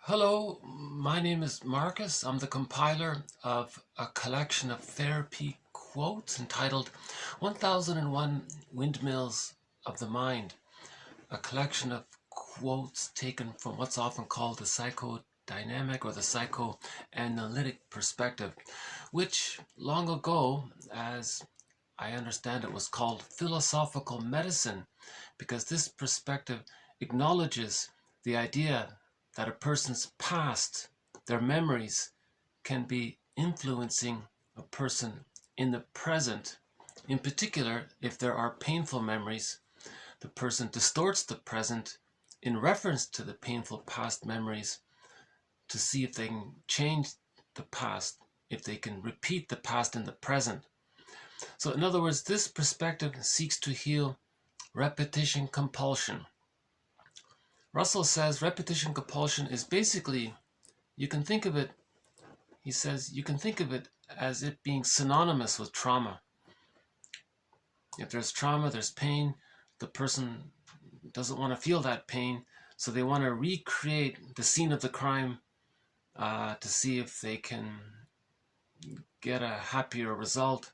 Hello, my name is Marcus. I'm the compiler of a collection of therapy quotes entitled 1001 Windmills of the Mind, a collection of quotes taken from what's often called the psychodynamic or the psychoanalytic perspective, which long ago, as I understand it, was called philosophical medicine, because this perspective acknowledges the idea that a person's past, their memories, can be influencing a person in the present. In particular, if there are painful memories, the person distorts the present in reference to the painful past memories to see if they can change the past, if they can repeat the past in the present. So in other words, this perspective seeks to heal repetition compulsion. Russell says repetition compulsion is basically, you can think of it, he says, you can think of it as it being synonymous with trauma. If there's trauma, there's pain. The person doesn't want to feel that pain, so they want to recreate the scene of the crime to see if they can get a happier result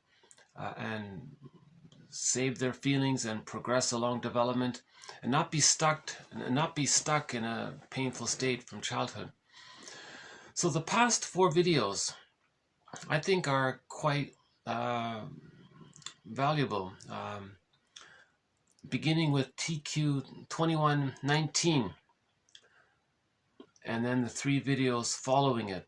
and save their feelings and progress along development and not be stuck in a painful state from childhood. So the past 4 videos I think are quite valuable, beginning with TQ 2119 and then the 3 videos following it.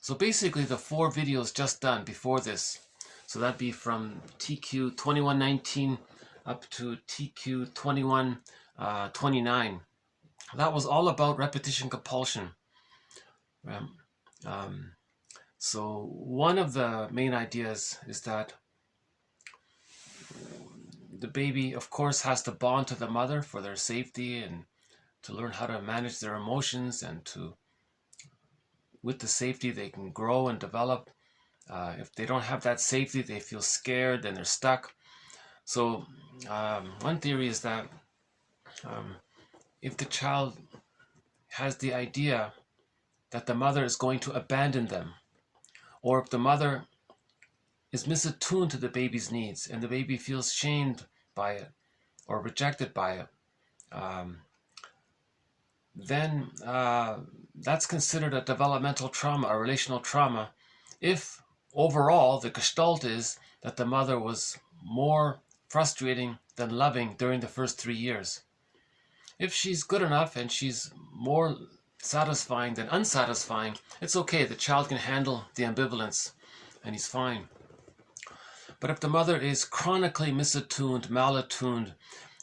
So basically the 4 videos just done before this, so that'd be from TQ 2119 up to TQ 2129. That was all about repetition compulsion. So one of the main ideas is that the baby, of course, has to bond to the mother for their safety and to learn how to manage their emotions, and with the safety they can grow and develop. If they don't have that safety, they feel scared and they're stuck. So one theory is that if the child has the idea that the mother is going to abandon them, or if the mother is misattuned to the baby's needs and the baby feels shamed by it or rejected by it, then that's considered a developmental trauma, a relational trauma, if overall the gestalt is that the mother was more frustrating than loving during the first 3 years. If she's good enough and she's more satisfying than unsatisfying, it's okay. The child can handle the ambivalence and he's fine. But if the mother is chronically misattuned, malattuned,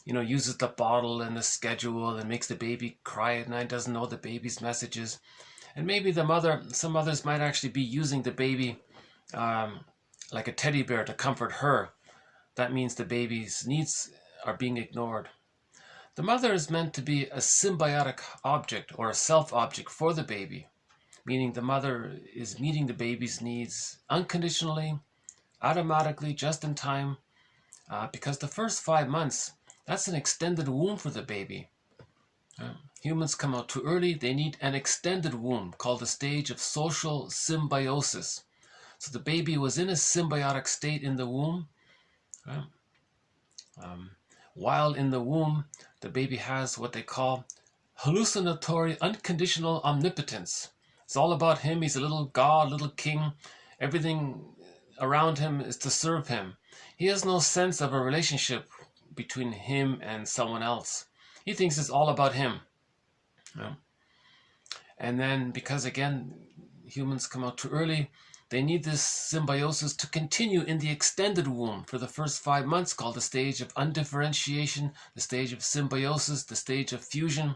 uses the bottle and the schedule and makes the baby cry at night, doesn't know the baby's messages, and maybe some mothers might actually be using the baby like a teddy bear to comfort her, that means the baby's needs are being ignored. The mother is meant to be a symbiotic object or a self-object for the baby, meaning the mother is meeting the baby's needs unconditionally, automatically, just in time, because the first 5 months, that's an extended womb for the baby. Humans come out too early. They need an extended womb called the stage of social symbiosis. So the baby was in a symbiotic state in the womb. While in the womb, the baby has what they call hallucinatory unconditional omnipotence. It's all about him. He's a little god, little king. Everything around him is to serve him. He has no sense of a relationship between him and someone else. He thinks it's all about him. And then, because again, humans come out too early, they need this symbiosis to continue in the extended womb for the first 5 months, called the stage of undifferentiation, the stage of symbiosis, the stage of fusion.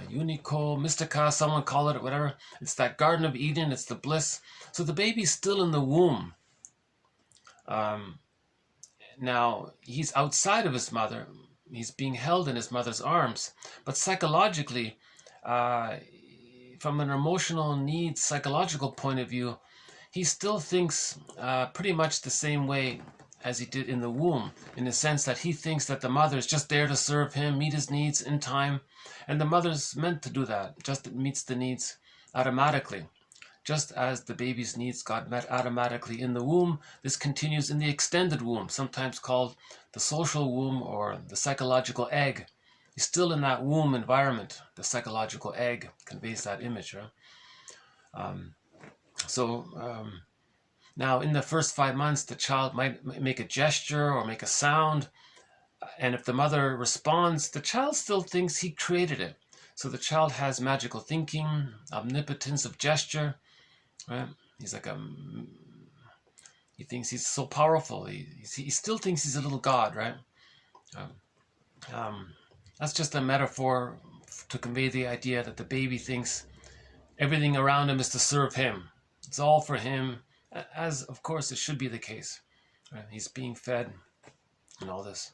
Unico, Mystica, someone call it whatever. It's that Garden of Eden, it's the bliss. So the baby's still in the womb. Now, he's outside of his mother. He's being held in his mother's arms. But psychologically, from an emotional needs, psychological point of view, he still thinks pretty much the same way as he did in the womb, in the sense that he thinks that the mother is just there to serve him, meet his needs in time, and the mother's meant to do that, just meets the needs automatically. Just as the baby's needs got met automatically in the womb, this continues in the extended womb, sometimes called the social womb or the psychological egg. He's still in that womb environment. The psychological egg conveys that image, right? Now, in the first 5 months, the child might make a gesture or make a sound. And if the mother responds, the child still thinks he created it. So the child has magical thinking, omnipotence of gesture. Right? He's like he thinks he's so powerful. He still thinks he's a little god, right? That's just a metaphor to convey the idea that the baby thinks everything around him is to serve him. It's all for him, as of course it should be the case. Right? He's being fed and all this.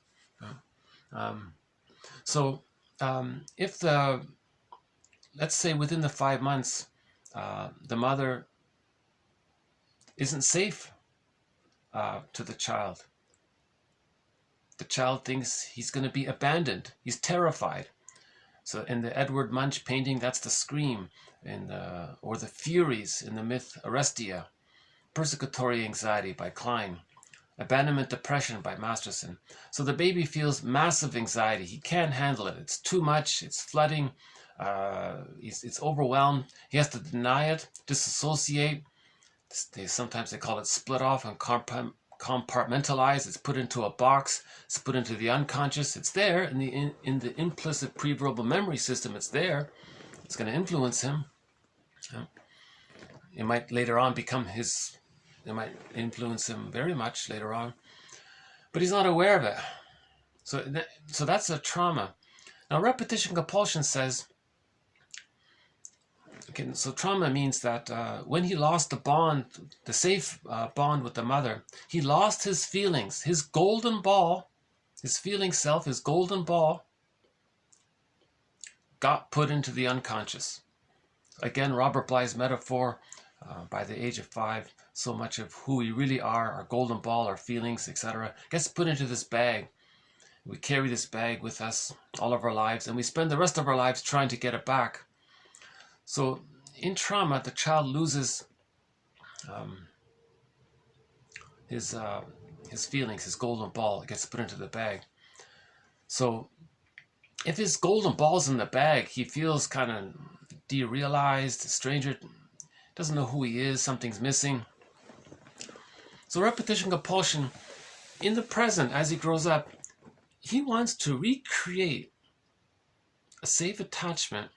If let's say within the 5 months, the mother isn't safe to the child thinks he's going to be abandoned. He's terrified. So in the Edward Munch painting, that's the scream, or the Furies in the myth Orestia, persecutory anxiety by Klein, abandonment depression by Masterson. So the baby feels massive anxiety. He can't handle it. It's too much. It's flooding. It's overwhelmed. He has to deny it, disassociate. Sometimes they call it split off and compartmentalize. It's put into a box. It's put into the unconscious. It's there in the implicit pre-verbal memory system. It's there. It's going to influence him. It might later on become his. It might influence him very much later on, but he's not aware of it. So that's a trauma. Now repetition compulsion says. Okay, so trauma means that when he lost the bond, the safe bond with the mother, he lost his feelings, his golden ball, his feeling self, his golden ball, got put into the unconscious. Again, Robert Bly's metaphor, by the age of 5, so much of who we really are, our golden ball, our feelings, etc., gets put into this bag. We carry this bag with us all of our lives, and we spend the rest of our lives trying to get it back. So in trauma, the child loses his feelings, his golden ball. It gets put into the bag. So if his golden ball's in the bag, he feels kind of derealized, a stranger, doesn't know who he is, something's missing. So repetition compulsion, in the present, as he grows up, he wants to recreate a safe attachment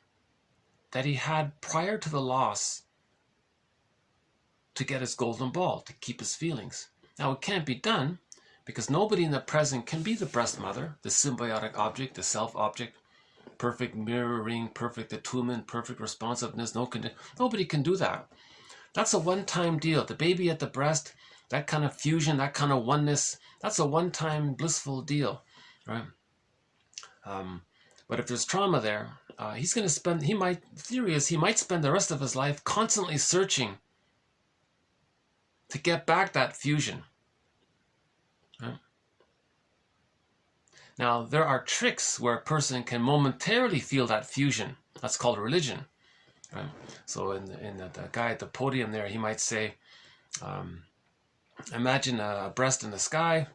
that he had prior to the loss to get his golden ball, to keep his feelings. Now, it can't be done because nobody in the present can be the breast mother, the symbiotic object, the self object, perfect mirroring, perfect attunement, perfect responsiveness. Nobody can do that. That's a one-time deal. The baby at the breast, that kind of fusion, that kind of oneness, that's a one-time blissful deal, right? But if there's trauma there, he's going to spend, the theory is he might spend the rest of his life constantly searching to get back that fusion. Right? Now, there are tricks where a person can momentarily feel that fusion. That's called religion. Right? So in the guy at the podium there, he might say, imagine a breast in the sky,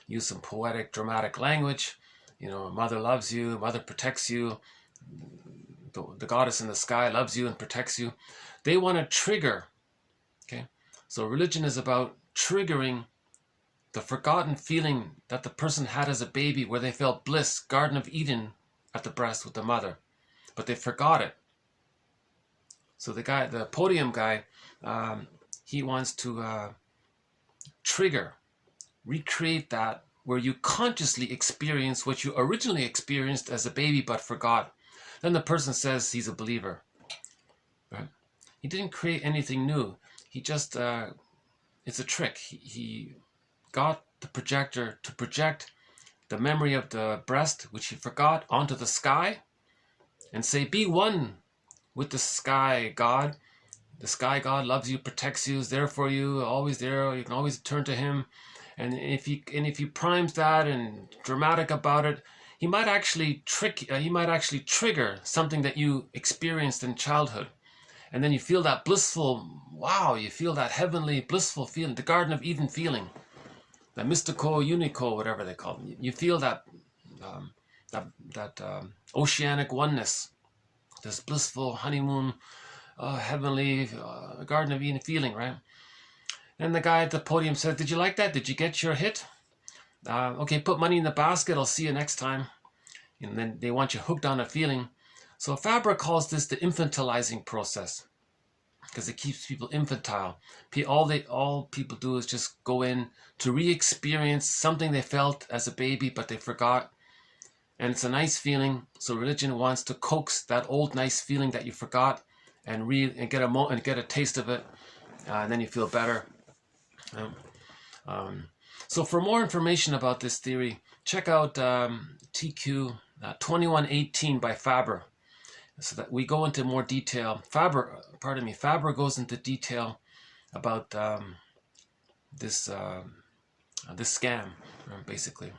use some poetic, dramatic language. You know, mother loves you, mother protects you, the goddess in the sky loves you and protects you. They want to trigger, okay? So religion is about triggering the forgotten feeling that the person had as a baby where they felt bliss, Garden of Eden at the breast with the mother, but they forgot it. So the podium guy, he wants to trigger, recreate that, where you consciously experience what you originally experienced as a baby but forgot. Then the person says he's a believer. Right? He didn't create anything new. He just, it's a trick. He got the projector to project the memory of the breast, which he forgot, onto the sky and say, be one with the sky, God. The sky god loves you, protects you, is there for you, always there. You can always turn to him. And if he primes that and dramatic about it, he might actually trigger something that you experienced in childhood. And then you feel that blissful, wow, you feel that heavenly, blissful feeling, the Garden of Eden feeling, the mystico, unico, whatever they call them. You feel that oceanic oneness, this blissful honeymoon, heavenly Garden of Eden feeling, right? And the guy at the podium says, "Did you like that? Did you get your hit? Okay, put money in the basket. I'll see you next time." And then they want you hooked on a feeling. So Faber calls this the infantilizing process, because it keeps people infantile. All people do is just go in to re-experience something they felt as a baby, but they forgot. And it's a nice feeling. So religion wants to coax that old nice feeling that you forgot and get a taste of it, and then you feel better. So for more information about this theory, check out TQ 2118 by Faber. So that we go into more detail. Faber goes into detail about this scam, basically.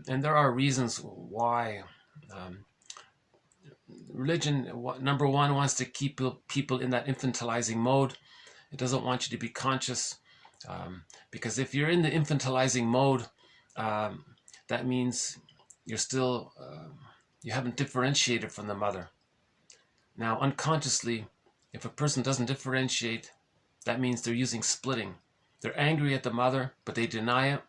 And there are reasons why religion, number one, wants to keep people in that infantilizing mode. It doesn't want you to be conscious, because if you're in the infantilizing mode, that means you're still you haven't differentiated from the mother. Now, unconsciously, if a person doesn't differentiate, that means they're using splitting. They're angry at the mother, but they deny it.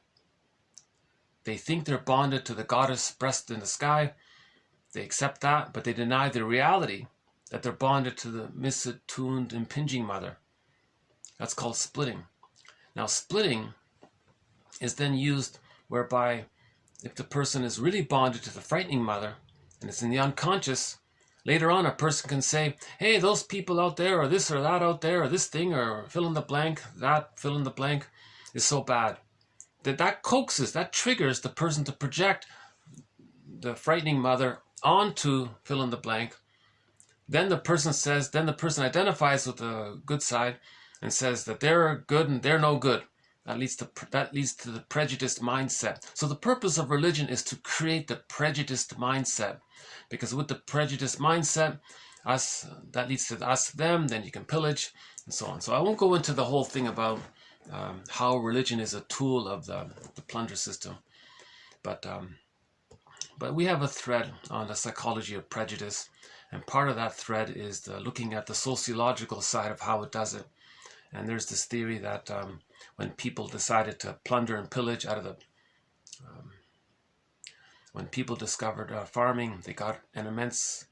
They think they're bonded to the goddess breast in the sky. They accept that, but they deny the reality that they're bonded to the misattuned, impinging mother. That's called splitting. Now, splitting is then used whereby if the person is really bonded to the frightening mother, and it's in the unconscious, later on a person can say, "Hey, those people out there, or this or that out there, or this thing, or fill in the blank, that fill in the blank, is so bad." That coaxes, that triggers the person to project the frightening mother onto fill in the blank. Then the person identifies with the good side and says that they're good and they're no good. That leads to the prejudiced mindset. So the purpose of religion is to create the prejudiced mindset, because with the prejudiced mindset, that leads to us, them, then you can pillage, and so on. So I won't go into the whole thing about how religion is a tool of the plunder system, but we have a thread on the psychology of prejudice, and part of that thread is looking at the sociological side of how it does it. And there's this theory that when people decided to plunder and pillage out of the when people discovered farming, they got an immense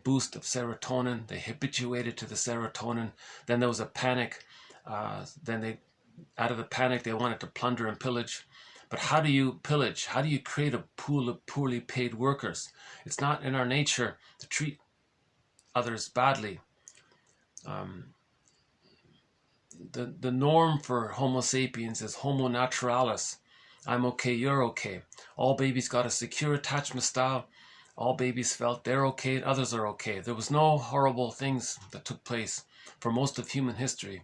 boost of serotonin. They habituated to the serotonin. Then there was a panic. Out of the panic, they wanted to plunder and pillage. But how do you pillage? How do you create a pool of poorly paid workers? It's not in our nature to treat others badly. The norm for Homo sapiens is Homo naturalis. I'm okay, you're okay. All babies got a secure attachment style. All babies felt they're okay and others are okay. There was no horrible things that took place for most of human history.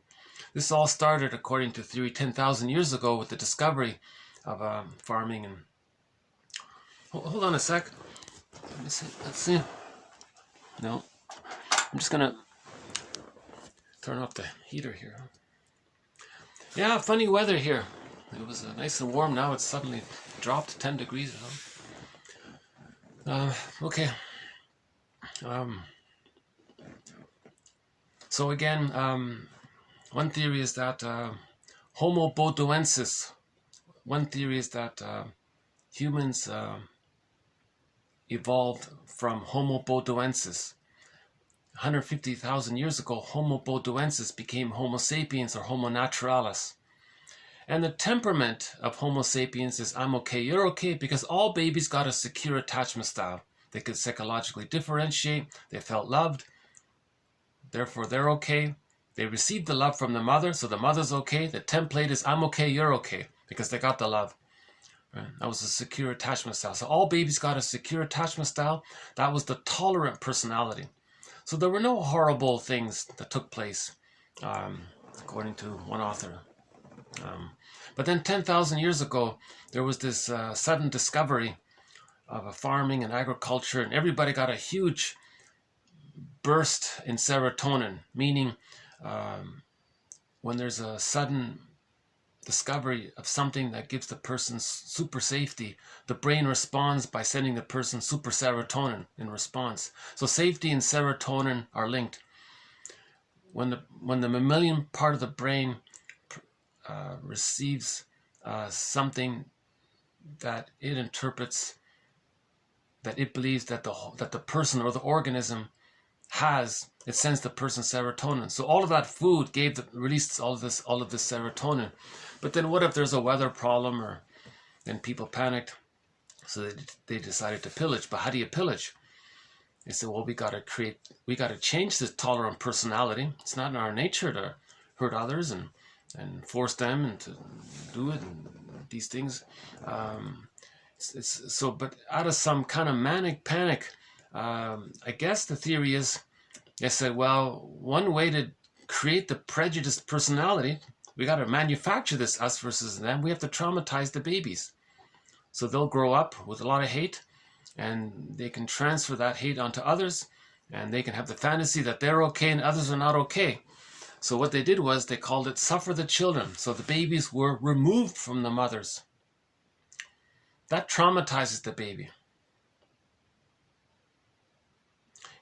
This all started, according to theory, 10,000 years ago with the discovery of farming. And hold on a sec. Let's see. No, I'm just gonna turn off the heater here. Yeah, funny weather here. It was nice and warm. Now it's suddenly dropped 10 degrees or something. Okay. So again, one theory is that Homo bodoensis. One theory is that humans evolved from Homo bodoensis. 150,000 years ago, Homo bodoensis became Homo sapiens or Homo naturalis. And the temperament of Homo sapiens is I'm okay, you're okay, because all babies got a secure attachment style. They could psychologically differentiate. They felt loved. Therefore, they're okay. They received the love from the mother, so the mother's okay. The template is I'm okay, you're okay, because they got the love. Right? That was a secure attachment style. So all babies got a secure attachment style. That was the tolerant personality. So there were no horrible things that took place, according to one author. But then 10,000 years ago, there was this sudden discovery of a farming and agriculture, and everybody got a huge burst in serotonin, meaning when there's a sudden discovery of something that gives the person super safety, the brain responds by sending the person super serotonin in response. So safety and serotonin are linked. When the mammalian part of the brain receives something that it interprets, that it believes that the person or the organism has, it sends the person serotonin. So all of that food released all of this serotonin. But then what if there's a weather problem, or then people panicked, so they decided to pillage. But how do you pillage? They said, well, we got to change this tolerant personality. It's not in our nature to hurt others and force them and to do it and these things. But out of some kind of manic panic, I guess the theory is, they said, well, one way to create the prejudiced personality, we got to manufacture this us versus them. We have to traumatize the babies. So they'll grow up with a lot of hate, and they can transfer that hate onto others, and they can have the fantasy that they're okay and others are not okay. So what they did was they called it suffer the children. So the babies were removed from the mothers. That traumatizes the baby.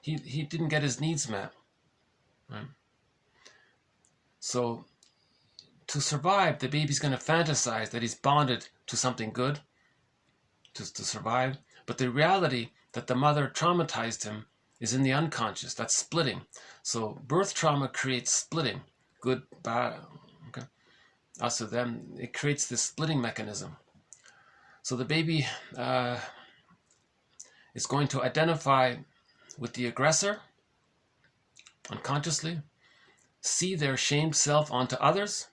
He didn't get his needs met. Right? So to survive, the baby's going to fantasize that he's bonded to something good to survive. But the reality that the mother traumatized him is in the unconscious. That's splitting. So birth trauma creates splitting. Good, bad. Okay. Also then it creates this splitting mechanism. So the baby is going to identify with the aggressor unconsciously, see their shamed self onto others,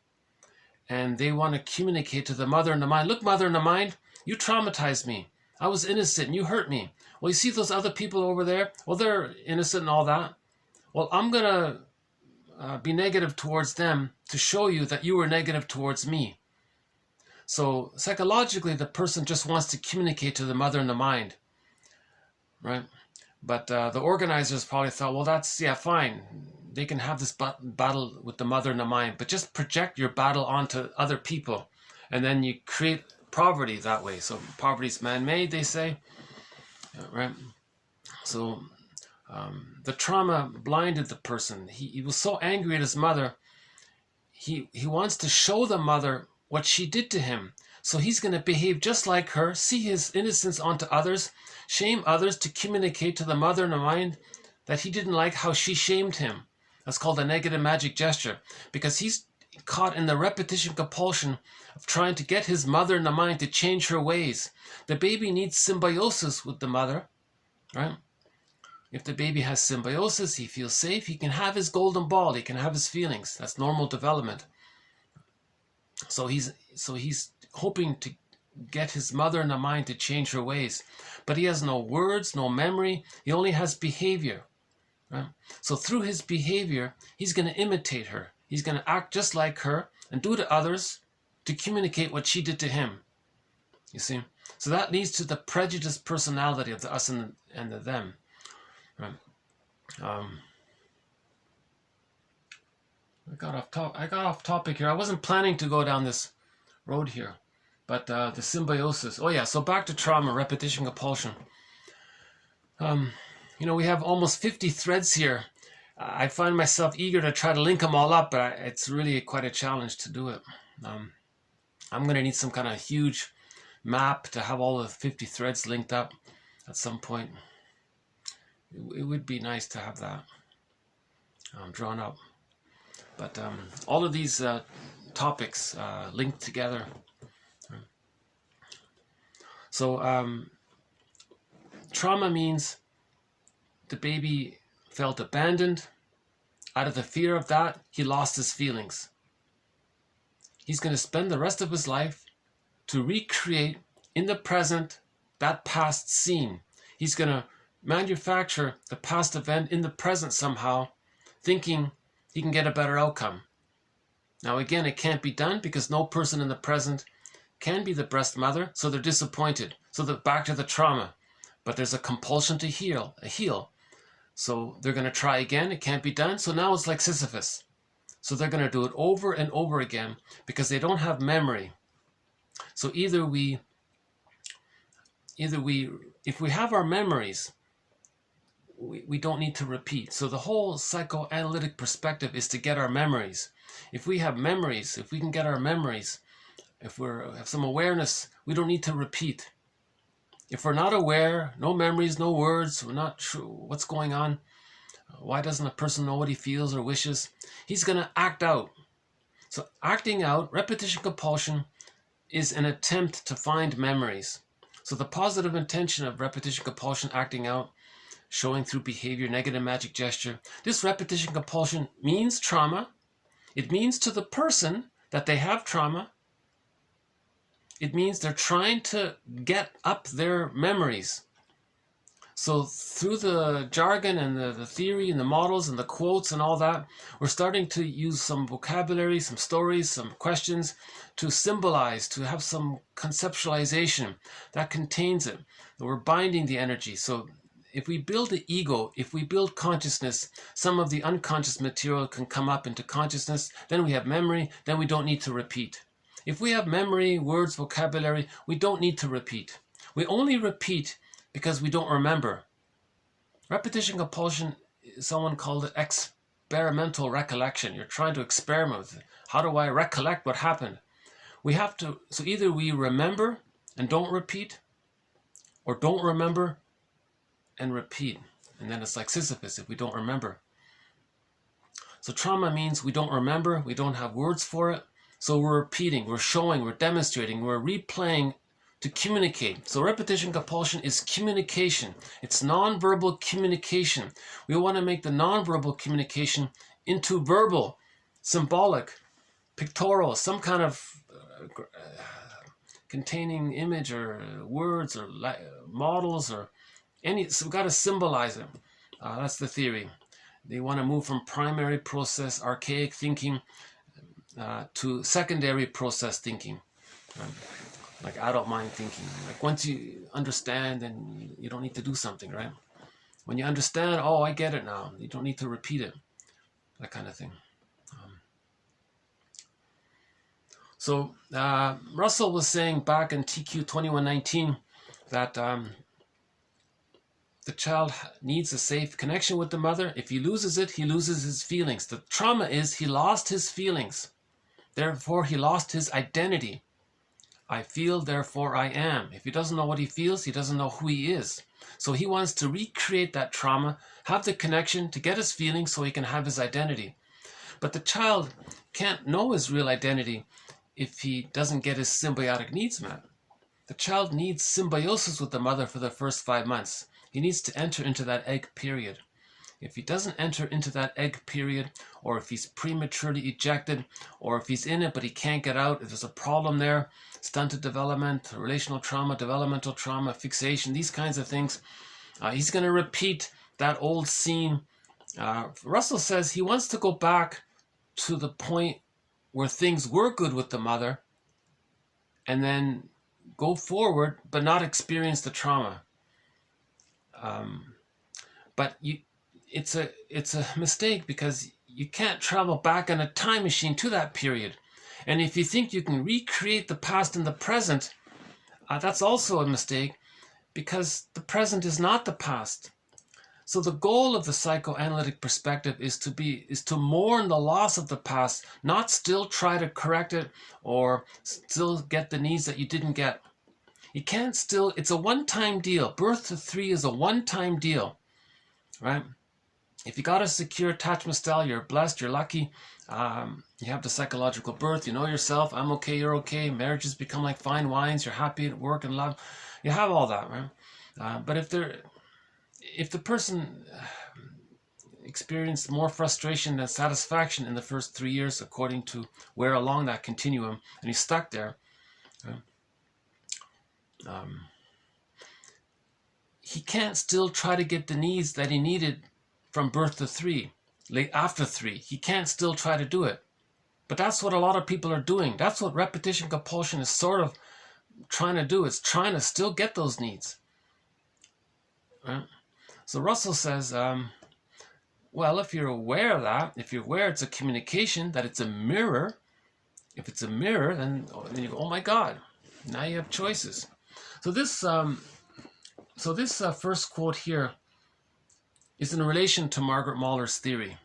and they want to communicate to the mother in the mind, look, mother in the mind, you traumatized me. I was innocent and you hurt me. Well, you see those other people over there? Well, they're innocent and all that. Well, I'm going to be negative towards them to show you that you were negative towards me. So psychologically, the person just wants to communicate to the mother in the mind, right? But the organizers probably thought, well, that's, yeah, fine. They can have this battle with the mother in the mind, but just project your battle onto other people. And then you create poverty that way. So poverty is man-made, they say, right? So the trauma blinded the person. He was so angry at his mother. He wants to show the mother what she did to him. So he's going to behave just like her, see his innocence onto others, shame others to communicate to the mother in the mind that he didn't like how she shamed him. That's called a negative magic gesture, because he's caught in the repetition compulsion of trying to get his mother in the mind to change her ways. The baby needs symbiosis with the mother, right? If the baby has symbiosis, he feels safe, he can have his golden ball, he can have his feelings. That's normal development. So he's hoping to get his mother in the mind to change her ways. But he has no words, no memory. He only has behavior. Right? So through his behavior, he's going to imitate her. He's going to act just like her and do to others to communicate what she did to him. You see? So that leads to the prejudiced personality of the us and the them. Right? I got off topic here. I wasn't planning to go down this road here, but the symbiosis. Oh yeah, so back to trauma, repetition, compulsion. We have almost 50 threads here. I find myself eager to try to link them all up, but it's really quite a challenge to do it. I'm going to need some kind of huge map to have all the 50 threads linked up at some point. It would be nice to have that drawn up. But all of these topics linked together. So trauma means the baby felt abandoned. Out of the fear of that, he lost his feelings. He's going to spend the rest of his life to recreate in the present that past scene. He's going to manufacture the past event in the present somehow, thinking he can get a better outcome. Now again, it can't be done because no person in the present can be the breast mother, so they're disappointed. So they're back to the trauma. But there's a compulsion to heal. So they're going to try again. It can't be done. So now it's like Sisyphus. So they're going to do it over and over again because they don't have memory. So either we, if we have our memories, we don't need to repeat. So the whole psychoanalytic perspective is to get our memories. If we have memories, if we can get our memories, if we have some awareness, we don't need to repeat. If we're not aware, no memories, no words, we're not sure what's going on, why doesn't a person know what he feels or wishes? He's going to act out. So acting out, repetition compulsion, is an attempt to find memories. So the positive intention of repetition compulsion, acting out, showing through behavior, negative magic gesture. This repetition compulsion means trauma. It means to the person that they have trauma. It means they're trying to get up their memories. So through the jargon and the theory and the models and the quotes and all that, we're starting to use some vocabulary, some stories, some questions to symbolize, to have some conceptualization that contains it. We're binding the energy. So if we build the ego, if we build consciousness, some of the unconscious material can come up into consciousness. Then we have memory. Then we don't need to repeat. If we have memory, words, vocabulary, we don't need to repeat. We only repeat because we don't remember. Repetition compulsion, someone called it experimental recollection. You're trying to experiment with it. How do I recollect what happened? We have to, so either we remember and don't repeat, or don't remember and repeat. And then it's like Sisyphus if we don't remember. So trauma means we don't remember, we don't have words for it. So we're repeating, we're showing, we're demonstrating, we're replaying to communicate. So repetition compulsion is communication. It's non-verbal communication. We want to make the non-verbal communication into verbal, symbolic, pictorial, some kind of containing image or words or models or any. So we've got to symbolize it. That's the theory. They want to move from primary process, archaic thinking, to secondary process thinking. Like adult mind thinking. Like once you understand, then you don't need to do something, right? When you understand, oh, I get it now. You don't need to repeat it. That kind of thing. So Russell was saying back in TQ 2119 that the child needs a safe connection with the mother. If he loses it, he loses his feelings. The trauma is he lost his feelings. Therefore, he lost his identity. I feel, therefore I am. If he doesn't know what he feels, he doesn't know who he is. So he wants to recreate that trauma, have the connection to get his feelings so he can have his identity. But the child can't know his real identity if he doesn't get his symbiotic needs met. The child needs symbiosis with the mother for the first 5 months. He needs to enter into that egg period. If he doesn't enter into that egg period, or if he's prematurely ejected, or if he's in it but he can't get out, if there's a problem there, stunted development, relational trauma, developmental trauma, fixation, these kinds of things, he's going to repeat that old scene. Russell says he wants to go back to the point where things were good with the mother and then go forward but not experience the trauma. But it's a mistake because you can't travel back in a time machine to that period. And if you think you can recreate the past in the present, that's also a mistake because the present is not the past. So the goal of the psychoanalytic perspective is to mourn the loss of the past, not still try to correct it or still get the needs that you didn't get. You can't still, it's a one-time deal. Birth to 3 is a one-time deal, right? If you got a secure attachment style, you're blessed, you're lucky. You have the psychological birth, you know yourself, I'm okay, you're okay. Marriages become like fine wines, you're happy at work and love. You have all that, right? But if the person experienced more frustration than satisfaction in the first 3 years, according to where along that continuum, and he's stuck there, he can't still try to get the needs that he needed from birth to 3, late after 3. He can't still try to do it. But that's what a lot of people are doing. That's what repetition compulsion is sort of trying to do. It's trying to still get those needs. Right? So Russell says, well, if you're aware of that, if you're aware it's a communication, that it's a mirror, if it's a mirror, then you go, oh my God, now you have choices. So this first quote here is in relation to Margaret Mahler's theory.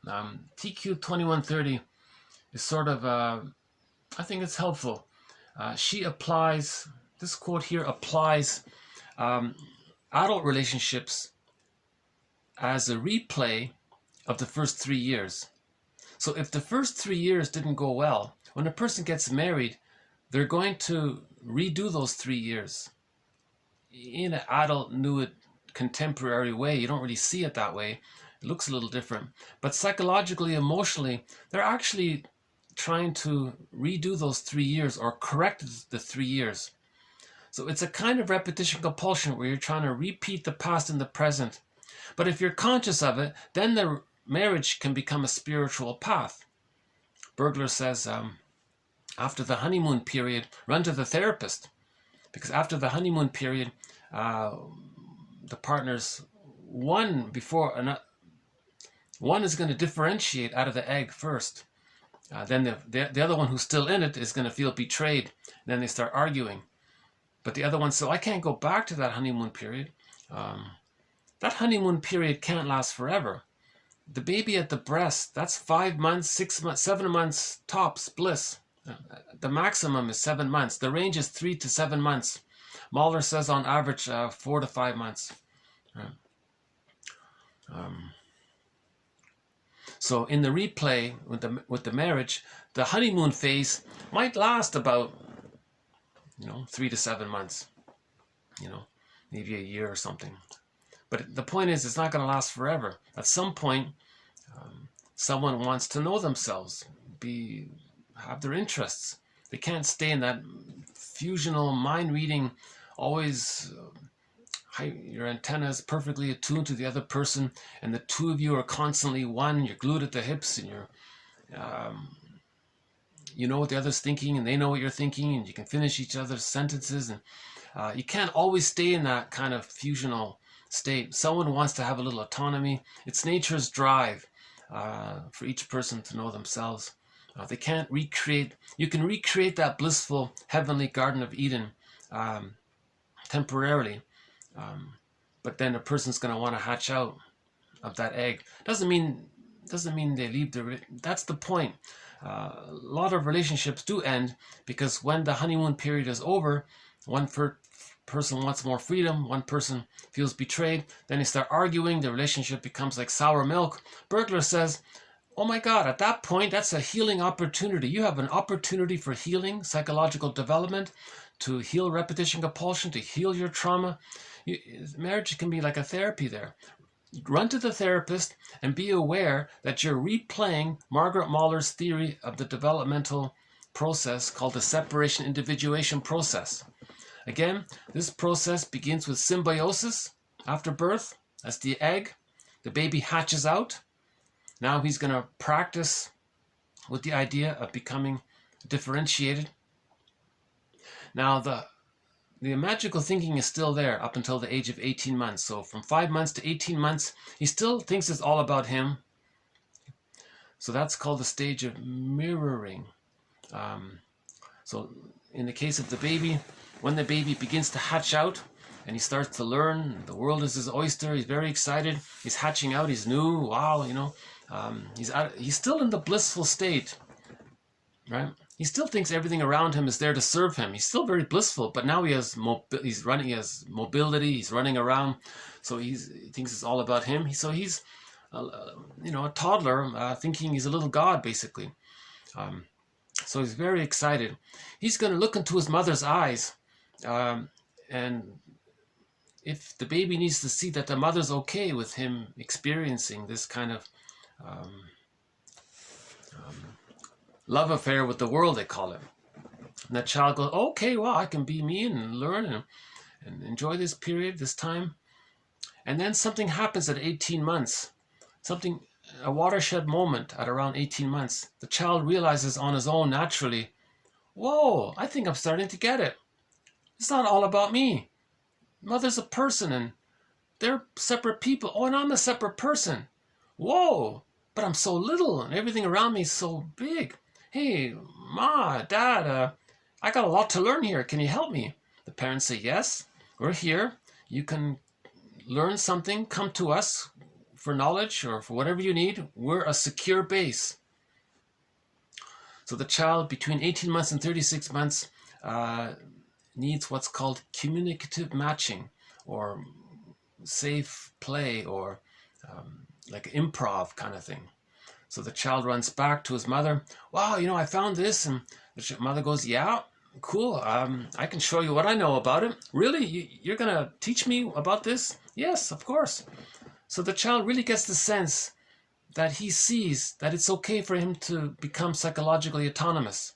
TQ 2130 is sort of, I think it's helpful. She applies, this quote here applies adult relationships as a replay of the first 3 years. So if the first 3 years didn't go well, when a person gets married, they're going to redo those 3 years in an adult, new, contemporary way. You don't really see it that way. It looks a little different. But psychologically, emotionally, they're actually trying to redo those 3 years or correct the 3 years. So it's a kind of repetition compulsion where you're trying to repeat the past in the present. But if you're conscious of it, then the marriage can become a spiritual path. Bergler says, after the honeymoon period, run to the therapist. Because after the honeymoon period, the partners, one is going to differentiate out of the egg first. Then the other one who's still in it is going to feel betrayed. Then they start arguing. But the other one says, I can't go back to that honeymoon period. That honeymoon period can't last forever. The baby at the breast, that's 5 months, 6 months, 7 months tops bliss. The maximum is 7 months. The range is 3 to 7 months. Mahler says on average 4 to 5 months. So in the replay with the marriage, the honeymoon phase might last about 3 to 7 months. Maybe a year or something. But the point is, it's not going to last forever. At some point, someone wants to know themselves, have their interests. They can't stay in that fusional mind reading, always your antennas perfectly attuned to the other person, and the two of you are constantly one. You're glued at the hips, and you know what the other's thinking, and they know what you're thinking, and you can finish each other's sentences. And you can't always stay in that kind of fusional state. Someone wants to have a little autonomy. It's nature's drive for each person to know themselves. They can't recreate. You can recreate that blissful heavenly Garden of Eden temporarily, but then a person's going to want to hatch out of that egg. Doesn't mean they leave that's the point. A lot of relationships do end because when the honeymoon period is over, one person wants more freedom, one person feels betrayed, then they start arguing, the relationship becomes like sour milk. Bergler says, oh my God, at that point, that's a healing opportunity. You have an opportunity for healing, psychological development, to heal repetition compulsion, to heal your trauma. Marriage can be like a therapy there. Run to the therapist and be aware that you're replaying Margaret Mahler's theory of the developmental process called the separation individuation process. Again, this process begins with symbiosis after birth. That's the egg. The baby hatches out. Now he's going to practice with the idea of becoming differentiated. Now the magical thinking is still there up until the age of 18 months. So from 5 months to 18 months, he still thinks it's all about him. So that's called the stage of mirroring. So in the case of the baby, when the baby begins to hatch out and he starts to learn, the world is his oyster, he's very excited, he's hatching out, he's new, wow, he's still in the blissful state, right? He still thinks everything around him is there to serve him. He's still very blissful, but now he has mobility, he's running around, so he thinks it's all about him. So he's a toddler thinking he's a little god, basically. So he's very excited. He's going to look into his mother's eyes, and if the baby needs to see that the mother's okay with him experiencing this kind of love affair with the world, they call it. And that child goes, okay, well, I can be me and learn. and enjoy this period, this time. And then something happens at 18 months, a watershed moment at around 18 months. The child realizes on his own naturally, whoa, I think I'm starting to get it. It's not all about me. Mother's a person and they're separate people. Oh, and I'm a separate person. Whoa, but I'm so little and everything around me is so big. Hey, Ma, Dad, I got a lot to learn here. Can you help me? The parents say, yes, we're here. You can learn something. Come to us for knowledge or for whatever you need. We're a secure base. So the child between 18 months and 36 months needs what's called communicative matching, or safe play, or like improv kind of thing. So the child runs back to his mother. Wow, I found this. And the mother goes, yeah, cool. I can show you what I know about it. Really? You're going to teach me about this? Yes, of course. So the child really gets the sense that he sees that it's okay for him to become psychologically autonomous.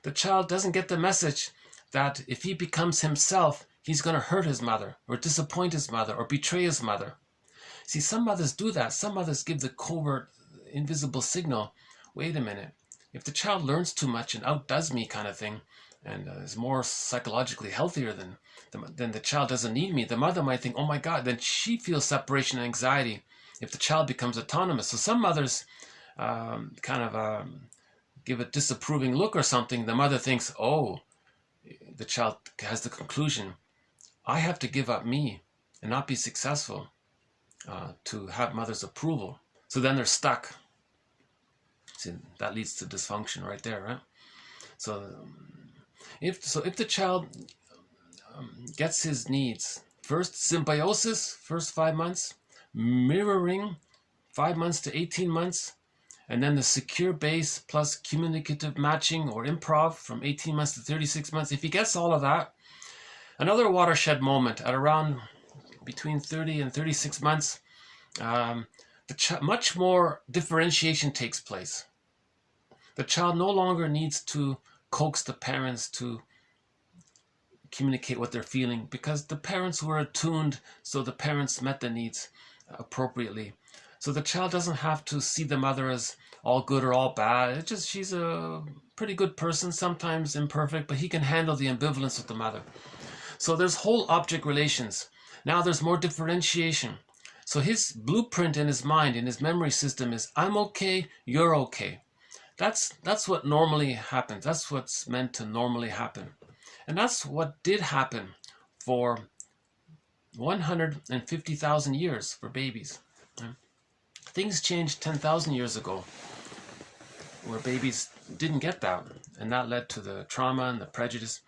The child doesn't get the message that if he becomes himself, he's going to hurt his mother or disappoint his mother or betray his mother. See, some mothers do that. Some mothers give the covert, invisible signal. Wait a minute. If the child learns too much and outdoes me kind of thing, and is more psychologically healthier than the child doesn't need me, the mother might think, oh my God, then she feels separation and anxiety if the child becomes autonomous. So some mothers give a disapproving look or something. The mother thinks, oh, the child has the conclusion, I have to give up me and not be successful to have mother's approval. So then they're stuck. See, that leads to dysfunction right there, right? So if the child gets his needs, first symbiosis, first 5 months, mirroring 5 months to 18 months, and then the secure base plus communicative matching or improv from 18 months to 36 months. If he gets all of that, another watershed moment at around between 30 and 36 months, much more differentiation takes place. The child no longer needs to coax the parents to communicate what they're feeling, because the parents were attuned, so the parents met the needs appropriately. So the child doesn't have to see the mother as all good or all bad. It's just she's a pretty good person, sometimes imperfect, but he can handle the ambivalence with the mother. So there's whole object relations. Now there's more differentiation. So his blueprint in his mind, in his memory system is, I'm okay, you're okay. That's what normally happens. That's what's meant to normally happen. And that's what did happen for 150,000 years for babies. Things changed 10,000 years ago where babies didn't get that, and that led to the trauma and the prejudice.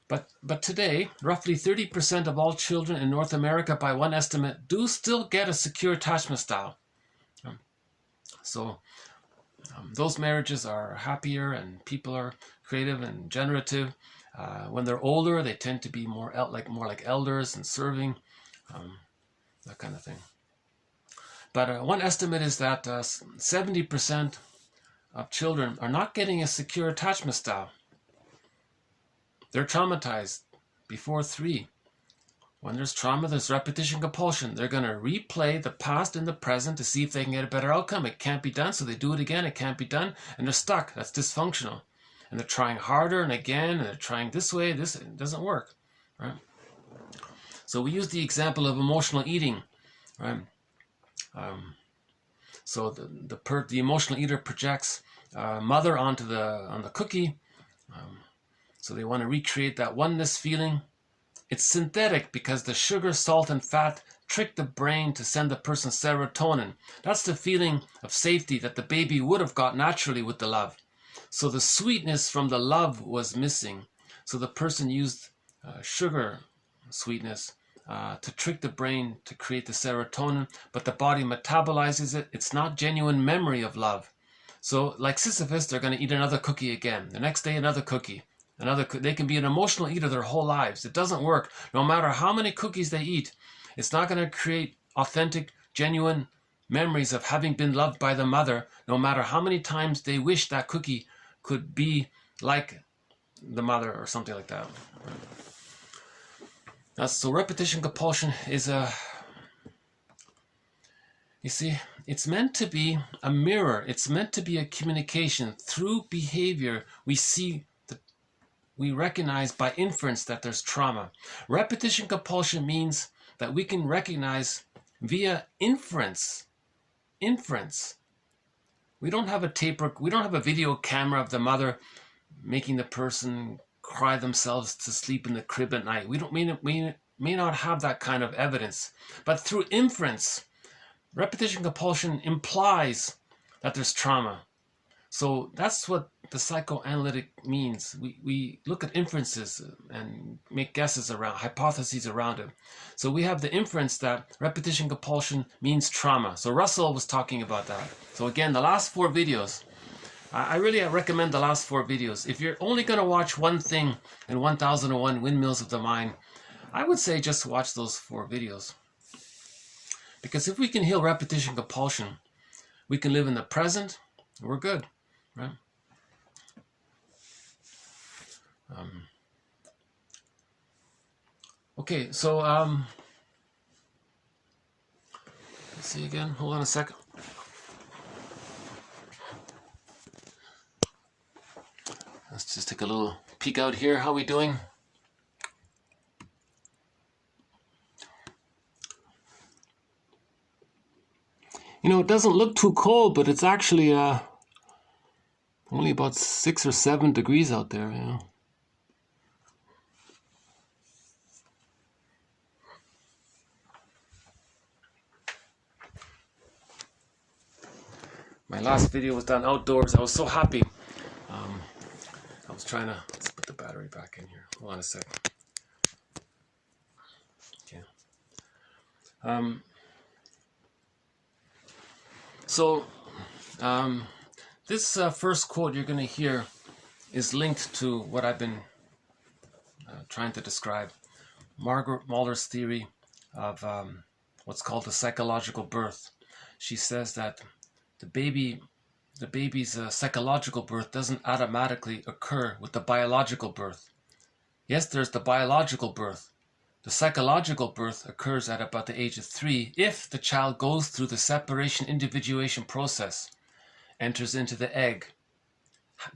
But today, roughly 30% of all children in North America, by one estimate, do still get a secure attachment style. So those marriages are happier and people are creative and generative. When they're older, they tend to be more like elders and serving, that kind of thing. But one estimate is that 70% of children are not getting a secure attachment style. They're traumatized before 3. When there's trauma, there's repetition compulsion. They're going to replay the past and the present to see if they can get a better outcome. It can't be done, so they do it again. It can't be done, and they're stuck. That's dysfunctional. And they're trying harder and again, and they're trying this way. It doesn't work, right? So we use the example of emotional eating, right? So the emotional eater projects mother onto the cookie. So they want to recreate that oneness feeling. It's synthetic because the sugar, salt, and fat trick the brain to send the person serotonin. That's the feeling of safety that the baby would have got naturally with the love. So the sweetness from the love was missing. So the person used sugar sweetness to trick the brain to create the serotonin, but the body metabolizes it. It's not genuine memory of love. So like Sisyphus, they're going to eat another cookie again. The next day, another cookie. They can be an emotional eater their whole lives. It doesn't work. No matter how many cookies they eat, it's not going to create authentic, genuine memories of having been loved by the mother, no matter how many times they wish that cookie could be like the mother or something like that. So repetition compulsion is you see, it's meant to be a mirror. It's meant to be a communication. Through behavior, we recognize by inference that there's trauma. Repetition compulsion means that we can recognize via inference. We don't have a tape, we don't have a video camera of the mother making the person cry themselves to sleep in the crib at night. We may not have that kind of evidence. But through inference, repetition compulsion implies that there's trauma. So that's what the psychoanalytic means. We look at inferences and make guesses around, hypotheses around it. So we have the inference that repetition compulsion means trauma. So Russell was talking about that. So again, the last 4 videos, I really recommend the last 4 videos. If you're only going to watch one thing in 1001 Windmills of the Mind, I would say just watch those 4 videos. Because if we can heal repetition compulsion, we can live in the present, we're good, right? Okay, so let's see again. Hold on a second. Let's just take a little peek out here. How are we doing? You know, it doesn't look too cold, but it's actually only about 6 or 7 degrees out there, you know. My last video was done outdoors. I was so happy. I was trying to, let's put the battery back in here. Hold on a second. Okay. This first quote you're going to hear is linked to what I've been trying to describe. Margaret Mahler's theory of what's called the psychological birth. She says that the baby's psychological birth doesn't automatically occur with the biological birth. Yes, there's the biological birth. The psychological birth occurs at about the age of 3 if the child goes through the separation individuation process, enters into the egg,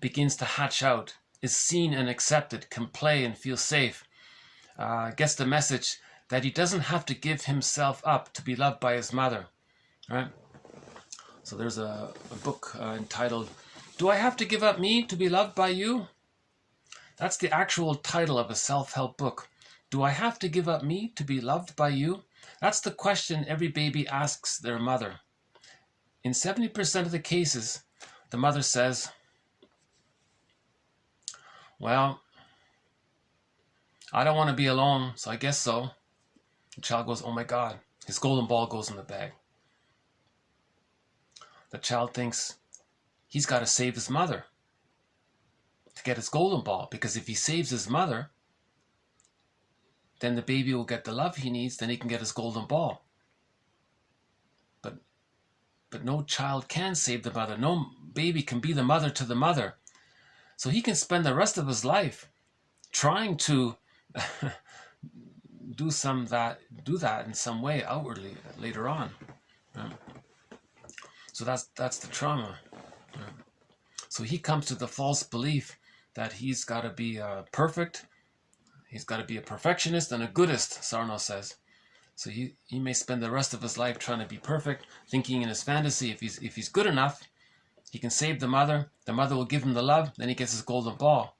begins to hatch out, is seen and accepted, can play and feel safe, gets the message that he doesn't have to give himself up to be loved by his mother. Right? So there's a book entitled, Do I Have to Give Up Me to Be Loved by You? That's the actual title of a self-help book. Do I have to give up me to be loved by you? That's the question every baby asks their mother. In 70% of the cases, the mother says, well, I don't want to be alone, so I guess so. The child goes, oh my God, his golden ball goes in the bag. The child thinks he's got to save his mother to get his golden ball, because if he saves his mother, then the baby will get the love he needs, then he can get his golden ball. But no child can save the mother. No baby can be the mother to the mother. So he can spend the rest of his life trying to do that in some way outwardly later on. So that's the trauma. So he comes to the false belief that he's got to be perfect. He's got to be a perfectionist and a goodist, Sarno says. So he may spend the rest of his life trying to be perfect, thinking in his fantasy if he's good enough, he can save the mother will give him the love, then he gets his golden ball.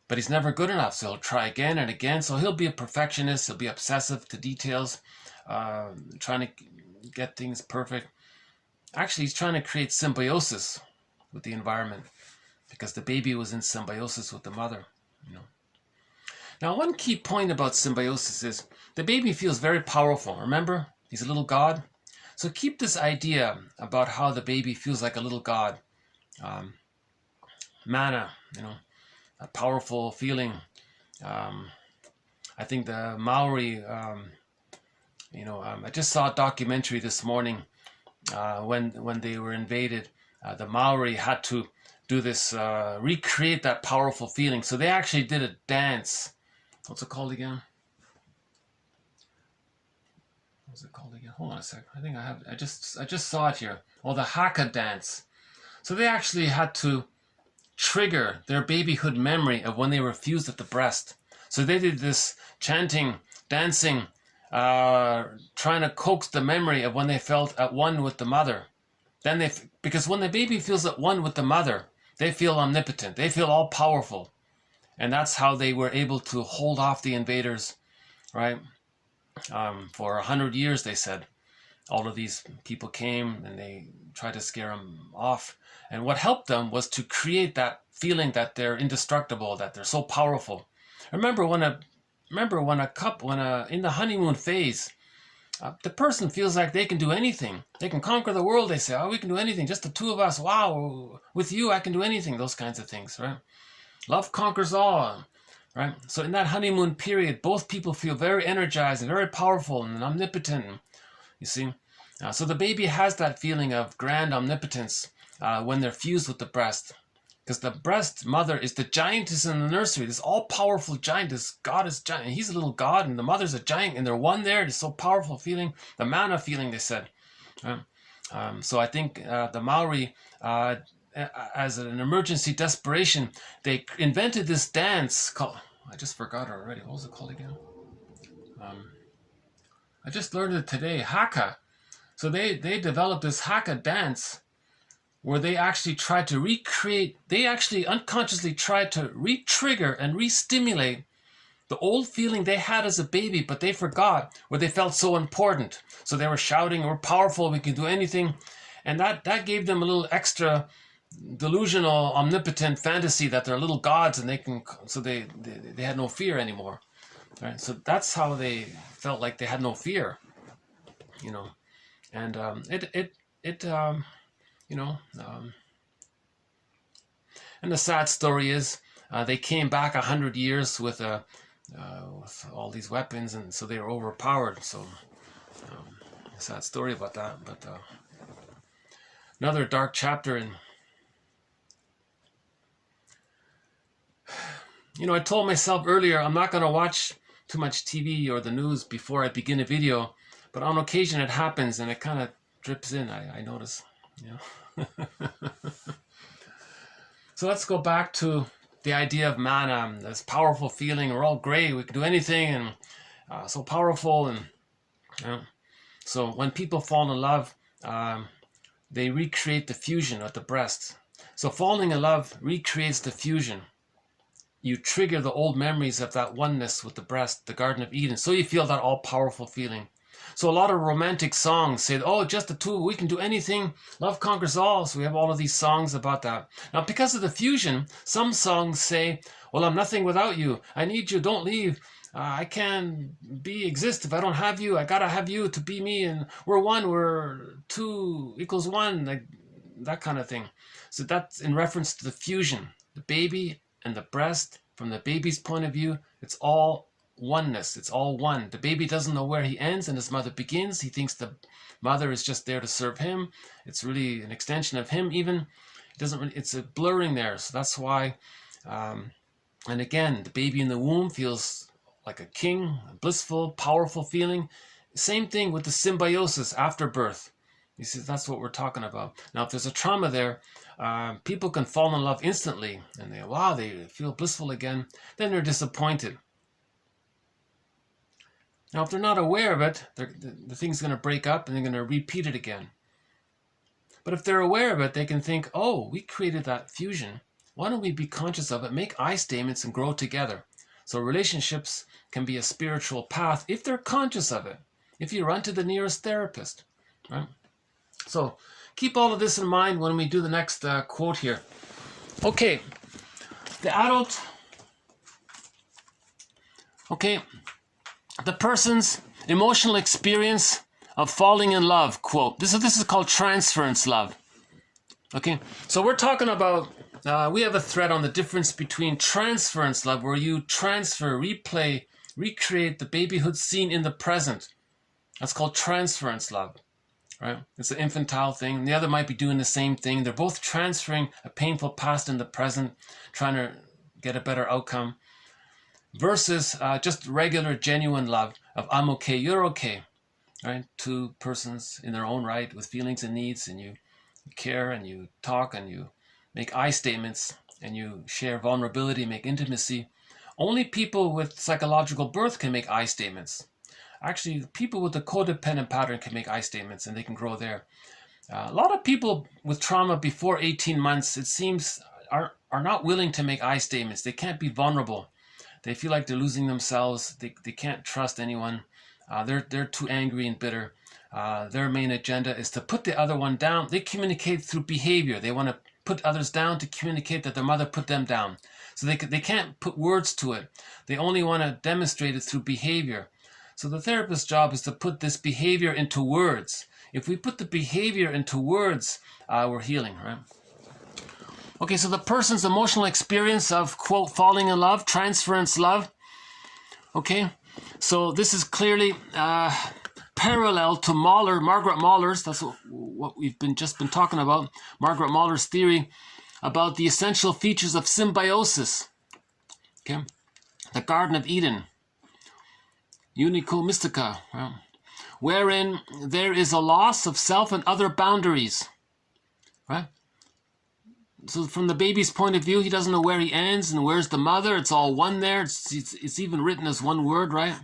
But he's never good enough, so he'll try again and again. So he'll be a perfectionist, he'll be obsessive to details, trying to get things perfect. Actually, he's trying to create symbiosis with the environment because the baby was in symbiosis with the mother, you know. Now, one key point about symbiosis is the baby feels very powerful. Remember, he's a little god. So keep this idea about how the baby feels like a little god. Mana, you know, a powerful feeling. I think the Maori, I just saw a documentary this morning when they were invaded. The Maori had to do this, recreate that powerful feeling. So they actually did a dance. What's it called again? What's it called again? Hold on a sec. I think I just saw it here. Oh, the Haka dance. So they actually had to trigger their babyhood memory of when they were fused at the breast. So they did this chanting, dancing, trying to coax the memory of when they felt at one with the mother. Then because when the baby feels at one with the mother, they feel omnipotent. They feel all powerful. And that's how they were able to hold off the invaders, right? For 100 years, they said. All of these people came and they tried to scare them off. And what helped them was to create that feeling that they're indestructible, that they're so powerful. Remember when in the honeymoon phase, the person feels like they can do anything. They can conquer the world. They say, oh, we can do anything. Just the two of us. Wow, with you, I can do anything. Those kinds of things, right? Love conquers all, right? So in that honeymoon period, both people feel very energized and very powerful and omnipotent, you see. So the baby has that feeling of grand omnipotence when they're fused with the breast. Because the breast mother is the giantess in the nursery, this all-powerful giant, this goddess giant. He's a little god, and the mother's a giant, and they're one there. This so powerful feeling, the mana feeling, they said. So I think the Maori, as an emergency desperation, they invented this dance called, I just forgot it already. What was it called again? I just learned it today, Haka. So they developed this Haka dance where they actually tried to recreate, they actually unconsciously tried to re-trigger and re-stimulate the old feeling they had as a baby, but they forgot, where they felt so important. So they were shouting, we're powerful, we can do anything. And that gave them a little extra delusional, omnipotent fantasy that they're little gods and they can, so they had no fear anymore. Right? So that's how they felt like they had no fear, you know. And and the sad story is they came back 100 years with all these weapons, and so they were overpowered. So a sad story about that. But another dark chapter in. I told myself earlier I'm not going to watch too much TV or the news before I begin a video, but on occasion it happens and it kind of drips in. I notice. So let's go back to the idea of mana, this powerful feeling. We're all great, we can do anything, and so powerful. And so when people fall in love, they recreate the fusion at the breast. So falling in love recreates the fusion. You trigger the old memories of that oneness with the breast, the Garden of Eden, so you feel that all-powerful feeling. So a lot of romantic songs say, oh, just the two, we can do anything, love conquers all. So we have all of these songs about that. Now, because of the fusion, some songs say, well, I'm nothing without you. I need you, don't leave. I can't exist if I don't have you. I gotta have you to be me, and we're one, we're 2 equals 1, like that kind of thing. So that's in reference to the fusion, the baby and the breast. From the baby's point of view, it's all oneness. It's all one. The baby doesn't know where he ends and his mother begins. He thinks the mother is just there to serve him. It's really an extension of him. Even it doesn't really, it's a blurring there. So that's why. And again, the baby in the womb feels like a king, a blissful, powerful feeling. Same thing with the symbiosis after birth. You see, that's what we're talking about. Now, if there's a trauma there, people can fall in love instantly, and they feel blissful again. Then they're disappointed. Now, if they're not aware of it, the thing's going to break up, and they're going to repeat it again. But if they're aware of it, they can think, oh, we created that fusion. Why don't we be conscious of it, make I statements, and grow together? So relationships can be a spiritual path if they're conscious of it, if you run to the nearest therapist, right? So keep all of this in mind when we do the next quote here. Okay, the adult, the person's emotional experience of falling in love, quote. This is called transference love. Okay, so we're talking about, we have a thread on the difference between transference love, where you transfer, replay, recreate the babyhood scene in the present. That's called transference love. Right? It's an infantile thing. The other might be doing the same thing. They're both transferring a painful past in the present, trying to get a better outcome, versus just regular, genuine love of I'm okay, you're okay. right? Two persons in their own right with feelings and needs, and you care and you talk and you make I statements and you share vulnerability, make intimacy. Only people with psychological birth can make I statements. Actually, people with the codependent pattern can make I statements and they can grow there. A lot of people with trauma before 18 months, it seems, are not willing to make I statements. They can't be vulnerable. They feel like they're losing themselves. They can't trust anyone. They're too angry and bitter. Their main agenda is to put the other one down. They communicate through behavior. They want to put others down to communicate that their mother put them down. So they can't put words to it. They only want to demonstrate it through behavior. So the therapist's job is to put this behavior into words. If we put the behavior into words, we're healing, right? Okay, so the person's emotional experience of, quote, falling in love, transference love. Okay, so this is clearly parallel to Margaret Mahler's, that's what we've just been talking about, Margaret Mahler's theory about the essential features of symbiosis. Okay, the Garden of Eden, Unico Mystica, right? Wherein there is a loss of self and other boundaries, right? So from the baby's point of view, he doesn't know where he ends and where's the mother. It's all one there. It's even written as one word, right?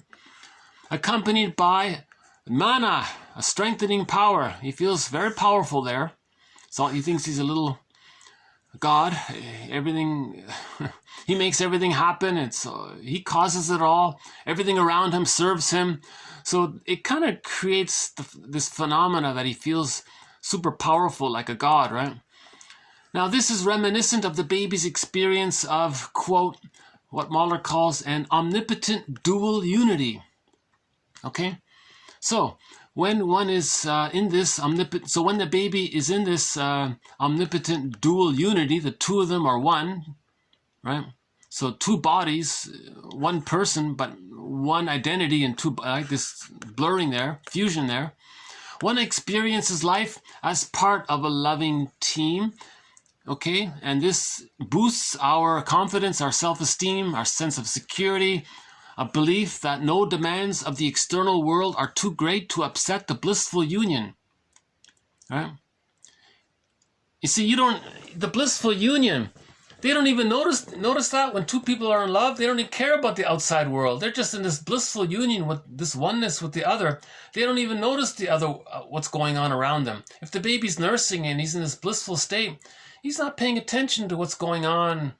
Accompanied by mana, a strengthening power. He feels very powerful there. So he thinks he's a little God. Everything, he makes everything happen. He causes it all. Everything around him serves him. So it kind of creates this phenomena that he feels super powerful, like a God, right? Now, this is reminiscent of the baby's experience of, quote, what Mahler calls an omnipotent dual unity. Okay? So, when one is in this omnipotent, so when the baby is in this omnipotent dual unity, the two of them are one, right? So two bodies, one person, but one identity and two, like this blurring there, fusion there. One experiences life as part of a loving team. Okay, and this boosts our confidence, our self-esteem, our sense of security, a belief that no demands of the external world are too great to upset the blissful union. Right? You see, the blissful union, they don't even notice that when two people are in love, they don't even care about the outside world. They're just in this blissful union with this oneness with the other. They don't even notice the other, what's going on around them. If the baby's nursing and he's in this blissful state, he's not paying attention to what's going on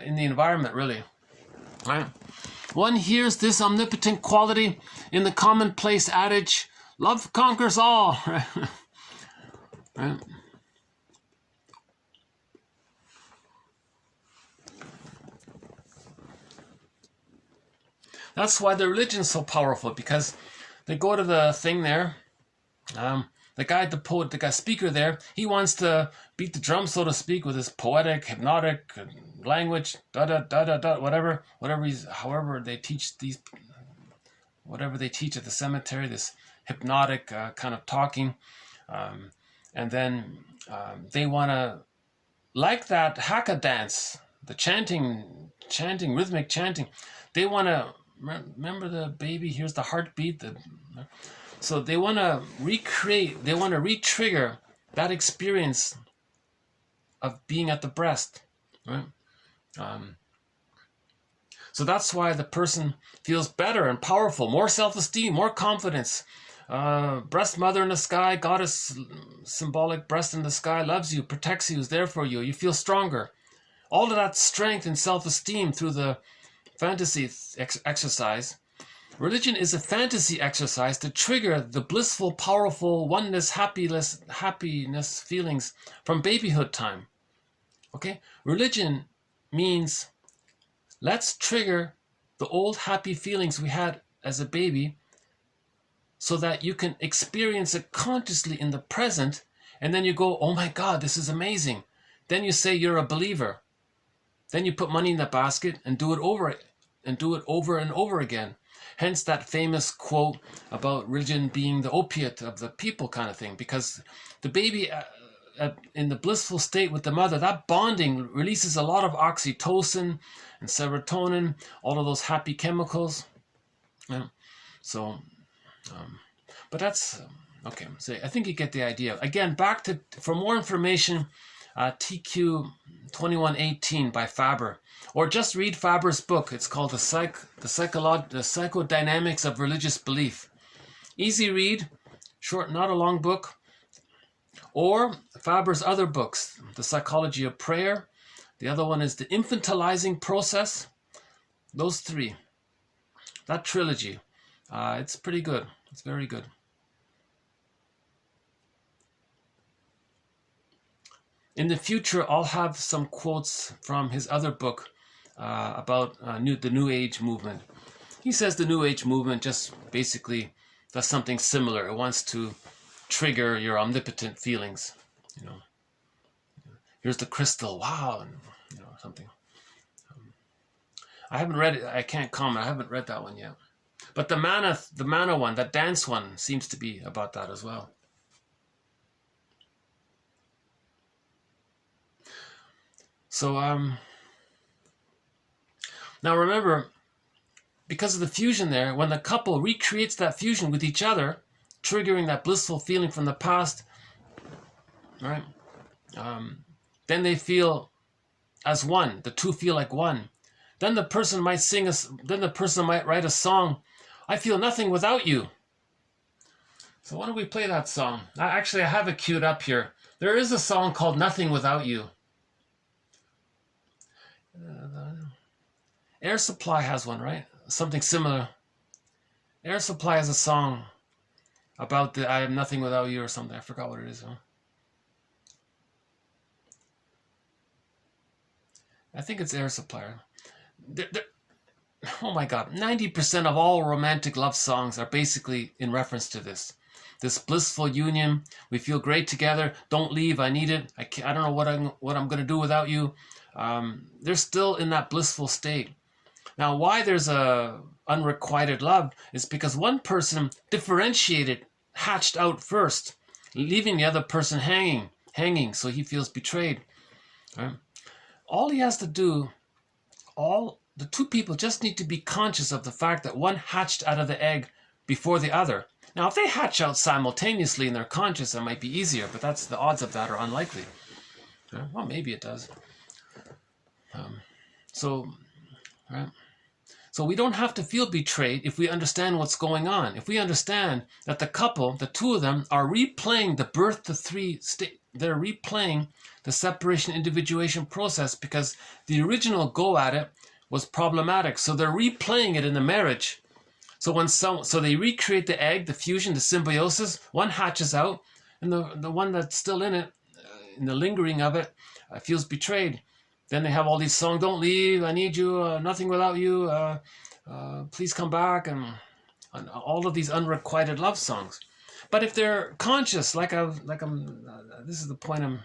in the environment, really. Right? One hears this omnipotent quality in the commonplace adage, love conquers all. Right? Right? That's why the religion's so powerful, because they go to the thing there. The guy, the poet, the guy speaker there, he wants to beat the drum, so to speak, with his poetic, hypnotic language, whatever however they teach these, whatever they teach at the cemetery, this hypnotic kind of talking, and then they want to, like that Haka dance, the chanting, rhythmic chanting, they want to remember the baby. Here's the heartbeat. So they want to recreate, they want to re-trigger that experience of being at the breast, right? So that's why the person feels better and powerful, more self-esteem, more confidence. Breast mother in the sky, goddess, symbolic breast in the sky, loves you, protects you, is there for you. You feel stronger. All of that strength and self-esteem through the fantasy exercise. Religion is a fantasy exercise to trigger the blissful, powerful oneness, happiness feelings from babyhood time. Okay? Religion means let's trigger the old happy feelings we had as a baby so that you can experience it consciously in the present, and then you go, oh my God, this is amazing. Then you say you're a believer. Then you put money in the basket and do it over and over again. Hence that famous quote about religion being the opiate of the people kind of thing, because the baby in the blissful state with the mother, that bonding releases a lot of oxytocin and serotonin, all of those happy chemicals. Yeah. So, But that's okay. So I think you get the idea. Again, back to, for more information, TQ 2118 by Faber, or just read Faber's book. It's called the Psychodynamics of Religious Belief. Easy read, short, not a long book. Or Faber's other books, The Psychology of Prayer. The other one is The Infantilizing Process. Those three, that trilogy, it's pretty good. It's very good. In the future, I'll have some quotes from his other book about the New Age movement. He says the New Age movement just basically does something similar. It wants to trigger your omnipotent feelings. You know, here's the crystal. Wow, and, you know, something. I haven't read it. I can't comment. I haven't read that one yet. But the mana one, that dance one, seems to be about that as well. So now remember, because of the fusion there, when the couple recreates that fusion with each other, triggering that blissful feeling from the past, right? Then they feel as one. The two feel like one. Then the person might write a song, I feel nothing without you. So why don't we play that song? Actually, I have it queued up here. There is a song called Nothing Without You. Air Supply has one, right? Something similar. Air Supply has a song about the I am nothing without you or something. I forgot what it is. Huh? I think it's Air Supply. Oh my God, 90% of all romantic love songs are basically in reference to this. This blissful union. We feel great together. Don't leave. I need it. I don't know what I'm going to do without you. They're still in that blissful state. Now, why there's a unrequited love is because one person differentiated, hatched out first, leaving the other person hanging, so he feels betrayed. Right? All he has to do, the two people just need to be conscious of the fact that one hatched out of the egg before the other. Now, if they hatch out simultaneously and they're conscious, it might be easier, but the odds of that are unlikely. Well, maybe it does. Right? So we don't have to feel betrayed if we understand what's going on. If we understand that the couple, the two of them, are replaying the birth to three state. They're replaying the separation individuation process because the original go at it was problematic. So they're replaying it in the marriage. So they recreate the egg, the fusion, the symbiosis. One hatches out, and the one that's still in it, in the lingering of it, feels betrayed. Then they have all these songs, don't leave, I need you, nothing without you, please come back, and all of these unrequited love songs. But if they're conscious, this is the point I'm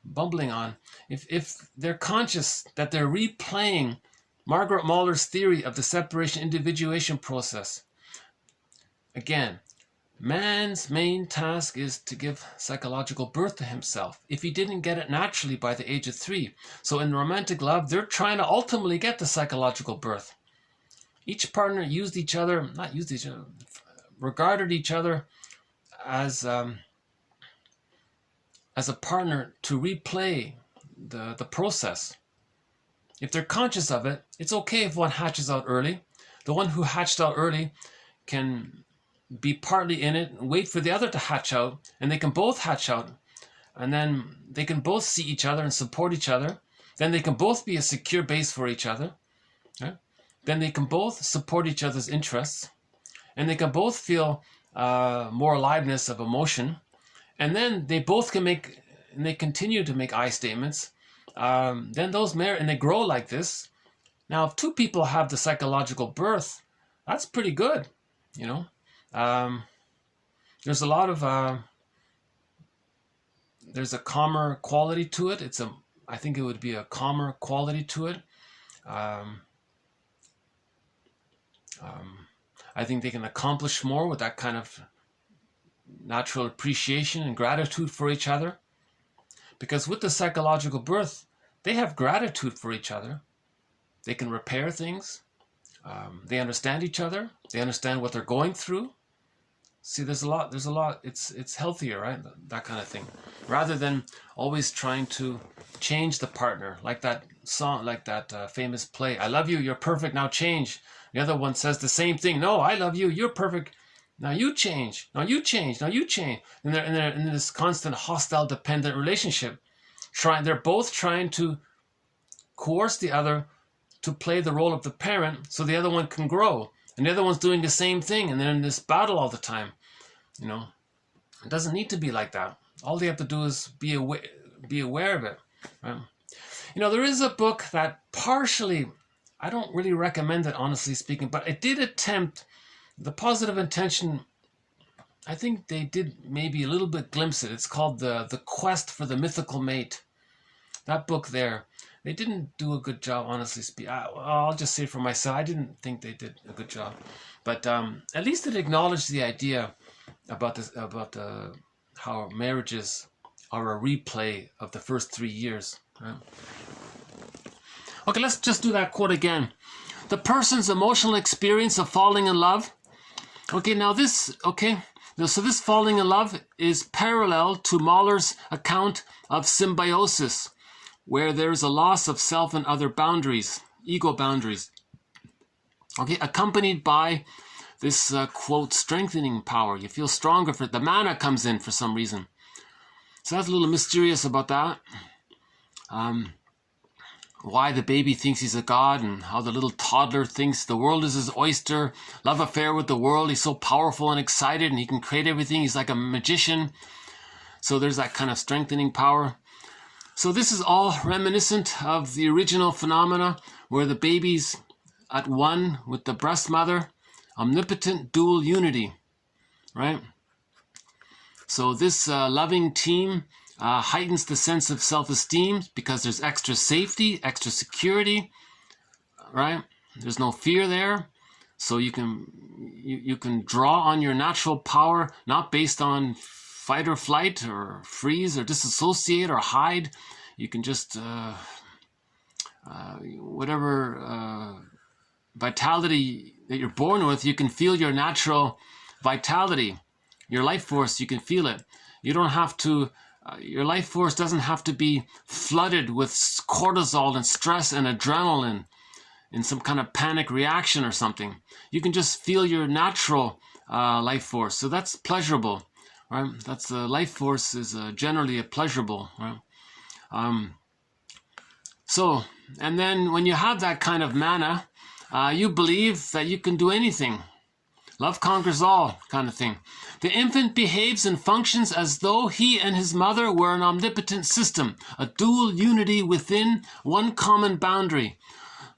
bumbling on. If they're conscious that they're replaying Margaret Mahler's theory of the separation individuation process, again, man's main task is to give psychological birth to himself if he didn't get it naturally by the age of 3. So in romantic love, they're trying to ultimately get the psychological birth. Each partner regarded each other as a partner to replay the process. If they're conscious of it, it's okay if one hatches out early. The one who hatched out early can be partly in it and wait for the other to hatch out, and they can both hatch out, and then they can both see each other and support each other. Then they can both be a secure base for each other. Right? Then they can both support each other's interests, and they can both feel more aliveness of emotion, and then they both can they continue to make I statements. Then those marry and they grow like this. Now, if two people have the psychological birth, that's pretty good, you know. There's a lot of there's a calmer quality to it. I think it would be a calmer quality to it. I think they can accomplish more with that kind of natural appreciation and gratitude for each other, because with the psychological birth, they have gratitude for each other. They can repair things. They understand each other. They understand what they're going through. See, there's a lot, it's healthier, right? That kind of thing. Rather than always trying to change the partner, like that song, like that famous play, I love you, you're perfect, now change. The other one says the same thing, no, I love you, you're perfect, now you change, now you change, now you change. And they're in this constant hostile dependent relationship. They're both trying to coerce the other to play the role of the parent so the other one can grow. And the other one's doing the same thing, and they're in this battle all the time. You know, it doesn't need to be like that. All they have to do is be aware of it. Right? You know, there is a book that partially, I don't really recommend it, honestly speaking, but it did attempt the positive intention. I think they did maybe a little bit glimpse it. It's called The Quest for the Mythical Mate. That book there, they didn't do a good job, honestly speaking. I'll just say for myself, I didn't think they did a good job. But at least it acknowledged the idea about this, how marriages are a replay of the first 3 years. Right? Okay, let's just do that quote again. The person's emotional experience of falling in love. Okay, now this, so this falling in love is parallel to Mahler's account of symbiosis, where there's a loss of self and other boundaries, ego boundaries. Okay, accompanied by this quote, strengthening power. You feel stronger for it. The mana comes in for some reason. So that's a little mysterious about that. Why the baby thinks he's a god, and how the little toddler thinks the world is his oyster, love affair with the world. He's so powerful and excited, and he can create everything. He's like a magician. So there's that kind of strengthening power. So this is all reminiscent of the original phenomena where the baby's at one with the breast mother, omnipotent dual unity, right? So this loving team heightens the sense of self-esteem because there's extra safety, extra security, right? There's no fear there. So you can draw on your natural power, not based on fight or flight or freeze or disassociate or hide. You can just, whatever vitality that you're born with, you can feel your natural vitality, your life force, you can feel it. You don't have to, your life force doesn't have to be flooded with cortisol and stress and adrenaline in some kind of panic reaction or something. You can just feel your natural life force. So that's pleasurable, right? That's life force is generally a pleasurable, right? So, and then when you have that kind of mana, you believe that you can do anything. Love conquers all kind of thing. The infant behaves and functions as though he and his mother were an omnipotent system, a dual unity within one common boundary.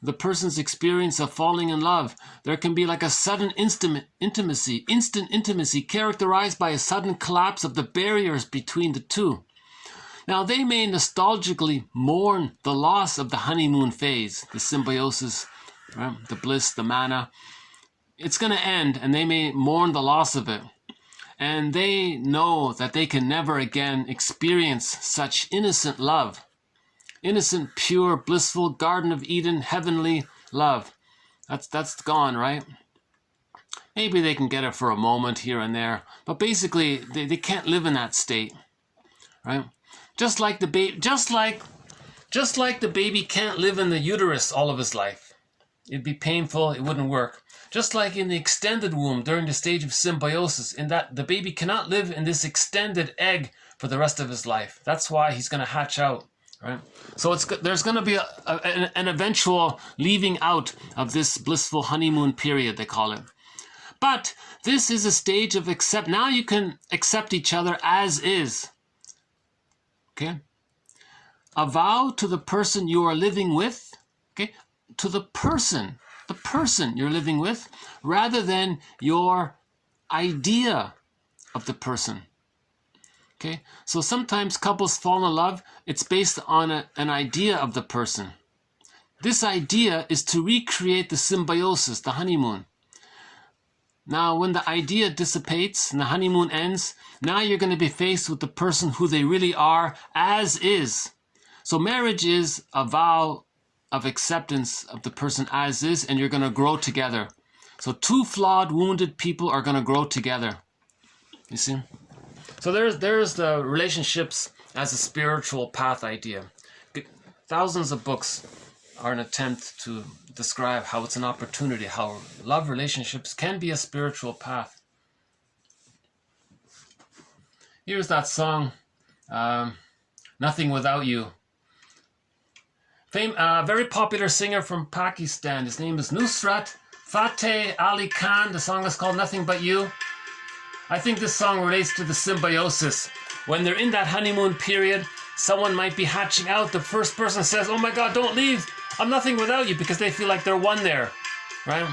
The person's experience of falling in love, there can be like a sudden instant intimacy characterized by a sudden collapse of the barriers between the two. Now, they may nostalgically mourn the loss of the honeymoon phase, the symbiosis, right? The bliss, the mana. It's going to end, and they may mourn the loss of it. And they know that they can never again experience such innocent love. Innocent, pure, blissful, Garden of Eden, heavenly love. That's gone, right? Maybe they can get it for a moment here and there, but basically they can't live in that state, right? Just like the baby can't live in the uterus all of his life. It'd be painful, it wouldn't work. Just like in the extended womb during the stage of symbiosis, in that the baby cannot live in this extended egg for the rest of his life. That's why he's going to hatch out, right? So there's going to be an eventual leaving out of this blissful honeymoon period, they call it. But this is a stage of accept. Now you can accept each other as is. Okay? A vow to the person you are living with, okay? To the person you're living with, rather than your idea of the person. Okay? So sometimes couples fall in love, it's based on an idea of the person. This idea is to recreate the symbiosis, the honeymoon. Now, when the idea dissipates and the honeymoon ends, now you're going to be faced with the person who they really are as is. So marriage is a vow of acceptance of the person as is, and you're going to grow together. So two flawed, wounded people are going to grow together. You see? So there's the relationships as a spiritual path idea. Thousands of books are an attempt to describe how it's an opportunity, how love relationships can be a spiritual path. Here's that song, Nothing Without You. Very popular singer from Pakistan. His name is Nusrat Fateh Ali Khan. The song is called Nothing But You. I think this song relates to the symbiosis. When they're in that honeymoon period, someone might be hatching out. The first person says, oh my God, don't leave. I'm nothing without you, because they feel like they're one there, right?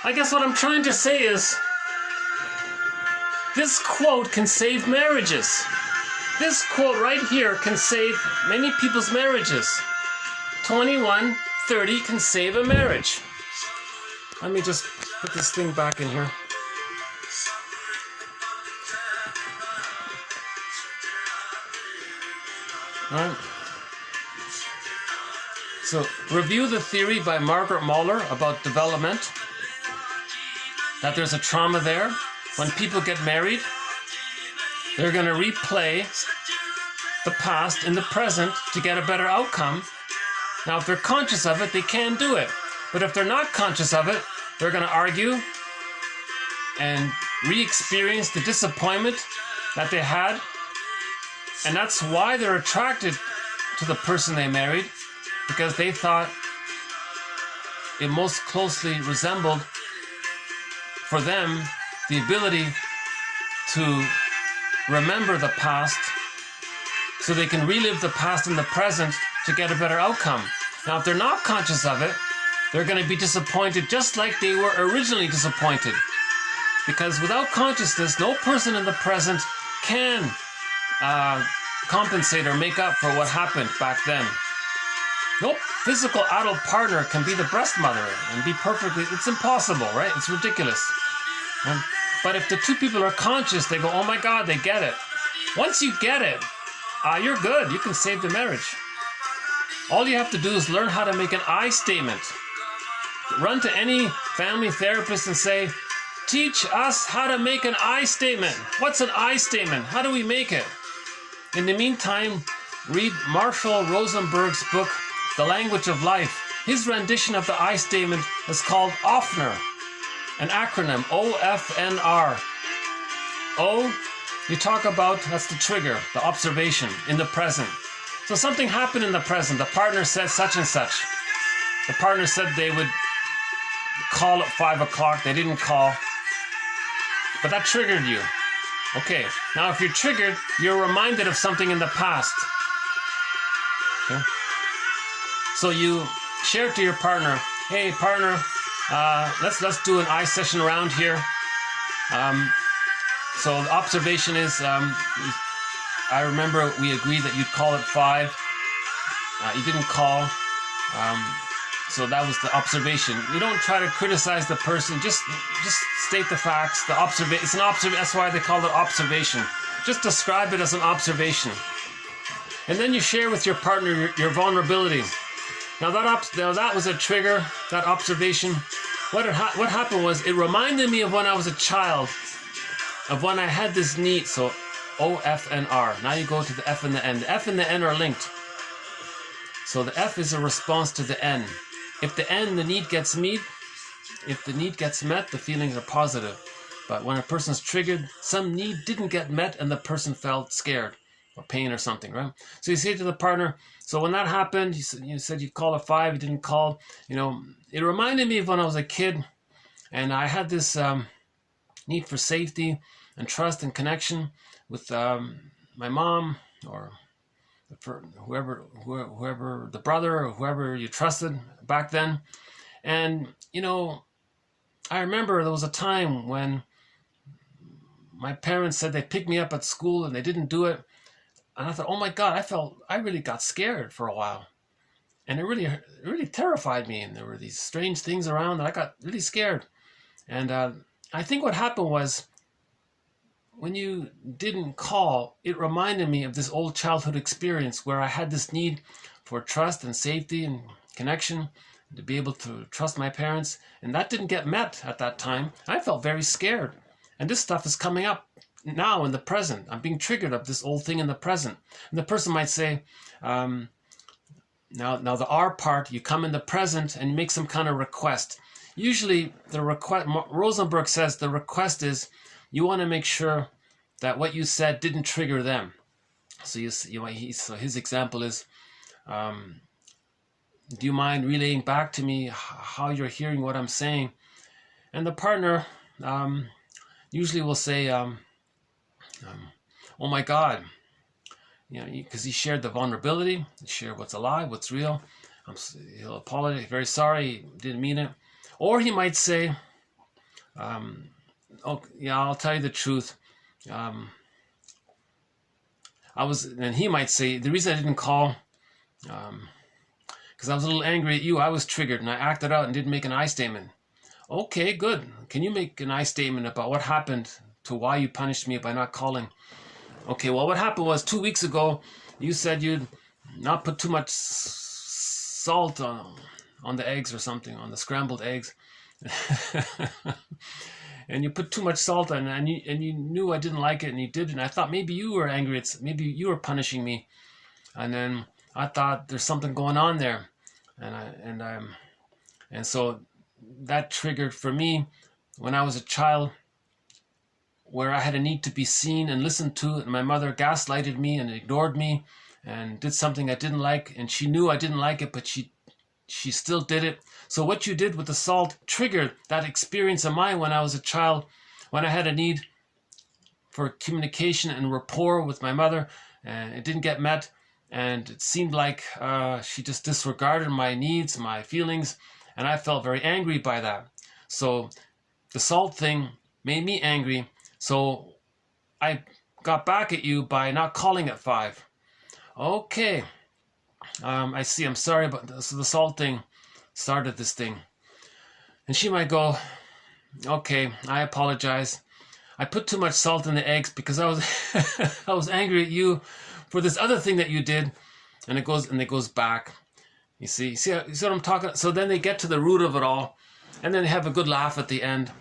I guess what I'm trying to say is, this quote can save marriages. This quote right here can save many people's marriages. 21, 30 can save a marriage. Let me just put this thing back in here. All right. So, review the theory by Margaret Mahler about development. That there's a trauma there. When people get married, they're going to replay the past in the present to get a better outcome. Now, if they're conscious of it, they can do it. But if they're not conscious of it, they're going to argue and re-experience the disappointment that they had. And that's why they're attracted to the person they married, because they thought it most closely resembled, for them, the ability to remember the past so they can relive the past in the present to get a better outcome. Now, if they're not conscious of it, they're going to be disappointed just like they were originally disappointed. Because without consciousness, no person in the present can compensate or make up for what happened back then. No physical adult partner can be the breast mother and be perfectly, it's impossible, right? It's ridiculous. But if the two people are conscious, they go, oh my God, they get it. Once you get it, you're good. You can save the marriage. All you have to do is learn how to make an I statement. Run to any family therapist and say, teach us how to make an I statement. What's an I statement? How do we make it? In the meantime, read Marshall Rosenberg's book, The Language of Life. His rendition of the I statement is called OFNR, an acronym, OFNR. O, you talk about, that's the trigger, the observation in the present. So something happened in the present. The partner said such and such. The partner said they would call at 5 o'clock. They didn't call. But that triggered you. Okay, now if you're triggered, you're reminded of something in the past. Okay? So you share to your partner, hey partner, let's do an I session around here. So the observation is, I remember we agreed that you'd call at 5. You didn't call. So that was the observation. You don't try to criticize the person. Just state the facts. It's an observation. That's why they call it observation. Just describe it as an observation, and then you share with your partner your vulnerability. Now that was a trigger. That observation. what happened was, it reminded me of when I was a child, of when I had this need. So O, F, and R. Now you go to the F and the N. The F and the N are linked. So the F is a response to the N. If the N, the need gets met, if the need gets met, the feelings are positive. But when a person's triggered, some need didn't get met and the person felt scared or pain or something, right? So you say to the partner, so when that happened, you said you'd call at 5, you didn't call. You know, it reminded me of when I was a kid and I had this need for safety and trust and connection with my mom or whoever, the brother or whoever you trusted back then. And, you know, I remember there was a time when my parents said they'd pick me up at school and they didn't do it. And I thought, oh my God, I really got scared for a while. And it really terrified me. And there were these strange things around and I got really scared. And I think what happened was, when you didn't call, it reminded me of this old childhood experience where I had this need for trust and safety and connection, to be able to trust my parents. And that didn't get met at that time. I felt very scared. And this stuff is coming up now in the present. I'm being triggered of this old thing in the present. And the person might say, now the R part, you come in the present and you make some kind of request. Usually the request, Rosenberg says the request is, you want to make sure that what you said didn't trigger them. So so his example is, do you mind relaying back to me how you're hearing what I'm saying? And the partner usually will say, oh my God, you know, because he shared the vulnerability, he shared what's alive, what's real. He'll apologize, very sorry, didn't mean it. Or he might say, oh yeah, I'll tell you the truth. And he might say, the reason I didn't call, because I was a little angry at you, I was triggered and I acted out and didn't make an I statement. Okay, good. Can you make an I statement about what happened to why you punished me by not calling? Okay, well, what happened was 2 weeks ago, you said you'd not put too much salt on the eggs or something, on the scrambled eggs. And you put too much salt on, and you knew I didn't like it, and you did, and I thought maybe you were angry. Maybe you were punishing me, and then I thought there's something going on there, and so that triggered for me when I was a child, where I had a need to be seen and listened to, and my mother gaslighted me and ignored me, and did something I didn't like, and she knew I didn't like it, but she still did it. So what you did with the salt triggered that experience of mine when I was a child, when I had a need for communication and rapport with my mother, and it didn't get met, and it seemed like she just disregarded my needs, my feelings, and I felt very angry by that. So the salt thing made me angry, so I got back at you by not calling at 5. Okay. I see, I'm sorry, but so the salt thing started this thing. And she might go, okay, I apologize. I put too much salt in the eggs because I was I was angry at you for this other thing that you did. And it goes back. You see what I'm talking? So then they get to the root of it all, and then they have a good laugh at the end.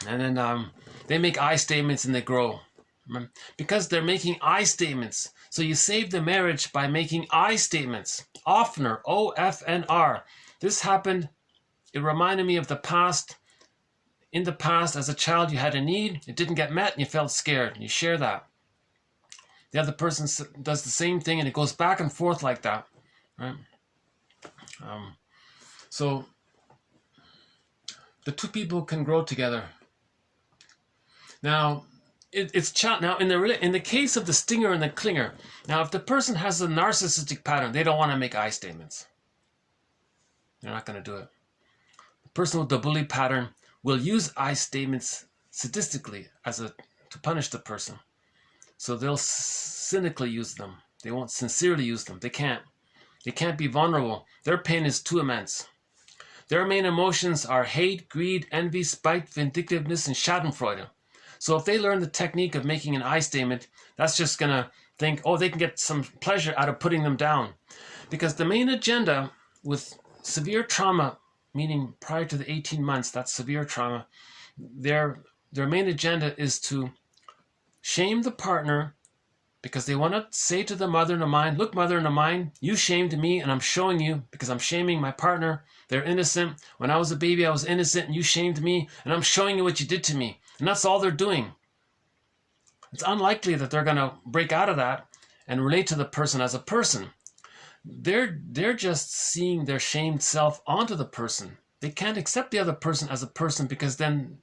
And then they make I statements and they grow. Because they're making I statements. So you save the marriage by making I statements. Oftener, O, F, and R. This happened, it reminded me of the past. In the past, as a child, you had a need, it didn't get met, and you felt scared. And you share that. The other person does the same thing, and it goes back and forth like that. Right? So the two people can grow together. Now, now in the case of the stinger and the clinger. Now, if the person has a narcissistic pattern, they don't want to make I statements. They're not going to do it. The person with the bully pattern will use I statements sadistically to punish the person. So they'll cynically use them. They won't sincerely use them. They can't. They can't be vulnerable. Their pain is too immense. Their main emotions are hate, greed, envy, spite, vindictiveness, and schadenfreude. So if they learn the technique of making an I statement, that's just going to think, oh, they can get some pleasure out of putting them down. Because the main agenda with severe trauma meaning prior to the 18 months, that's severe trauma, their main agenda is to shame the partner because they want to say to the mother in the mind, look, mother in the mind, you shamed me and I'm showing you because I'm shaming my partner. They're innocent. When I was a baby, I was innocent and you shamed me and I'm showing you what you did to me. And that's all they're doing. It's unlikely that they're going to break out of that and relate to the person as a person. They're just seeing their shamed self onto the person. They can't accept the other person as a person because then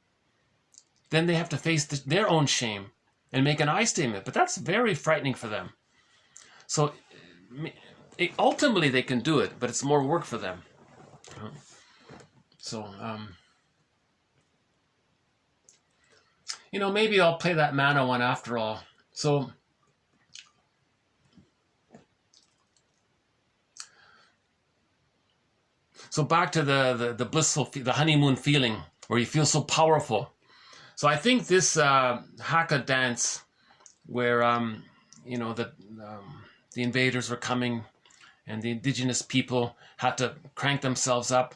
they have to face their own shame and make an I statement. But that's very frightening for them. So ultimately they can do it, but it's more work for them. So, maybe I'll play that mana one after all. So back to the blissful, the honeymoon feeling where you feel so powerful. So I think this Haka dance where, the invaders were coming and the indigenous people had to crank themselves up.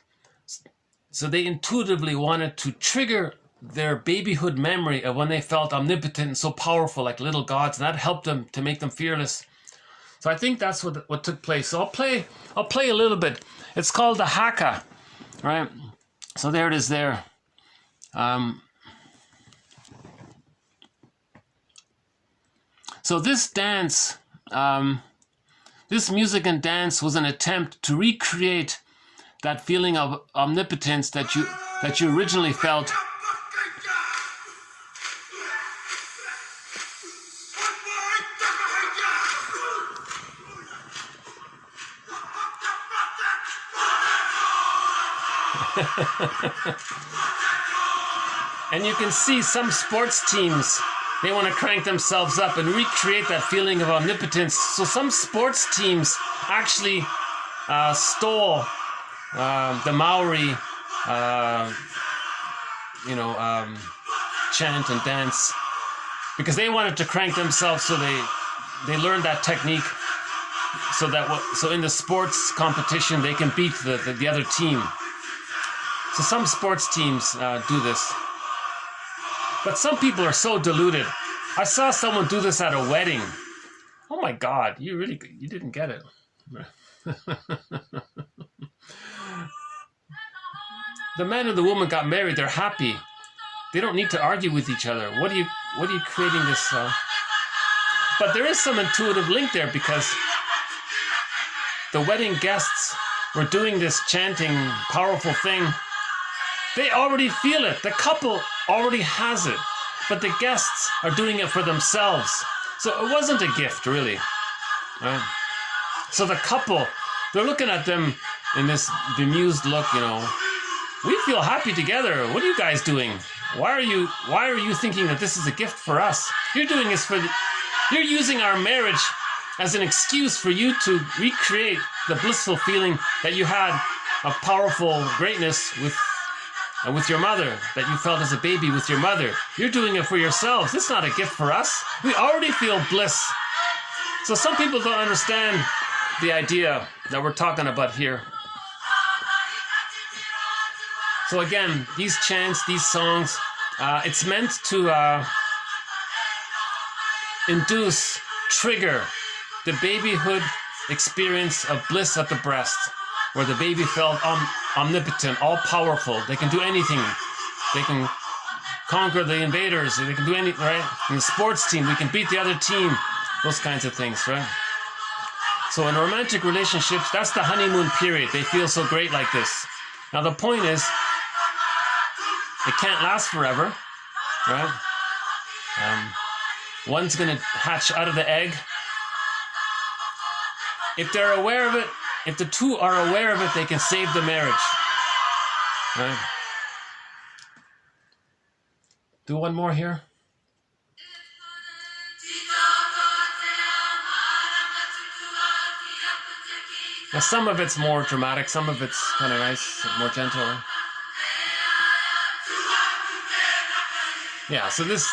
So they intuitively wanted to trigger their babyhood memory of when they felt omnipotent and so powerful like little gods, and that helped them to make them fearless. So I think that's what took place. So I'll play a little bit. It's called the Haka, right? So there it is there. So this dance, this music and dance was an attempt to recreate that feeling of omnipotence that you originally felt. And you can see some sports teams, they want to crank themselves up and recreate that feeling of omnipotence. So some sports teams actually stole the Maori, chant and dance because they wanted to crank themselves. So they learned that technique so in the sports competition they can beat the other team. So some sports teams do this. But some people are so deluded. I saw someone do this at a wedding. Oh my God, you didn't get it. The man and the woman got married, they're happy. They don't need to argue with each other. What are you creating this? But there is some intuitive link there because the wedding guests were doing this chanting, powerful thing. They already feel it. The couple already has it. But the guests are doing it for themselves. So it wasn't a gift, really. Right? So the couple, they're looking at them in this bemused look, We feel happy together. What are you guys doing? Why are you thinking that this is a gift for us? You're doing this you're using our marriage as an excuse for you to recreate the blissful feeling that you had of powerful greatness with your mother, that you felt as a baby with your mother. You're doing it for yourselves. It's not a gift for us. We already feel bliss. So some people don't understand the idea that we're talking about here. So again, these chants, these songs, it's meant to trigger the babyhood experience of bliss at the breast, where the baby felt omnipotent, all-powerful. They can do anything. They can conquer the invaders. They can do anything, right? In the sports team, we can beat the other team. Those kinds of things, right? So in romantic relationships, that's the honeymoon period. They feel so great like this. Now the point is, it can't last forever, right? One's going to hatch out of the egg. If they're aware of it, if the two are aware of it, they can save the marriage. Right? Do one more here. Now some of it's more dramatic, some of it's kind of nice, more gentle. Yeah, so this,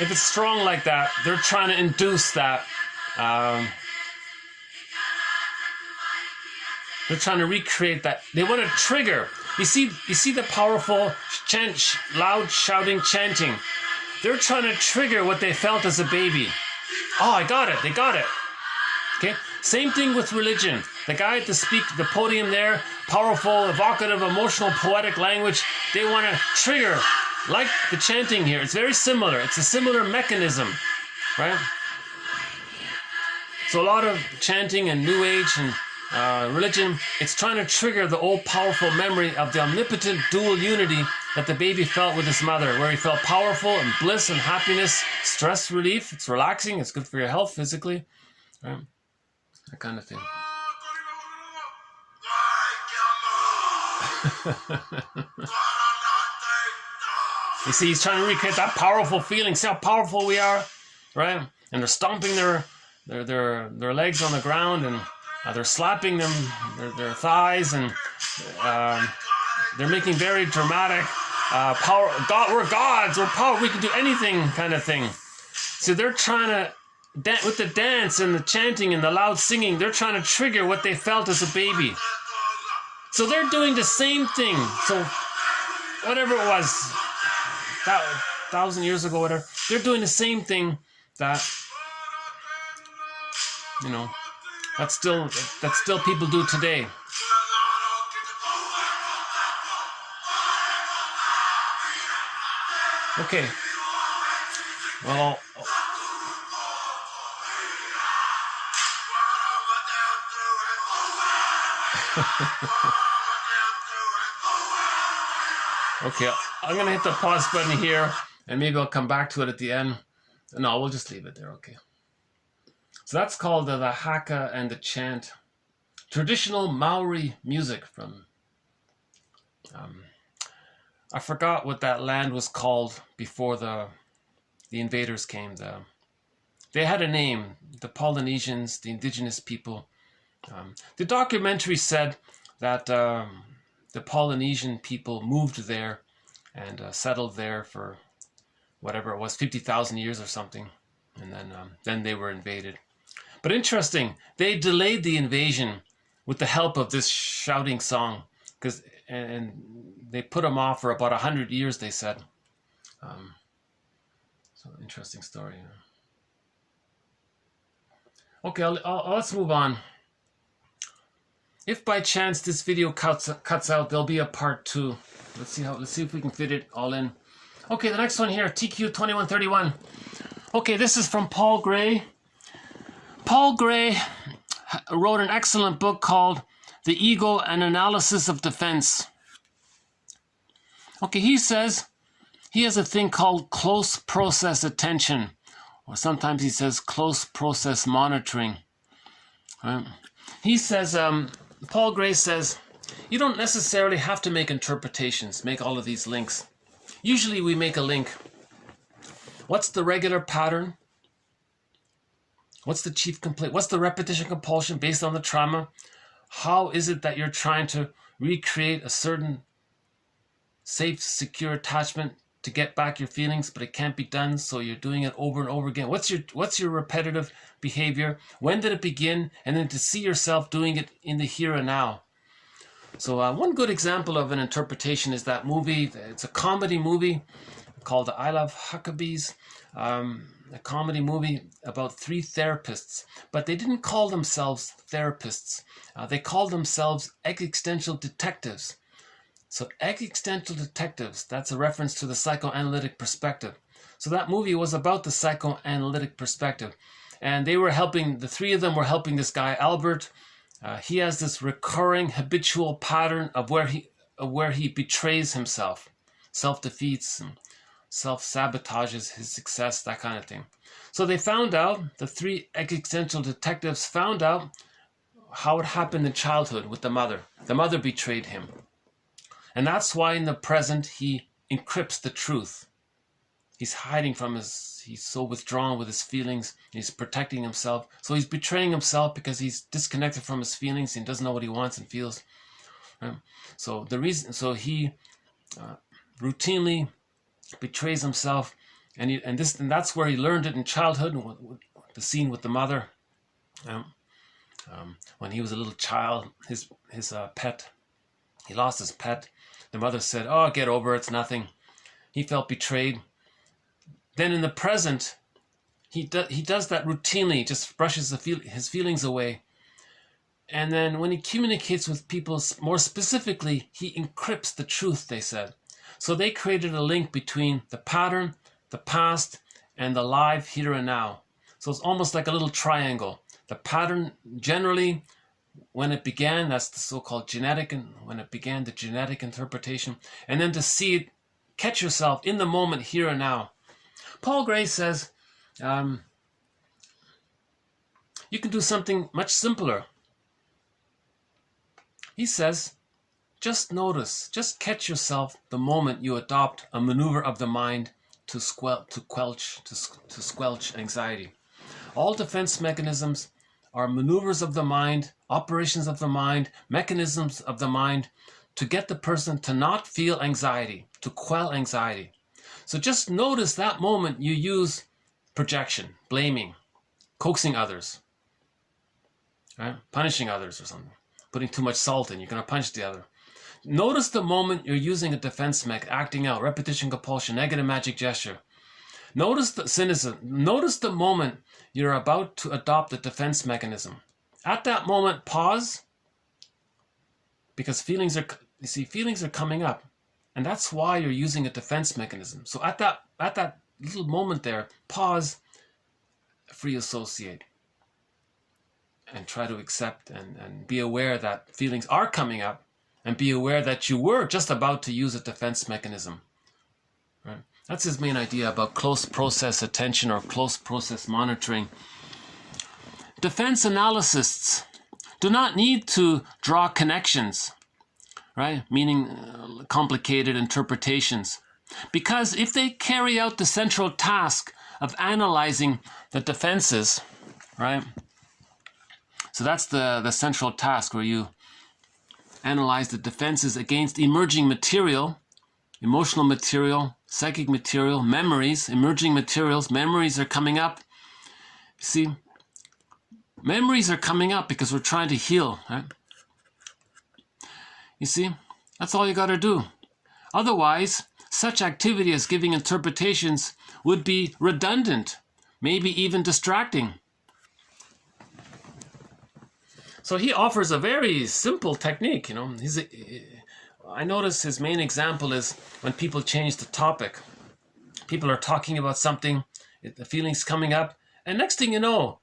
if it's strong like that, they're trying to induce that. They're trying to recreate that. They want to trigger. You see the powerful loud shouting, chanting. They're trying to trigger what they felt as a baby. Oh, I got it. They got it. Okay. Same thing with religion. The guy at the podium there, powerful, evocative, emotional, poetic language. They want to trigger, like the chanting here. It's very similar. It's a similar mechanism, right? So a lot of chanting and New Age and religion, it's trying to trigger the old powerful memory of the omnipotent dual unity that the baby felt with his mother, where he felt powerful and bliss and happiness, stress relief. It's relaxing. It's good for your health physically, right? That kind of thing. You see, he's trying to recreate that powerful feeling. See how powerful we are, right? And they're stomping their legs on the ground, and they're slapping their thighs, and they're making very dramatic power. God, we're gods. We're power. We can do anything, kind of thing. So they're trying to with the dance and the chanting and the loud singing. They're trying to trigger what they felt as a baby. So they're doing the same thing. So whatever it was, 1,000 years ago, whatever, they're doing the same thing that, you know, that still people do today. Okay. Well, okay, I'm going to hit the pause button here, and maybe I'll come back to it at the end. No, we'll just leave it there, okay. So that's called the haka and the chant. Traditional Maori music from, I forgot what that land was called before the invaders came. They had a name, the Polynesians, the indigenous people. The documentary said that the Polynesian people moved there and settled there for whatever it was, 50,000 years or something, and then they were invaded. But interesting, they delayed the invasion with the help of this shouting song, and they put them off for about 100 years, they said. So interesting story. Okay, let's move on. If by chance this video cuts out, there'll be a part 2. Let's see if we can fit it all in. Okay, the next one here, TQ2131. Okay, this is from Paul Gray. Paul Gray wrote an excellent book called The Ego: An Analysis of Defense. Okay, he says he has a thing called close process attention, or sometimes he says close process monitoring. He says, Paul Gray says, you don't necessarily have to make interpretations, make all of these links. Usually we make a link. What's the regular pattern? What's the chief complaint? What's the repetition compulsion based on the trauma? How is it that you're trying to recreate a certain safe, secure attachment to get back your feelings, but it can't be done, so you're doing it over and over again? What's your repetitive behavior? When did it begin? And then to see yourself doing it in the here and now. So one good example of an interpretation is that movie. It's a comedy movie called I Love Huckabees. A comedy movie about 3 therapists, but they didn't call themselves therapists. They called themselves existential detectives. So existential detectives, that's a reference to the psychoanalytic perspective. So that movie was about the psychoanalytic perspective. And they were helping, the 3 of them were helping this guy, Albert. He has this recurring habitual pattern of where he betrays himself, self-defeats, and self-sabotages his success, that kind of thing. So they found out, the 3 existential detectives found out how it happened in childhood with the mother. The mother betrayed him. And that's why in the present he encrypts the truth. He's hiding from he's so withdrawn with his feelings. He's protecting himself. So he's betraying himself because he's disconnected from his feelings and doesn't know what he wants and feels. So he routinely betrays himself, and that's where he learned it in childhood. The scene with the mother, when he was a little child, his pet, he lost his pet, The mother said, oh, get over it, it's nothing. He felt betrayed. Then in the present, he does that routinely, just brushes his feelings away. And then when he communicates with people more specifically, he encrypts the truth, they said. So they created a link between the pattern, the past, and the live here and now. So it's almost like a little triangle. The pattern, generally, when it began, that's the so-called genetic, and when it began, the genetic interpretation. And then to see it, catch yourself in the moment, here and now. Paul Gray says, you can do something much simpler. He says, just notice, just catch yourself the moment you adopt a maneuver of the mind to squelch anxiety. All defense mechanisms are maneuvers of the mind, operations of the mind, mechanisms of the mind to get the person to not feel anxiety, to quell anxiety. So just notice that moment you use projection, blaming, coaxing others, right? Punishing others or something. Putting too much salt in, you're going to punch the other. Notice the moment you're using a defense mech, acting out, repetition, compulsion, negative magic gesture. Notice the cynicism. Notice the moment you're about to adopt a defense mechanism. At that moment, pause, because feelings are coming up, and that's why you're using a defense mechanism. So at that little moment there, pause, free associate. And try to accept and be aware that feelings are coming up, and be aware that you were just about to use a defense mechanism. Right? That's his main idea about close process attention or close process monitoring. Defense analysts do not need to draw connections, right? Meaning complicated interpretations. Because if they carry out the central task of analyzing the defenses, right? So that's the central task, where you analyze the defenses against emerging material, emotional material, psychic material, memories, emerging materials. Memories are coming up. See, memories are coming up because we're trying to heal, right? You see, that's all you got to do. Otherwise, such activity as giving interpretations would be redundant, maybe even distracting. So he offers a very simple technique, you know. I notice his main example is when people change the topic. People are talking about something, the feeling's coming up, and next thing you know,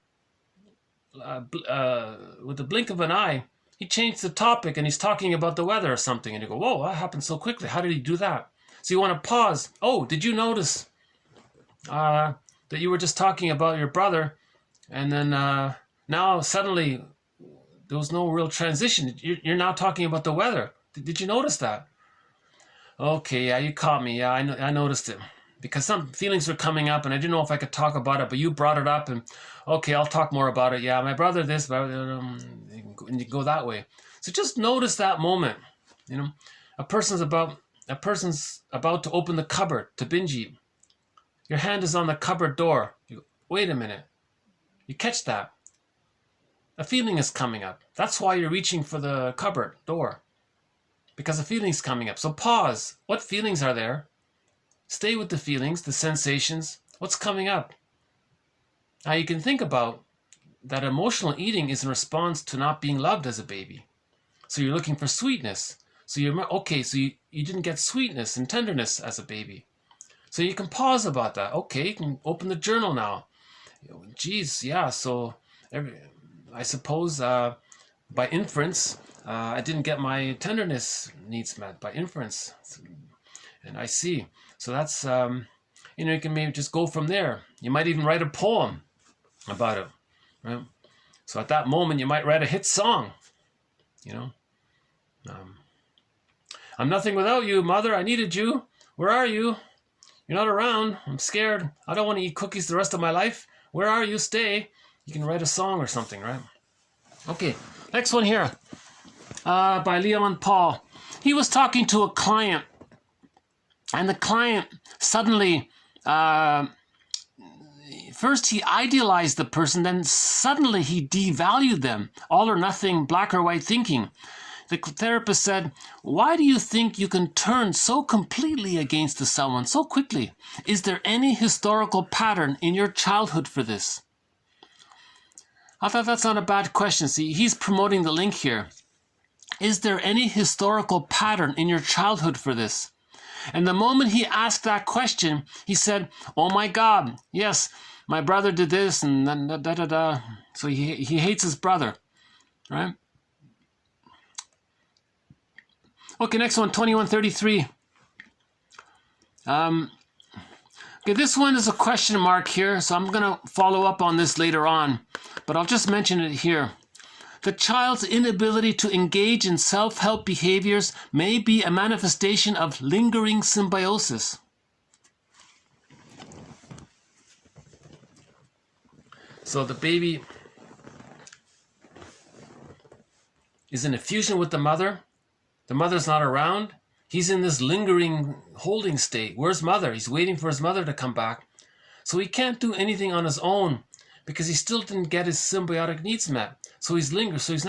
with the blink of an eye, he changed the topic and he's talking about the weather or something, and you go, whoa, that happened so quickly. How did he do that? So you want to pause. Oh, did you notice that you were just talking about your brother, and then now suddenly there was no real transition. You're now talking about the weather. Did you notice that? Okay, yeah, you caught me. Yeah, I noticed it. Because some feelings were coming up and I didn't know if I could talk about it, but you brought it up, and okay, I'll talk more about it. Yeah, my brother this, and you go that way. So just notice that moment. You know, a person's about to open the cupboard to binge eat. Your hand is on the cupboard door. You go, wait a minute. You catch that. A feeling is coming up. That's why you're reaching for the cupboard door. Because a feeling's coming up. So pause. What feelings are there? Stay with the feelings, the sensations. What's coming up? Now you can think about that emotional eating is in response to not being loved as a baby. So you're looking for sweetness. So you didn't get sweetness and tenderness as a baby. So you can pause about that. Okay, you can open the journal now. Geez, yeah, so I suppose by inference, I didn't get my tenderness needs met by inference. And I see. So that's, you can maybe just go from there. You might even write a poem about it, right? So at that moment, you might write a hit song, I'm nothing without you, mother. I needed you. Where are you? You're not around. I'm scared. I don't want to eat cookies the rest of my life. Where are you? Stay. You can write a song or something, right? Okay, next one here by Leon Paul. He was talking to a client, and the client suddenly, first he idealized the person, then suddenly he devalued them. All or nothing, black or white thinking. The therapist said, "Why do you think you can turn so completely against someone so quickly? Is there any historical pattern in your childhood for this?" I thought that's not a bad question. See, he's promoting the link here. Is there any historical pattern in your childhood for this? And the moment he asked that question, he said, "Oh my God, yes, my brother did this and da da da da." So he hates his brother, right? Okay, next one, 2133. Okay, this one is a question mark here, so I'm going to follow up on this later on, but I'll just mention it here. The child's inability to engage in self-help behaviors may be a manifestation of lingering symbiosis. So the baby is in a fusion with the mother. The mother's not around. He's in this lingering holding state. Where's mother? He's waiting for his mother to come back. So he can't do anything on his own because he still didn't get his symbiotic needs met. So he's lingering. So he's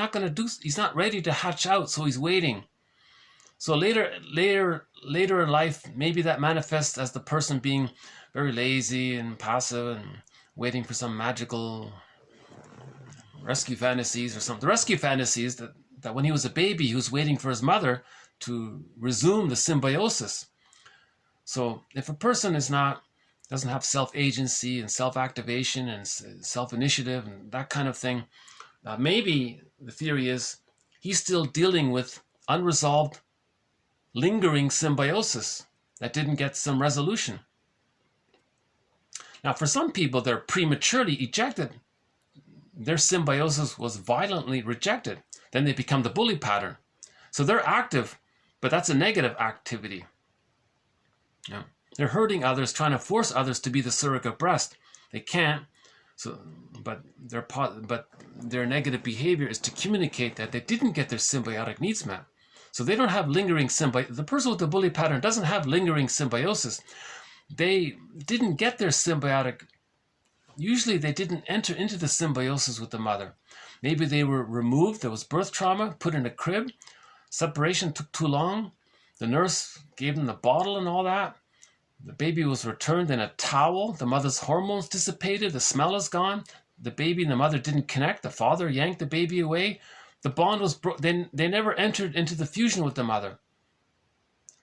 not ready to hatch out. So he's waiting. So later in life, maybe that manifests as the person being very lazy and passive and waiting for some magical rescue fantasies or something. The rescue fantasies that when he was a baby, he was waiting for his mother to resume the symbiosis. So if a person doesn't have self-agency and self-activation and self-initiative and that kind of thing, maybe the theory is he's still dealing with unresolved, lingering symbiosis that didn't get some resolution. Now, for some people, they're prematurely ejected. Their symbiosis was violently rejected. Then they become the bully pattern. So they're active, but that's a negative activity. Yeah. They're hurting others, trying to force others to be the surrogate breast. They can't. So, but their negative behavior is to communicate that they didn't get their symbiotic needs met. So they don't have lingering symbiosis. The person with the bully pattern doesn't have lingering symbiosis. They didn't get their symbiotic. Usually they didn't enter into the symbiosis with the mother. Maybe they were removed. There was birth trauma, put in a crib. Separation took too long. The nurse gave them the bottle and all that. The baby was returned in a towel. The mother's hormones dissipated. The smell is gone. The baby and the mother didn't connect. The father yanked the baby away. The bond was broken. They never entered into the fusion with the mother.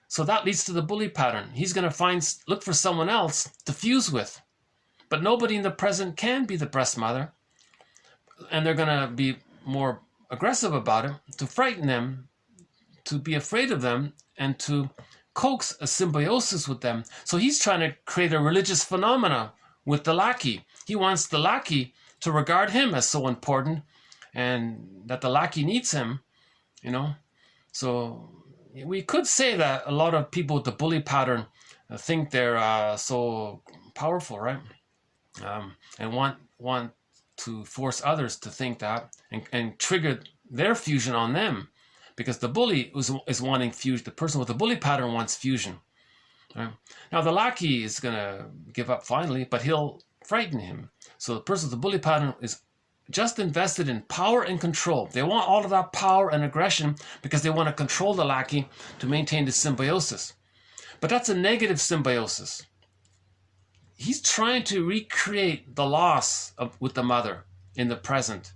So that leads to the bully pattern. He's going to look for someone else to fuse with. But nobody in the present can be the breast mother. And they're going to be more aggressive about it, to frighten them, to be afraid of them, and to coax a symbiosis with them. So he's trying to create a religious phenomena with the lackey. He wants the lackey to regard him as so important and that the lackey needs him, you know. So we could say that a lot of people with the bully pattern think they're so powerful, right? And want to force others to think that and trigger their fusion on them, because the bully is wanting fusion. The person with the bully pattern wants fusion. Right? Now the lackey is going to give up finally, but he'll frighten him. So the person with the bully pattern is just invested in power and control. They want all of that power and aggression because they want to control the lackey to maintain the symbiosis. But that's a negative symbiosis. He's trying to recreate the loss with the mother in the present.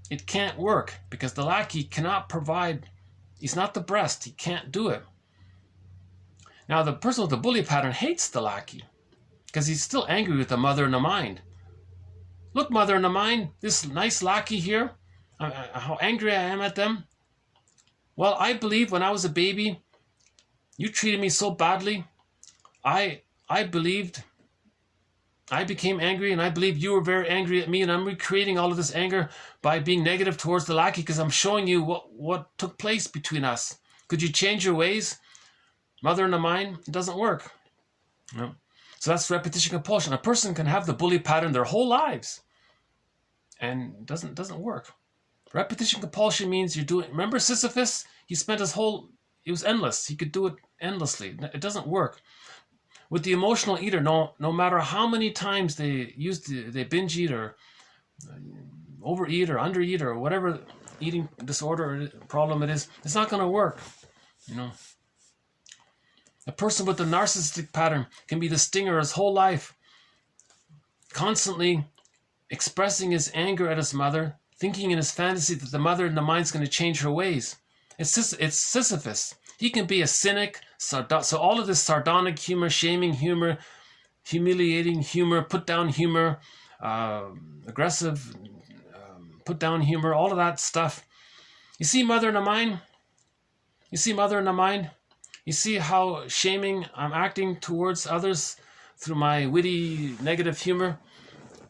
It can't work because the lackey cannot provide. He's not the breast. He can't do it. Now the person with the bully pattern hates the lackey because he's still angry with the mother in the mind. Look, mother in the mind, this nice lackey here, how angry I am at them. Well, I believe when I was a baby, you treated me so badly. I believed, I became angry, and I believe you were very angry at me, and I'm recreating all of this anger by being negative towards the lackey because I'm showing you what took place between us. Could you change your ways? Mother in the mind, it doesn't work. No. So that's repetition compulsion. A person can have the bully pattern their whole lives, and it doesn't work. Repetition compulsion means you're doing. Remember Sisyphus? He spent his whole. It was endless. He could do it endlessly. It doesn't work. With the emotional eater, no matter how many times they binge eat or overeat or undereat or whatever, eating disorder or problem it is, it's not going to work. You know, a person with a narcissistic pattern can be the stinger his whole life, constantly expressing his anger at his mother, thinking in his fantasy that the mother in the mind is going to change her ways. It's Sisyphus. He can be a cynic, so all of this sardonic humor, shaming humor, humiliating humor, put down humor, aggressive, put down humor, all of that stuff. You see Mother in the Mind? You see Mother in the Mind? You see how shaming I'm acting towards others through my witty, negative humor?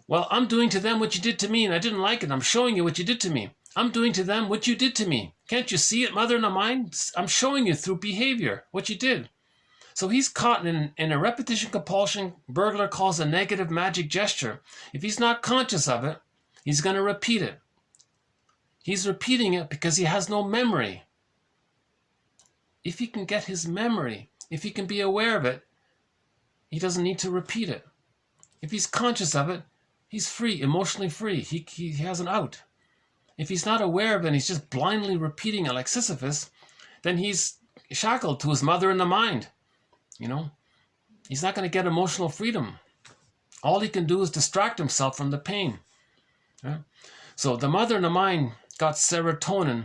Well, I'm doing to them what you did to me, and I didn't like it. I'm showing you what you did to me. I'm doing to them what you did to me. Can't you see it, Mother in the Mind? I'm showing you through behavior what you did. So he's caught in a repetition compulsion burglar calls a negative magic gesture. If he's not conscious of it, he's going to repeat it. He's repeating it because he has no memory. If he can get his memory, if he can be aware of it, he doesn't need to repeat it. If he's conscious of it, he's free, emotionally free. He has an out. If he's not aware of it and he's just blindly repeating it like Sisyphus, then he's shackled to his mother in the mind. You know, he's not going to get emotional freedom. All he can do is distract himself from the pain. Right? So the mother in the mind got serotonin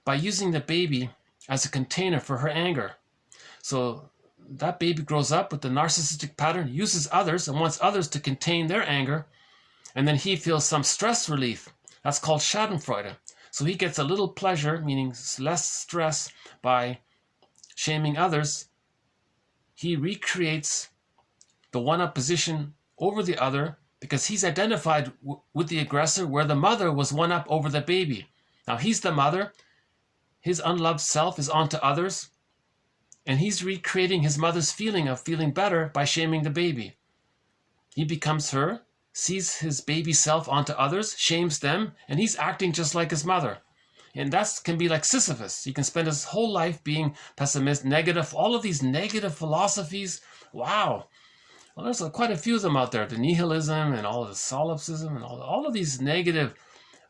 by using the baby as a container for her anger. So that baby grows up with the narcissistic pattern, uses others and wants others to contain their anger, and then he feels some stress relief. That's called schadenfreude. So he gets a little pleasure, meaning less stress, by shaming others. He recreates the one-up position over the other because he's identified with the aggressor where the mother was one-up over the baby. Now he's the mother. His unloved self is onto others. And he's recreating his mother's feeling of feeling better by shaming the baby. He becomes her, sees his baby self onto others, shames them, and he's acting just like his mother. And that can be like Sisyphus. He can spend his whole life being pessimist, negative, all of these negative philosophies. Wow. Well, there's quite a few of them out there. The nihilism and all of the solipsism and all of these negative,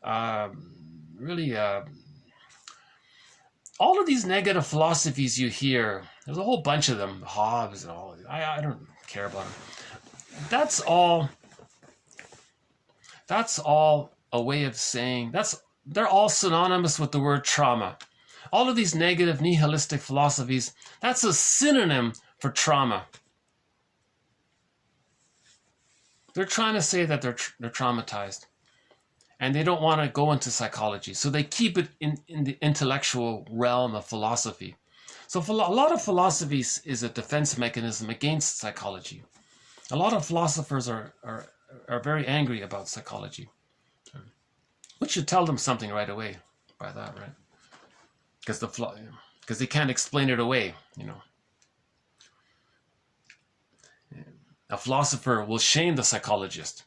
all of these negative philosophies you hear. There's a whole bunch of them. Hobbes and all. I don't care about them. That's all a way of saying they're all synonymous with the word trauma. All of these negative nihilistic philosophies, that's a synonym for trauma. They're trying to say that they're traumatized. And they don't want to go into psychology. So they keep it in the intellectual realm of philosophy. So a lot of philosophies is a defense mechanism against psychology. A lot of philosophers are very angry about psychology. Which should tell them something right away by that, right? Because they can't explain it away, you know. A philosopher will shame the psychologist,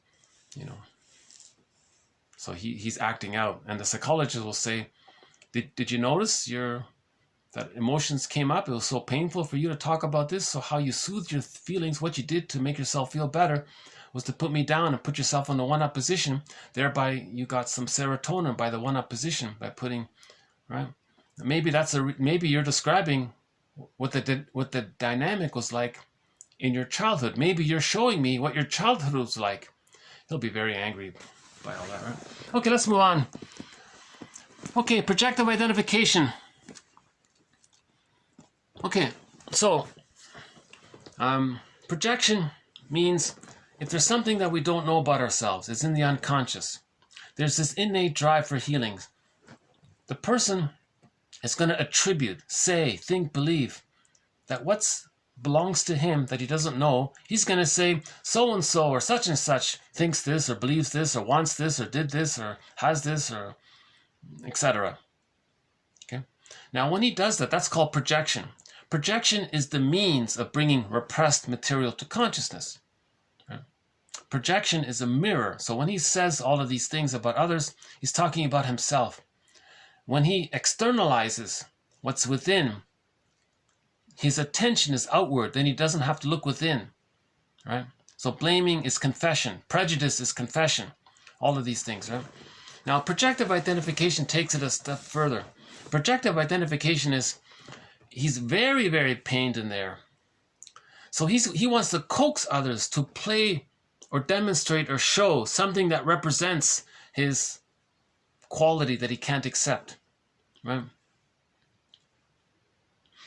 you know. So he's acting out. And the psychologist will say, did you notice that emotions came up? It was so painful for you to talk about this. So how you soothed your feelings, what you did to make yourself feel better was to put me down and put yourself in the one-up position. Thereby, you got some serotonin by the one-up position by putting, right? Maybe maybe you're describing what the dynamic was like in your childhood. Maybe you're showing me what your childhood was like. He'll be very angry by all that, right? Okay, let's move on. Okay, projective identification. Okay, so projection means if there's something that we don't know about ourselves, it's in the unconscious. There's this innate drive for healing. The person is going to attribute, say, think, believe that what belongs to him that he doesn't know, he's going to say so-and-so or such and such thinks this or believes this or wants this or did this or has this or etc. Okay. Now when he does that, that's called projection. Projection is the means of bringing repressed material to consciousness. Right? Projection is a mirror. So when he says all of these things about others, he's talking about himself. When he externalizes what's within, his attention is outward, then he doesn't have to look within, right? So blaming is confession. Prejudice is confession. All of these things, right? Now, projective identification takes it a step further. Projective identification is, he's very, very pained in there. So he wants to coax others to play or demonstrate or show something that represents his quality that he can't accept, right?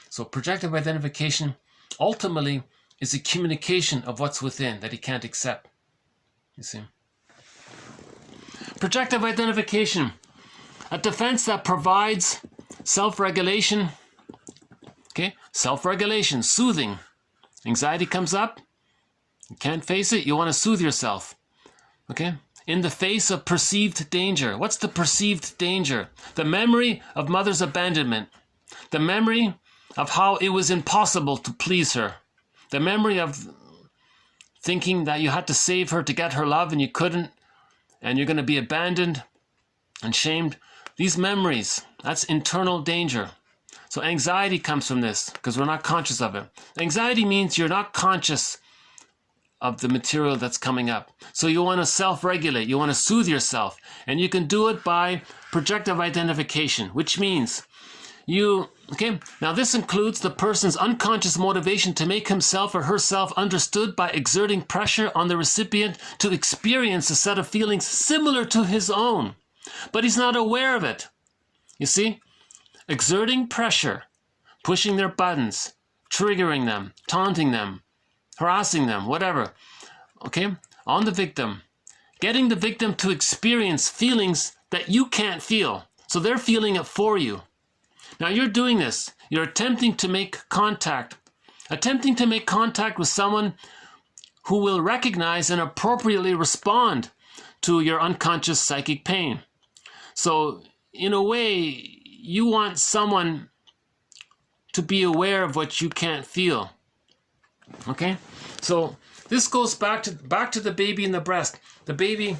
So projective identification ultimately is a communication of what's within that he can't accept, you see. Projective identification, a defense that provides self-regulation, okay? Self-regulation, soothing. Anxiety comes up, you can't face it, you want to soothe yourself, okay? In the face of perceived danger. What's the perceived danger? The memory of mother's abandonment. The memory of how it was impossible to please her. The memory of thinking that you had to save her to get her love and you couldn't, and you're going to be abandoned and shamed. These memories, that's internal danger. So anxiety comes from this because we're not conscious of it. Anxiety means you're not conscious of the material that's coming up. So you want to self-regulate, you want to soothe yourself, and you can do it by projective identification, which means okay, now this includes the person's unconscious motivation to make himself or herself understood by exerting pressure on the recipient to experience a set of feelings similar to his own, but he's not aware of it. You see, exerting pressure, pushing their buttons, triggering them, taunting them, harassing them, whatever, okay, on the victim, getting the victim to experience feelings that you can't feel, so they're feeling it for you. Now you're doing this, you're attempting to make contact with someone who will recognize and appropriately respond to your unconscious psychic pain. So in a way, you want someone to be aware of what you can't feel. Okay? So this goes back to the baby in the breast. The baby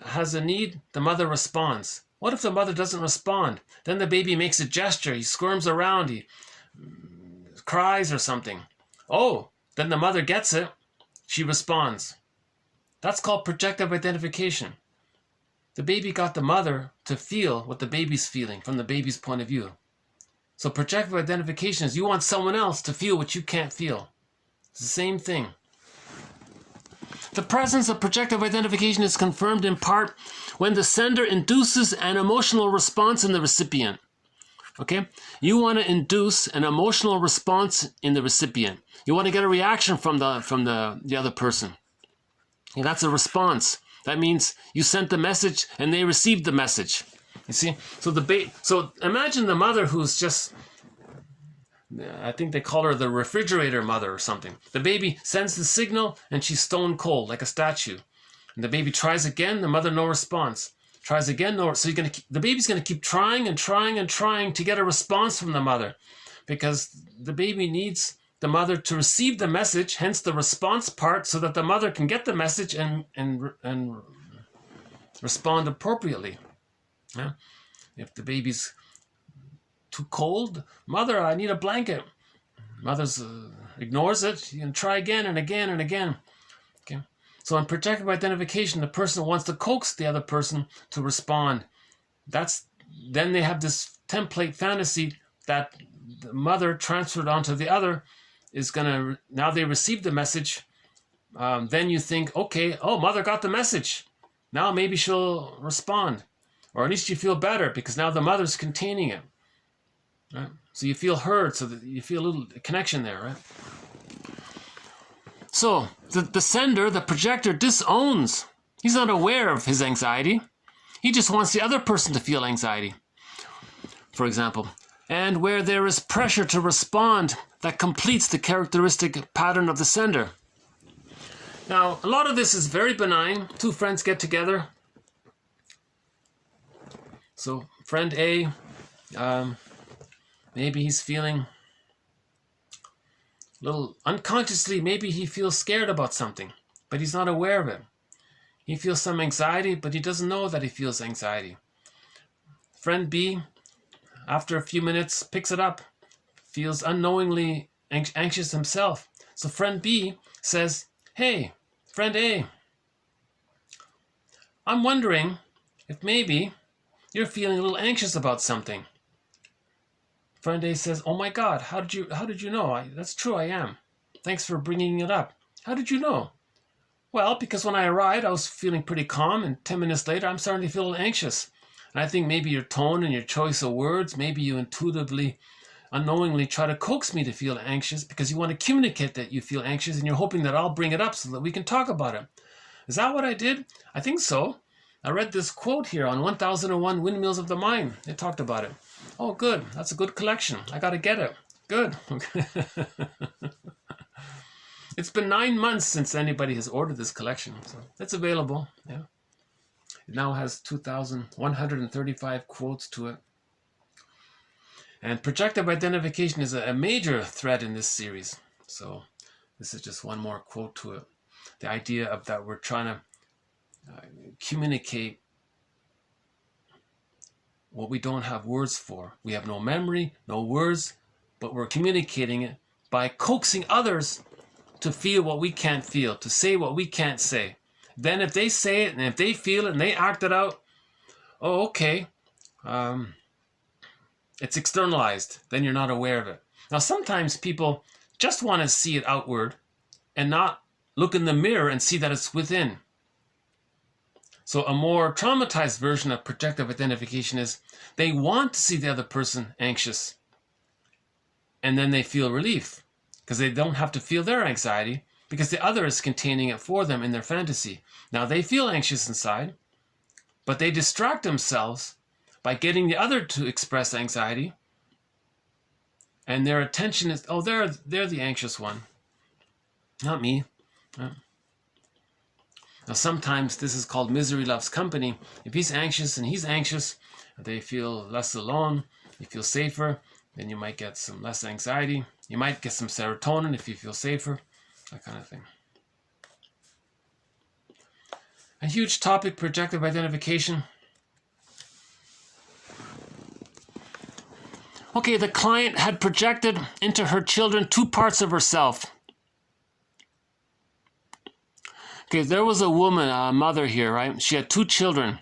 has a need, the mother responds. What if the mother doesn't respond? Then the baby makes a gesture, he squirms around, he cries or something. Oh, then the mother gets it, she responds. That's called projective identification. The baby got the mother to feel what the baby's feeling from the baby's point of view. So projective identification is you want someone else to feel what you can't feel. It's the same thing. The presence of projective identification is confirmed in part when the sender induces an emotional response in the recipient. Okay? You want to induce an emotional response in the recipient. You want to get a reaction from the other person. And that's a response. That means you sent the message and they received the message. You see? So imagine the mother who's just, I think they call her the refrigerator mother or something. The baby sends the signal and she's stone cold like a statue. And the baby tries again, the mother no response. Tries again, no. So the baby's going to keep trying and trying and trying to get a response from the mother, because the baby needs the mother to receive the message, hence the response part, so that the mother can get the message and respond appropriately. Yeah? If the baby's too cold, mother, I need a blanket. Mother's ignores it. You can try again and again and again. Okay. So in projective identification, the person wants to coax the other person to respond. Then they have this template fantasy that the mother transferred onto the other is gonna, now they receive the message. Then you think, okay, oh, mother got the message. Now maybe she'll respond. Or at least you feel better because now the mother's containing it. Right? So you feel heard, so that you feel a little connection there, right? So the sender, the projector, disowns. He's not aware of his anxiety. He just wants the other person to feel anxiety, for example. And where there is pressure to respond, that completes the characteristic pattern of the sender. Now, a lot of this is very benign. Two friends get together. So friend A, maybe he's feeling a little unconsciously, maybe he feels scared about something, but he's not aware of it. He feels some anxiety, but he doesn't know that he feels anxiety. Friend B, after a few minutes, picks it up, feels unknowingly anxious himself. So friend B says, hey, friend A, I'm wondering if maybe you're feeling a little anxious about something. Friend A says, "Oh my God, how did you know? That's true, I am. Thanks for bringing it up. How did you know?" "Well, because when I arrived, I was feeling pretty calm, and 10 minutes later, I'm starting to feel a little anxious. And I think maybe your tone and your choice of words, maybe you intuitively, unknowingly try to coax me to feel anxious because you want to communicate that you feel anxious, and you're hoping that I'll bring it up so that we can talk about it. Is that what I did? I think so. I read this quote here on 1001 Windmills of the Mind. They talked about it. Oh, good. That's a good collection. I got to get it. Good." It's been 9 months since anybody has ordered this collection, so it's available. Yeah, it now has 2,135 quotes to it. And projective identification is a major thread in this series. So this is just one more quote to it. The idea of that we're trying to communicate what we don't have words for. We have no memory, no words, but we're communicating it by coaxing others to feel what we can't feel, to say what we can't say. Then if they say it and if they feel it and they act it out, oh, okay, it's externalized. Then you're not aware of it. Now, sometimes people just want to see it outward and not look in the mirror and see that it's within. So a more traumatized version of projective identification is they want to see the other person anxious, and then they feel relief because they don't have to feel their anxiety because the other is containing it for them in their fantasy. Now they feel anxious inside, but they distract themselves by getting the other to express anxiety, and their attention is, oh, they're the anxious one, not me. Now sometimes this is called misery loves company. If he's anxious and he's anxious, they feel less alone, you feel safer, then you might get some less anxiety. You might get some serotonin if you feel safer, that kind of thing. A huge topic, projective identification. Okay, the client had projected into her children 2 parts of herself. Okay, there was a woman, a mother here, right? She had 2 children.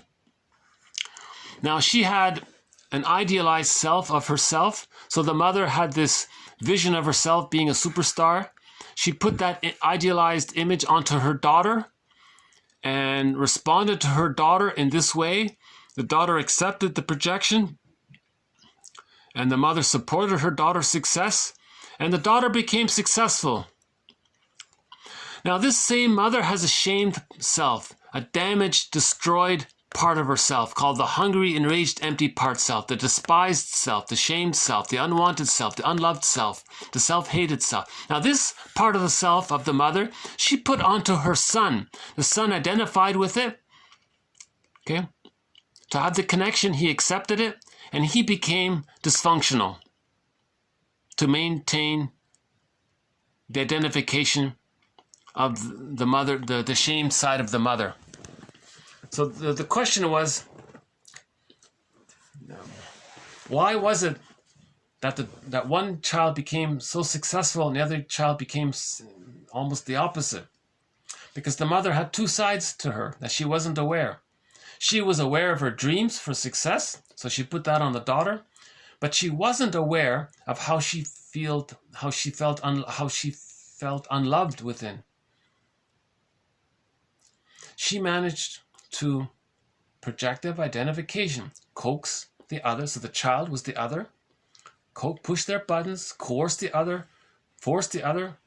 Now, she had an idealized self of herself. So the mother had this vision of herself being a superstar. She put that idealized image onto her daughter and responded to her daughter in this way. The daughter accepted the projection, and the mother supported her daughter's success, and the daughter became successful. Now, this same mother has a shamed self, a damaged, destroyed part of herself called the hungry, enraged, empty part self, the despised self, the shamed self, the unwanted self, the unloved self, the self-hated self. Now, this part of the self of the mother, she put onto her son. The son identified with it. Okay? To have the connection, he accepted it, and he became dysfunctional to maintain the identification of the mother, the shamed side of the mother. So the question was, why was it that one child became so successful and the other child became almost the opposite? Because the mother had 2 sides to her that she wasn't aware. She was aware of her dreams for success, so she put that on the daughter, but she wasn't aware of how she felt unloved within. She managed to projective identification, coax the other, so the child was the other, push their buttons, coerce the other, force the other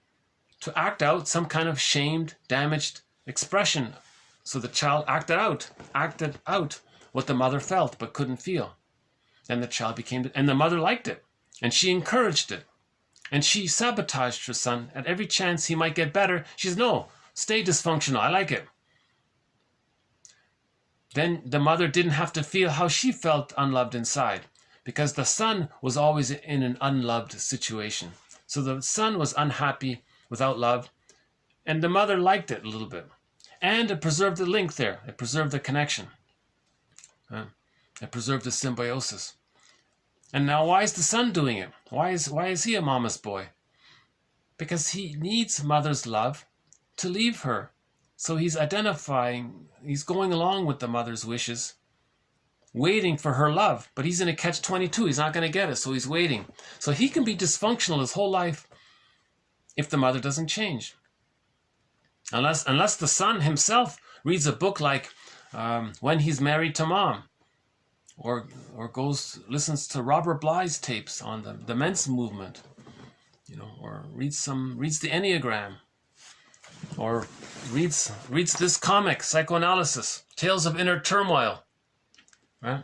to act out some kind of shamed, damaged expression. So the child acted out what the mother felt but couldn't feel. Then the child and the mother liked it, and she encouraged it, and she sabotaged her son at every chance he might get better. She says, no, stay dysfunctional, I like it. Then the mother didn't have to feel how she felt unloved inside, because the son was always in an unloved situation. So the son was unhappy without love, and the mother liked it a little bit. And it preserved the link there. It preserved the connection. It preserved the symbiosis. And now why is the son doing it? Why is he a mama's boy? Because he needs mother's love to leave her, So he's identifying, he's going along with the mother's wishes, waiting for her love, but he's in a catch-22. He's not going to get it, so he's waiting. So he can be dysfunctional his whole life if the mother doesn't change. Unless the son himself reads a book like When He's Married to Mom, or listens to Robert Bly's tapes on the men's movement, or reads the Enneagram, or reads this comic, Psychoanalysis, Tales of Inner Turmoil, right?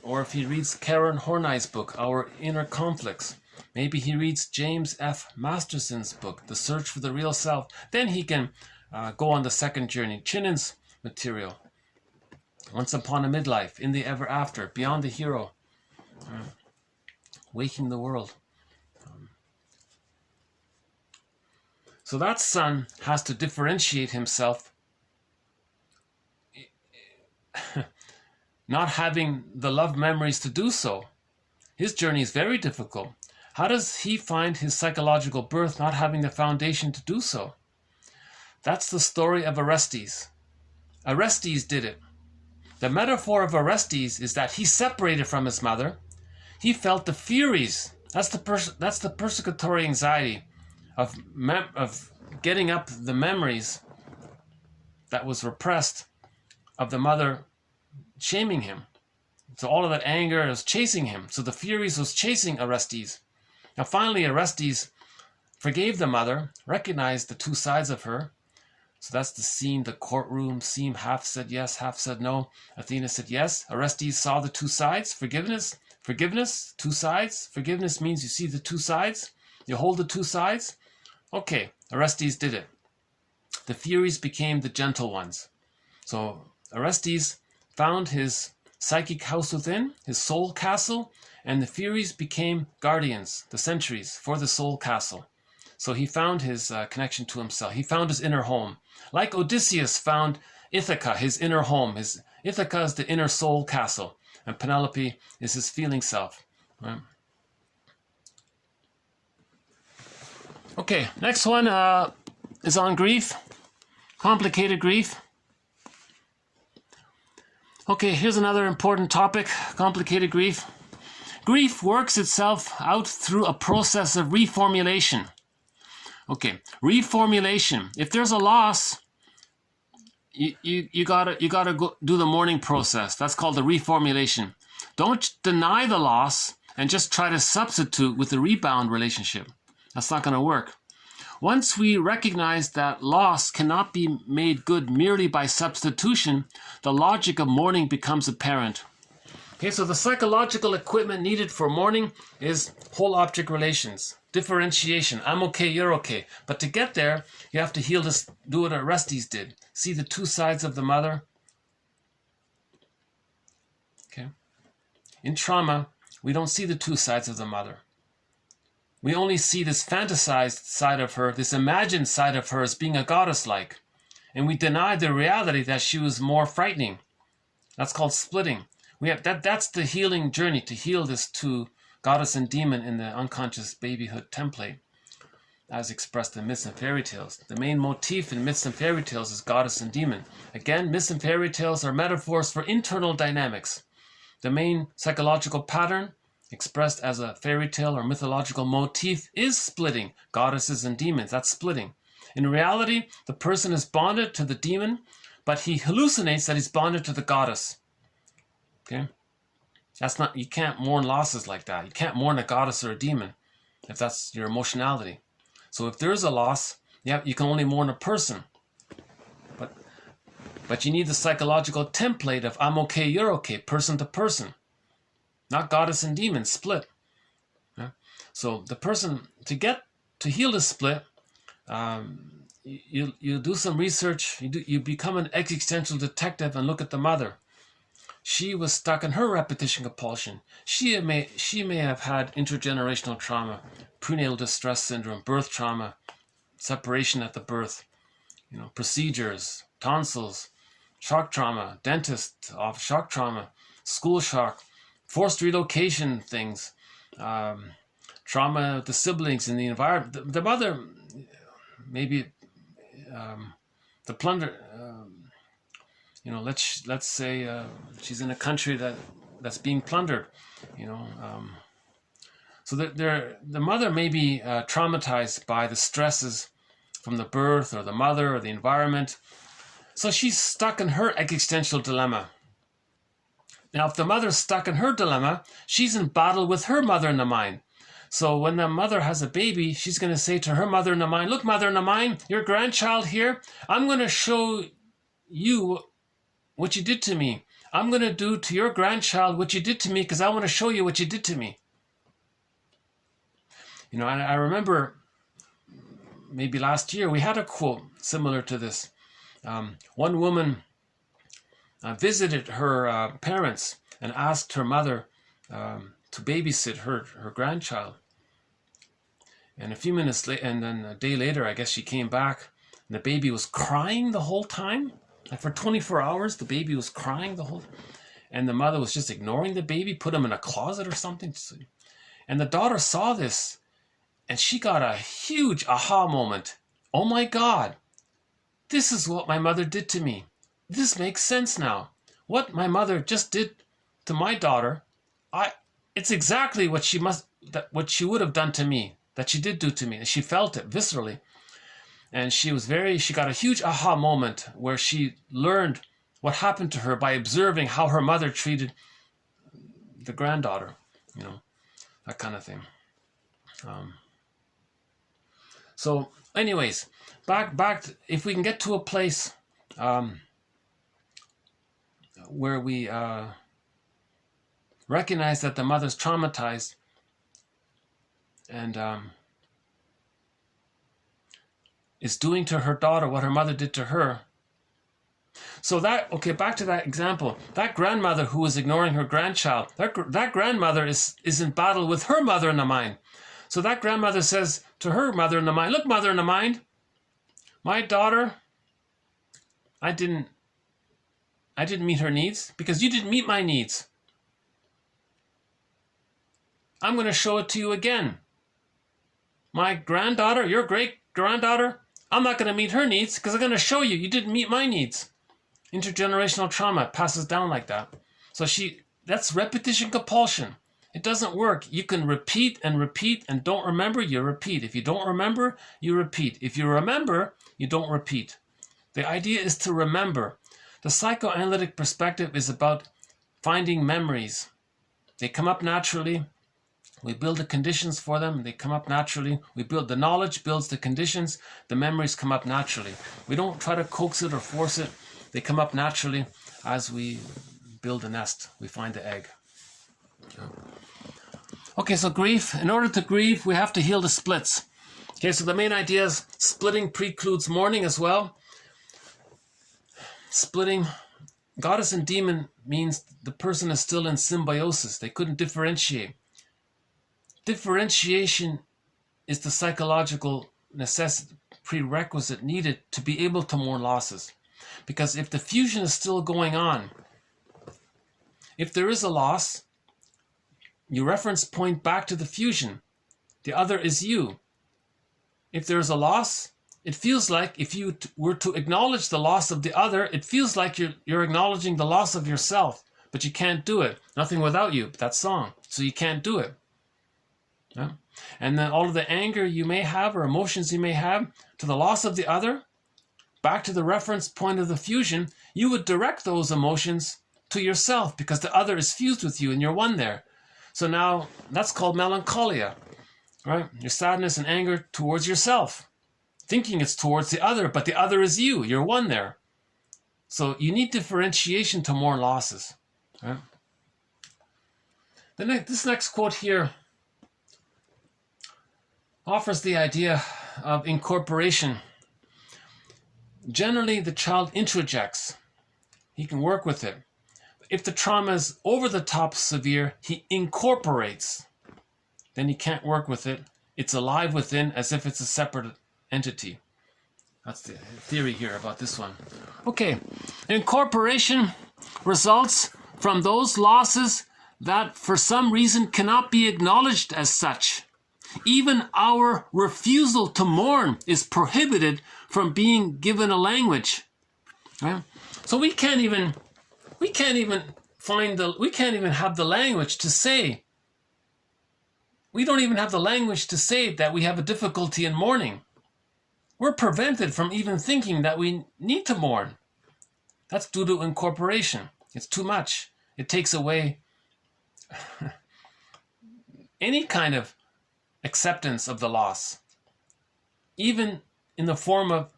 Or if he reads Karen Horney's book, Our Inner Conflicts, maybe he reads James F. Masterson's book, The Search for the Real Self, then he can go on the second journey. Chinan's material, Once Upon a Midlife, In the Ever After, Beyond the Hero, Waking the World. So that son has to differentiate himself, not having the love memories to do so. His journey is very difficult. How does he find his psychological birth not having the foundation to do so? That's the story of Orestes. Orestes did it. The metaphor of Orestes is that he separated from his mother. He felt the furies. That's the persecutory anxiety of getting up the memories that was repressed of the mother shaming him. So all of that anger was chasing him. So the furies was chasing Orestes. Now finally Orestes forgave the mother, recognized the two sides of her. So that's the scene, the courtroom scene, half said yes, half said no. Athena said yes. Orestes saw the two sides. Forgiveness, two sides. Forgiveness means you see the two sides. You hold the two sides. Okay, Orestes did it. The Furies became the gentle ones. So Orestes found his psychic house within, his soul castle, and the Furies became guardians, the sentries, for the soul castle. So he found his connection to himself. He found his inner home. Like Odysseus found Ithaca, his inner home. Ithaca is the inner soul castle, and Penelope is his feeling self. Right? Okay, next one is on grief, complicated grief. Okay, here's another important topic, complicated grief. Grief works itself out through a process of reformulation. Okay, reformulation. If there's a loss, you gotta go do the mourning process. That's called the reformulation. Don't deny the loss and just try to substitute with the rebound relationship. That's not going to work. Once we recognize that loss cannot be made good merely by substitution, the logic of mourning becomes apparent. Okay, so the psychological equipment needed for mourning is whole object relations, differentiation. I'm okay, you're okay. But to get there, you have to heal this, do what Orestes did. See the two sides of the mother. Okay. In trauma, we don't see the two sides of the mother. We only see this fantasized side of her, this imagined side of her as being a goddess-like. And we deny the reality that she was more frightening. That's called splitting. That's the healing journey, to heal this two, goddess and demon, in the unconscious babyhood template, as expressed in myths and fairy tales. The main motif in myths and fairy tales is goddess and demon. Again, myths and fairy tales are metaphors for internal dynamics. The main psychological pattern, expressed as a fairy tale or mythological motif, is splitting, goddesses and demons. That's splitting. In reality, the person is bonded to the demon, but he hallucinates that he's bonded to the goddess. Okay? That's not, you can't mourn losses like that. You can't mourn a goddess or a demon if that's your emotionality. So if there's a loss, yeah, you can only mourn a person. But you need the psychological template of I'm okay, you're okay, person to person. Not goddess and demon, split. Yeah? So the person, to heal the split, you do some research, you become an existential detective and look at the mother. She was stuck in her repetition compulsion. She may have had intergenerational trauma, prenatal distress syndrome, birth trauma, separation at the birth, procedures, tonsils, shock trauma, dentist off shock trauma, school shock, forced relocation things, trauma with the siblings in the environment. The mother maybe the plunder. Let's say she's in a country that's being plundered. So the mother may be traumatized by the stresses from the birth or the mother or the environment. So she's stuck in her existential dilemma. Now, if the mother's stuck in her dilemma, she's in battle with her mother in the mind. So when the mother has a baby, she's going to say to her mother in the mind, look, mother in the mind, your grandchild here, I'm going to show you what you did to me. I'm going to do to your grandchild what you did to me because I want to show you what you did to me. And I remember maybe last year we had a quote similar to this. One woman visited her parents and asked her mother to babysit her grandchild. And a few minutes later, and then a day later, I guess she came back, and the baby was crying the whole time. Like for 24 hours, the baby was crying the whole time. And the mother was just ignoring the baby, put him in a closet or something. And the daughter saw this, and she got a huge aha moment. Oh my God, this is what my mother did to me. This makes sense now. What my mother just did to my daughter, it's exactly what she would have done to me, that she did do to me. And she felt it viscerally. And she got a huge aha moment where she learned what happened to her by observing how her mother treated the granddaughter, that kind of thing. So anyways, back if we can get to a place where we recognize that the mother's traumatized and is doing to her daughter what her mother did to her. So back to that example. That grandmother who is ignoring her grandchild, that grandmother is in battle with her mother in the mind. So that grandmother says to her mother in the mind, look, mother in the mind, my daughter, I didn't meet her needs because you didn't meet my needs. I'm going to show it to you again. My granddaughter, your great-granddaughter, I'm not going to meet her needs because I'm going to show you didn't meet my needs. Intergenerational trauma passes down like that. So that's repetition compulsion. It doesn't work. You can repeat and don't remember, you repeat. If you don't remember, you repeat. If you remember, you don't repeat. The idea is to remember. The psychoanalytic perspective is about finding memories. They come up naturally. We build the conditions for them. They come up naturally. The knowledge builds the conditions. The memories come up naturally. We don't try to coax it or force it. They come up naturally as we build a nest. We find the egg. Okay, so grief. In order to grieve, we have to heal the splits. Okay, so the main idea is splitting precludes mourning as well. Splitting, goddess and demon means the person is still in symbiosis. They couldn't differentiate. Differentiation is the psychological prerequisite needed to be able to mourn losses. Because if the fusion is still going on, if there is a loss, you reference point back to the fusion. The other is you. If there is a loss, it feels like if you were to acknowledge the loss of the other, it feels like you're acknowledging the loss of yourself, but you can't do it. Nothing without you, that song. So you can't do it. Yeah? And then all of the anger you may have or emotions you may have to the loss of the other, back to the reference point of the fusion, you would direct those emotions to yourself because the other is fused with you and you're one there. So now that's called melancholia, right? Your sadness and anger towards yourself, thinking it's towards the other, but the other is you. You're one there. So you need differentiation to mourn losses. Right? This next quote here offers the idea of incorporation. Generally, the child introjects. He can work with it. If the trauma is over the top severe, he incorporates. Then he can't work with it. It's alive within as if it's a separate entity. That's the theory here about this one. Okay, incorporation results from those losses that for some reason cannot be acknowledged as such. Even our refusal to mourn is prohibited from being given a language. Right? So we can't even have the language to say. We don't even have the language to say that we have a difficulty in mourning. We're prevented from even thinking that we need to mourn. That's due to incorporation. It's too much. It takes away any kind of acceptance of the loss, even in the form of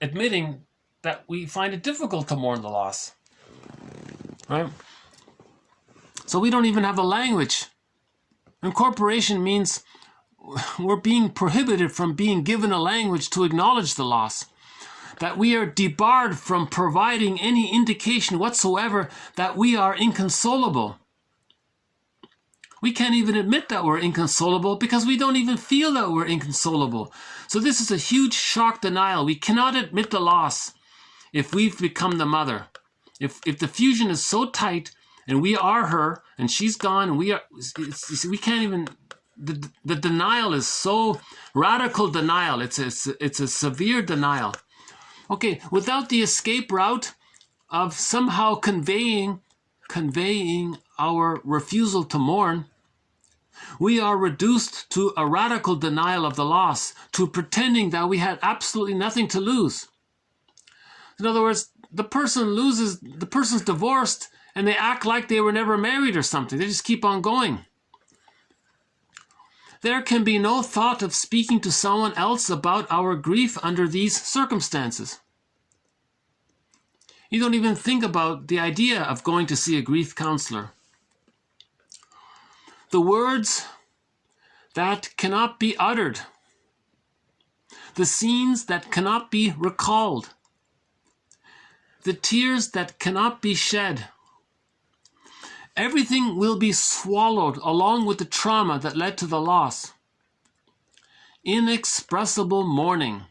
admitting that we find it difficult to mourn the loss. Right? So we don't even have the language. Incorporation means we're being prohibited from being given a language to acknowledge the loss. That we are debarred from providing any indication whatsoever that we are inconsolable. We can't even admit that we're inconsolable because we don't even feel that we're inconsolable. So this is a huge shock denial. We cannot admit the loss if we've become the mother. If the fusion is so tight and we are her and she's gone and we can't even, the denial is so radical denial. It's a severe denial. Okay, without the escape route of somehow conveying our refusal to mourn, we are reduced to a radical denial of the loss, to pretending that we had absolutely nothing to lose. In other words, the person's divorced and they act like they were never married or something. They just keep on going. There can be no thought of speaking to someone else about our grief under these circumstances. You don't even think about the idea of going to see a grief counselor. The words that cannot be uttered, the scenes that cannot be recalled, the tears that cannot be shed, everything will be swallowed along with the trauma that led to the loss. Inexpressible mourning.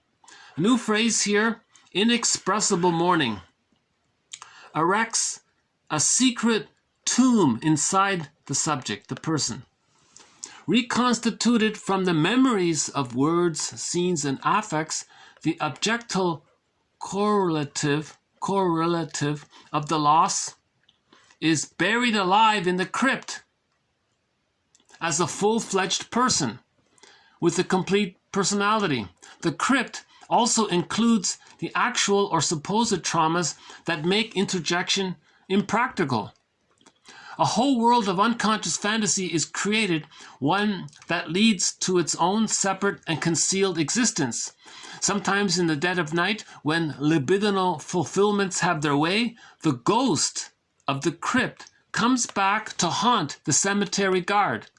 A new phrase here, inexpressible mourning, erects a secret tomb inside the subject, the person, reconstituted from the memories of words, scenes, and affects. The objectal correlative of the loss is buried alive in the crypt as a full-fledged person with a complete personality. The crypt also includes the actual or supposed traumas that make interjection impractical. A whole world of unconscious fantasy is created, one that leads to its own separate and concealed existence. Sometimes in the dead of night, when libidinal fulfillments have their way, the ghost of the crypt comes back to haunt the cemetery guard,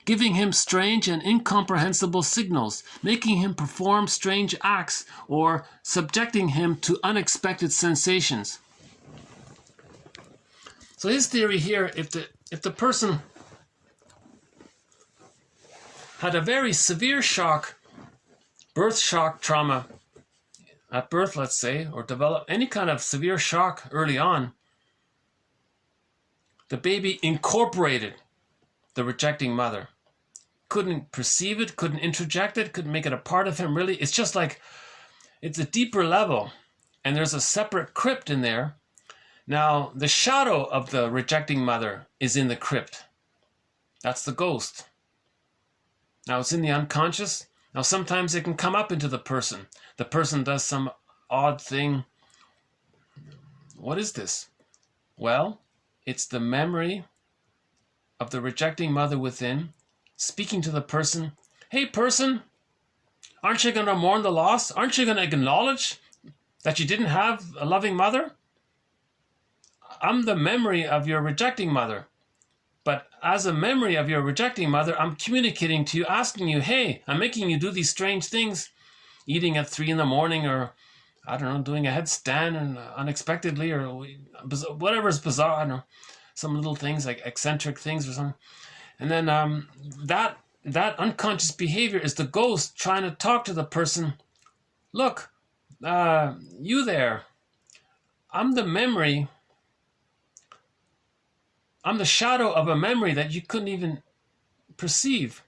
giving him strange and incomprehensible signals, making him perform strange acts, or subjecting him to unexpected sensations. So his theory here, if the person had a very severe shock, birth shock trauma at birth, let's say, or develop any kind of severe shock early on, the baby incorporated the rejecting mother. Couldn't perceive it, couldn't interject it, couldn't make it a part of him, really. It's just like, it's a deeper level, and there's a separate crypt in there. Now, the shadow of the rejecting mother is in the crypt. That's the ghost. Now, it's in the unconscious. Now, sometimes it can come up into the person. The person does some odd thing. What is this? Well, it's the memory of the rejecting mother within, speaking to the person. Hey, person, aren't you going to mourn the loss? Aren't you going to acknowledge that you didn't have a loving mother? I'm the memory of your rejecting mother. But as a memory of your rejecting mother, I'm communicating to you, asking you, hey, I'm making you do these strange things, eating at 3 a.m, or, I don't know, doing a headstand and unexpectedly, or whatever's bizarre, I don't know, some little things like eccentric things or something. And then that unconscious behavior is the ghost trying to talk to the person. Look, you there, I'm the memory. I'm the shadow of a memory that you couldn't even perceive.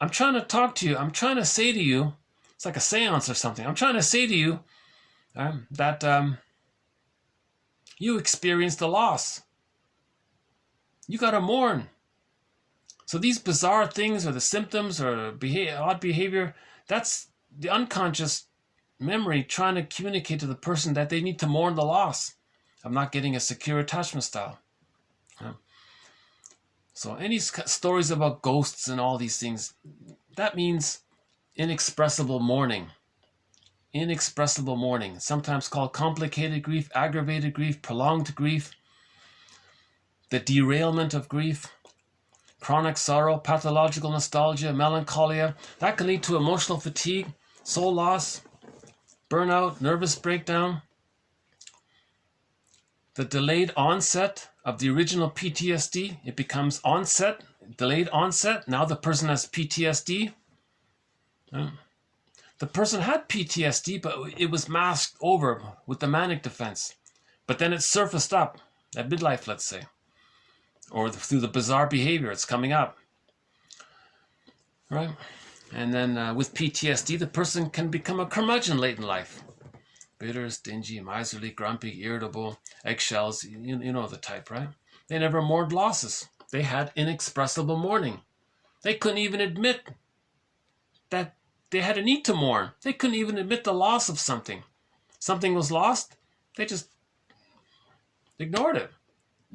I'm trying to talk to you. I'm trying to say to you, it's like a seance or something. I'm trying to say to you that you experienced a loss. You got to mourn. So these bizarre things or the symptoms or odd behavior, that's the unconscious memory trying to communicate to the person that they need to mourn the loss of not getting a secure attachment style. So any stories about ghosts and all these things, that means inexpressible mourning. Inexpressible mourning, sometimes called complicated grief, aggravated grief, prolonged grief, the derailment of grief, chronic sorrow, pathological nostalgia, melancholia. That can lead to emotional fatigue, soul loss, burnout, nervous breakdown. The delayed onset of the original PTSD, it becomes onset, delayed onset. Now the person has PTSD. The person had PTSD, but it was masked over with the manic defense. But then it surfaced up at midlife, let's say, or through the bizarre behavior, it's coming up. Right? And then with PTSD, the person can become a curmudgeon late in life. Bitter, stingy, miserly, grumpy, irritable, eggshells, you know the type, right? They never mourned losses. They had inexpressible mourning. They couldn't even admit that they had a need to mourn. They couldn't even admit the loss of something. Something was lost, they just ignored it.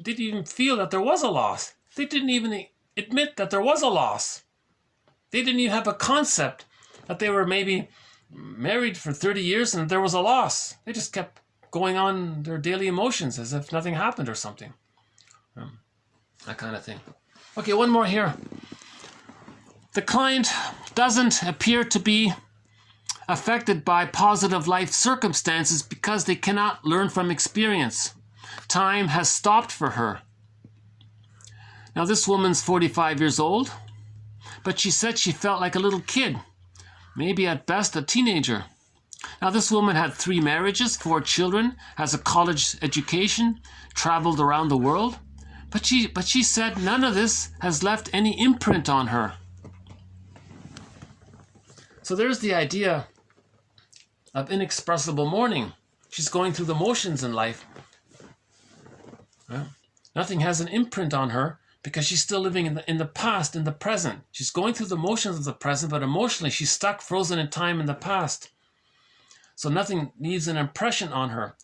Didn't even feel that there was a loss. They didn't even admit that there was a loss. They didn't even have a concept that they were maybe married for 30 years and there was a loss. They just kept going on their daily emotions as if nothing happened or something. That kind of thing. Okay, one more here. The client doesn't appear to be affected by positive life circumstances because they cannot learn from experience. Time has stopped for her. Now this woman's 45 years old, but she said she felt like a little kid. Maybe at best a teenager. Now this woman had 3 marriages, 4 children, has a college education, traveled around the world, but she said none of this has left any imprint on her. So there's the idea of inexpressible mourning. She's going through the motions in life. Well, nothing has an imprint on her because she's still living in the past, in the present. She's going through the motions of the present, but emotionally she's stuck, frozen in time in the past. So nothing leaves an impression on her.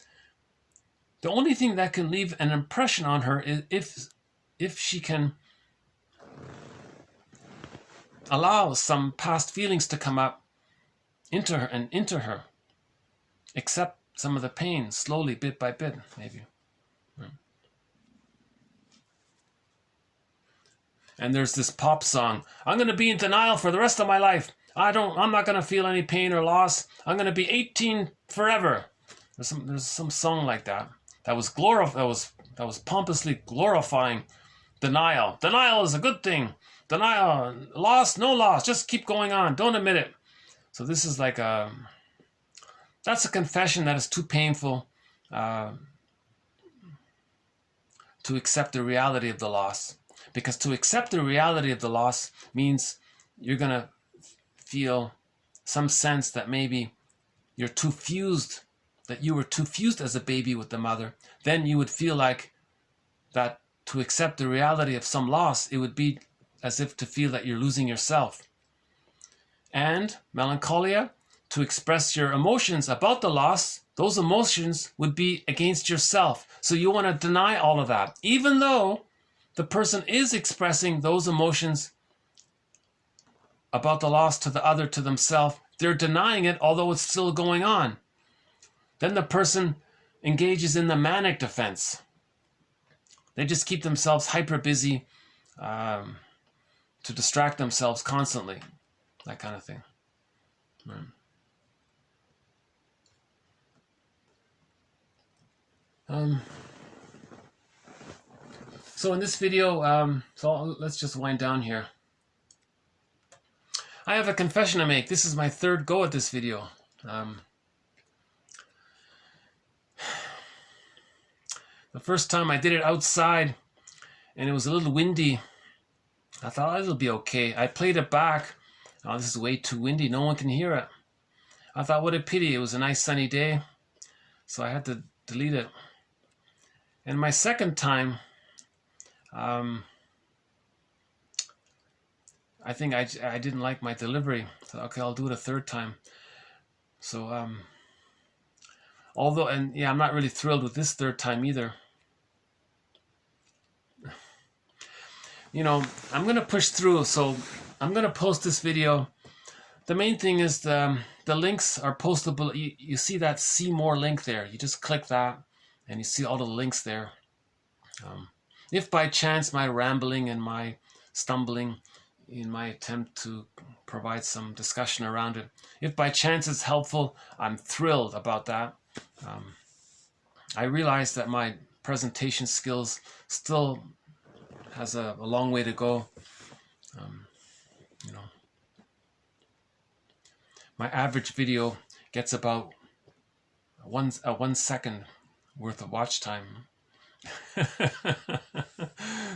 The only thing that can leave an impression on her is if she can allow some past feelings to come up into her, accept some of the pain slowly, bit by bit, maybe. And there's this pop song, I'm going to be in denial for the rest of my life. I'm not going to feel any pain or loss. I'm going to be 18 forever. There's some song like that. That was pompously glorifying denial. Denial is a good thing. Denial, loss, no loss. Just keep going on. Don't admit it. So this is like that's a confession that is too painful to accept the reality of the loss. Because to accept the reality of the loss means you're going to feel some sense that maybe you're too fused, that you were too fused as a baby with the mother. Then you would feel like that to accept the reality of some loss, it would be as if to feel that you're losing yourself. And melancholia, to express your emotions about the loss, those emotions would be against yourself. So you want to deny all of that, even though the person is expressing those emotions about the loss to the other, to themselves. They're denying it, although it's still going on. Then the person engages in the manic defense. They just keep themselves hyper busy to distract themselves constantly. That kind of thing. So in this video, let's just wind down here. I have a confession to make. This is my 3rd go at this video. The first time I did it outside and it was a little windy. I thought, oh, it'll be okay. I played it back Oh, this is way too windy. No one can hear it. I thought, what a pity. It was a nice sunny day, so I had to delete it. And my second time, I think I didn't like my delivery. So, okay, I'll do it a third time. So, although, and yeah, I'm not really thrilled with this third time either. You know, I'm going to push through, so I'm going to post this video. The main thing is the links are postable. You see that see more link there. You just click that and you see all the links there. If by chance my rambling and my stumbling in my attempt to provide some discussion around it, if by chance it's helpful, I'm thrilled about that. I realize that my presentation skills still has a long way to go. You know, my average video gets about one second worth of watch time.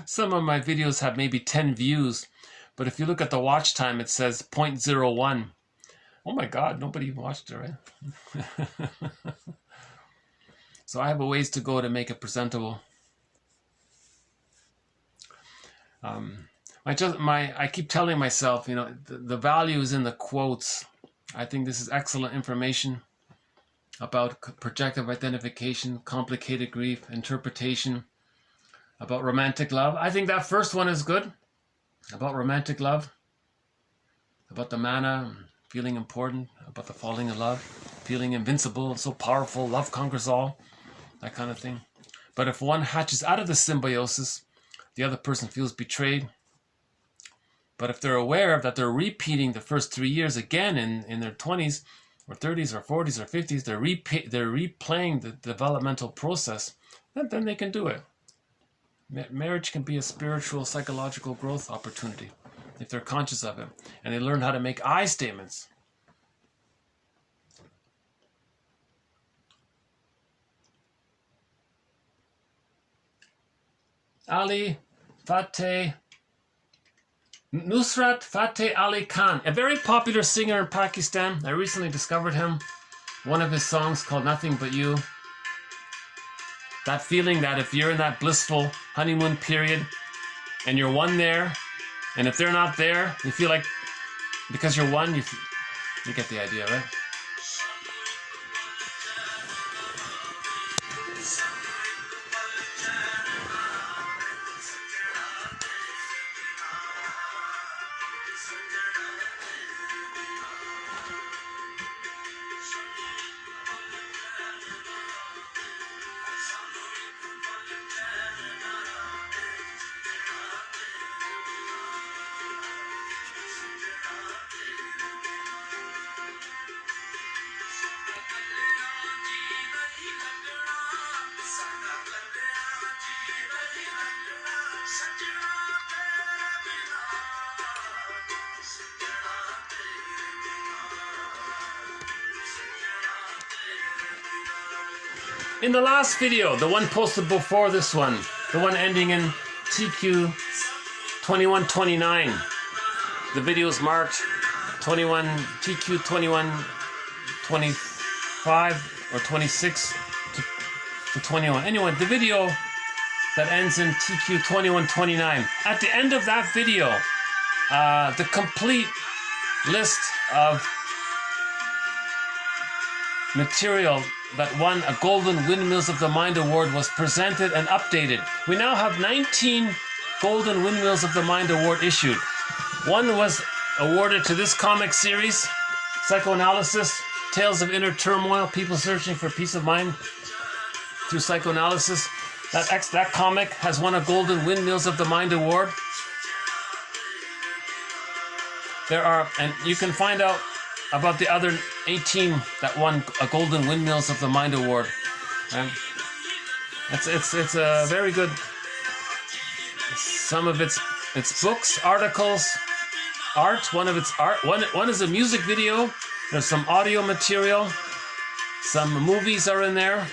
Some of my videos have maybe 10 views, but if you look at the watch time, it says 0.01. Oh my God, nobody watched it, right? So I have a ways to go to make it presentable. I keep telling myself, you know, the value is in the quotes. I think this is excellent information about projective identification, complicated grief, interpretation, about romantic love. I think that first one is good, about romantic love, about the mana, feeling important, about the falling in love, feeling invincible, so powerful, love conquers all, that kind of thing. But if one hatches out of the symbiosis, the other person feels betrayed. But if they're aware that they're repeating the first 3 years again in their 20s or 30s or 40s or 50s, they're replaying the developmental process, then they can do it. Marriage can be a spiritual, psychological growth opportunity if they're conscious of it and they learn how to make I statements. Nusrat Fateh Ali Khan, a very popular singer in Pakistan. I recently discovered him. One of his songs called Nothing But You. That feeling that if you're in that blissful honeymoon period and you're one there, and if they're not there, you feel like because you're one, you get the idea, right? In the last video, the one posted before this one, the one ending in TQ 2129, the video is marked TQ 2125 or 26 to 21. Anyway, the video that ends in TQ 2129. At the end of that video, the complete list of material that won a Golden Windmills of the Mind Award was presented and updated. We now have 19 Golden Windmills of the Mind Award issued. One was awarded to this comic series, Psychoanalysis, Tales of Inner Turmoil, People Searching for Peace of Mind through Psychoanalysis. That comic has won a Golden Windmills of the Mind Award. And you can find out about the other 18 that won a Golden Windmills of the Mind Award. And it's a very good. Some of its books, articles, art. One of its art. One is a music video. There's some audio material. Some movies are in there.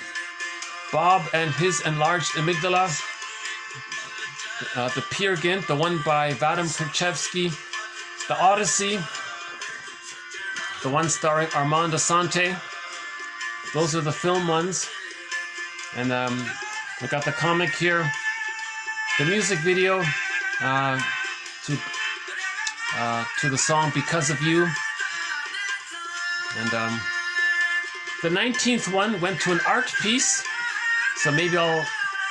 Bob and His Enlarged Amygdala. The Peer Gynt, the one by Vadim Krzyzewski. The Odyssey. the one starring Armand Assante. Those are the film ones. And I got the comic here. The music video to the song Because of You. And the 19th one went to an art piece. So maybe I'll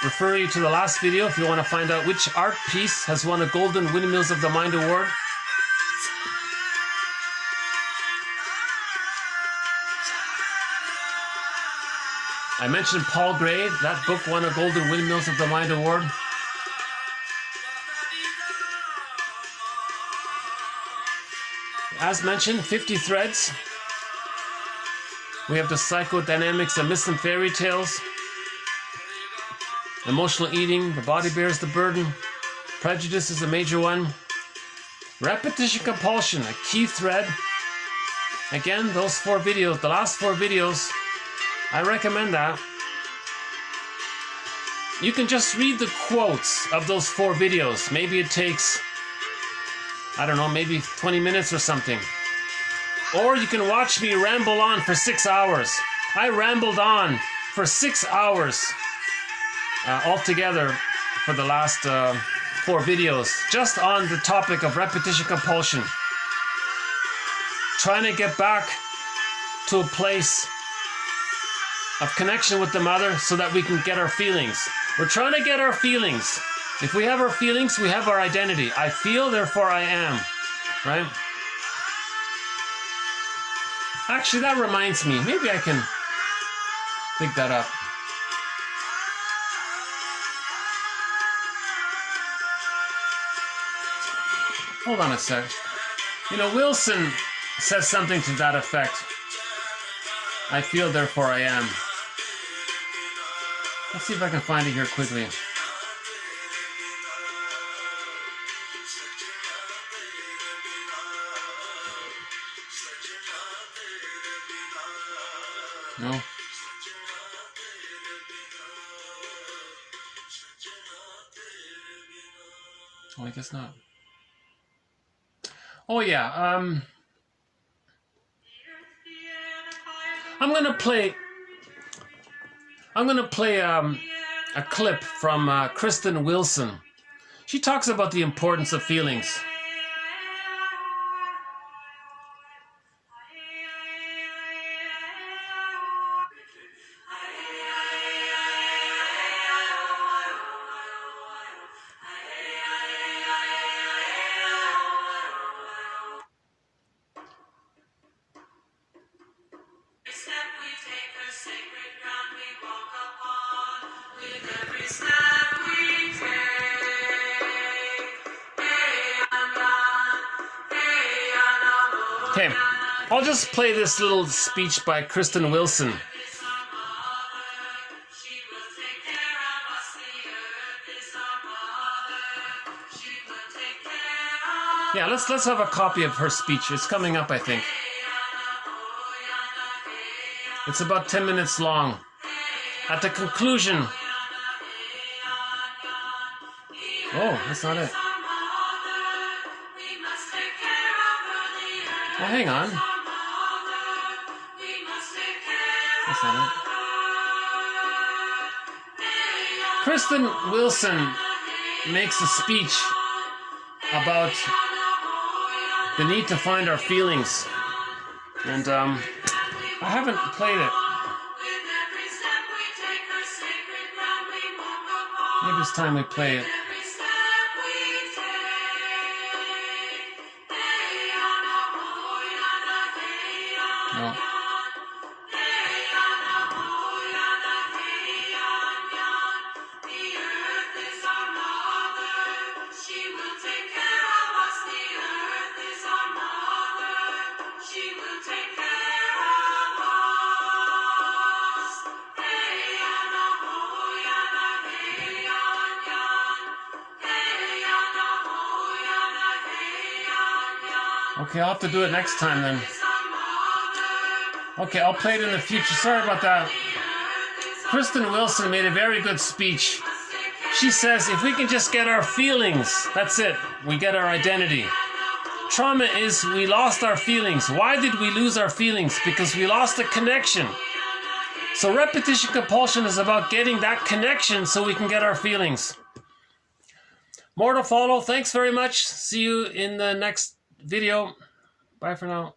refer you to the last video if you want to find out which art piece has won a Golden Windmills of the Mind Award. I mentioned Paul Gray. That book won a Golden Windmills of the Mind Award. As mentioned, 50 threads. We have the psychodynamics of myths and fairy tales. Emotional eating, the body bears the burden. Prejudice is a major one. Repetition compulsion, a key thread. Again, those 4 videos, the last 4 videos, I recommend that. You can just read the quotes of those 4 videos. Maybe it takes, I don't know, maybe 20 minutes or something. Or you can watch me ramble on for 6 hours. I rambled on for 6 hours altogether for the last 4 videos, just on the topic of repetition compulsion. Trying to get back to a place of connection with the mother so that we can get our feelings. We're trying to get our feelings. If we have our feelings, we have our identity. I feel, therefore I am. Right? Actually, that reminds me. Maybe I can dig that up. Hold on a sec. You know, Wilson says something to that effect. I feel, therefore I am. Let's see if I can find it here quickly. No? Oh, I guess not. Oh yeah, I'm gonna play a clip from Kristen Wilson. She talks about the importance of feelings. Okay, I'll just play this little speech by Kristen Wilson. Yeah, let's have a copy of her speech. It's coming up, I think. It's about 10 minutes long. At the conclusion... Oh, that's not it. Oh, hang on. That's not it. Kristen Wilson makes a speech about the need to find our feelings. And I haven't played it. Maybe it's time we play it. No. Okay, I'll have to do it next time then. Okay, I'll play it in the future. Sorry about that. Kristen Wilson made a very good speech. She says if we can just get our feelings, that's it. We get our identity. Trauma is we lost our feelings. Why did we lose our feelings? Because we lost the connection. So repetition compulsion is about getting that connection so we can get our feelings. More to follow. Thanks very much. See you in the next video. Bye for now.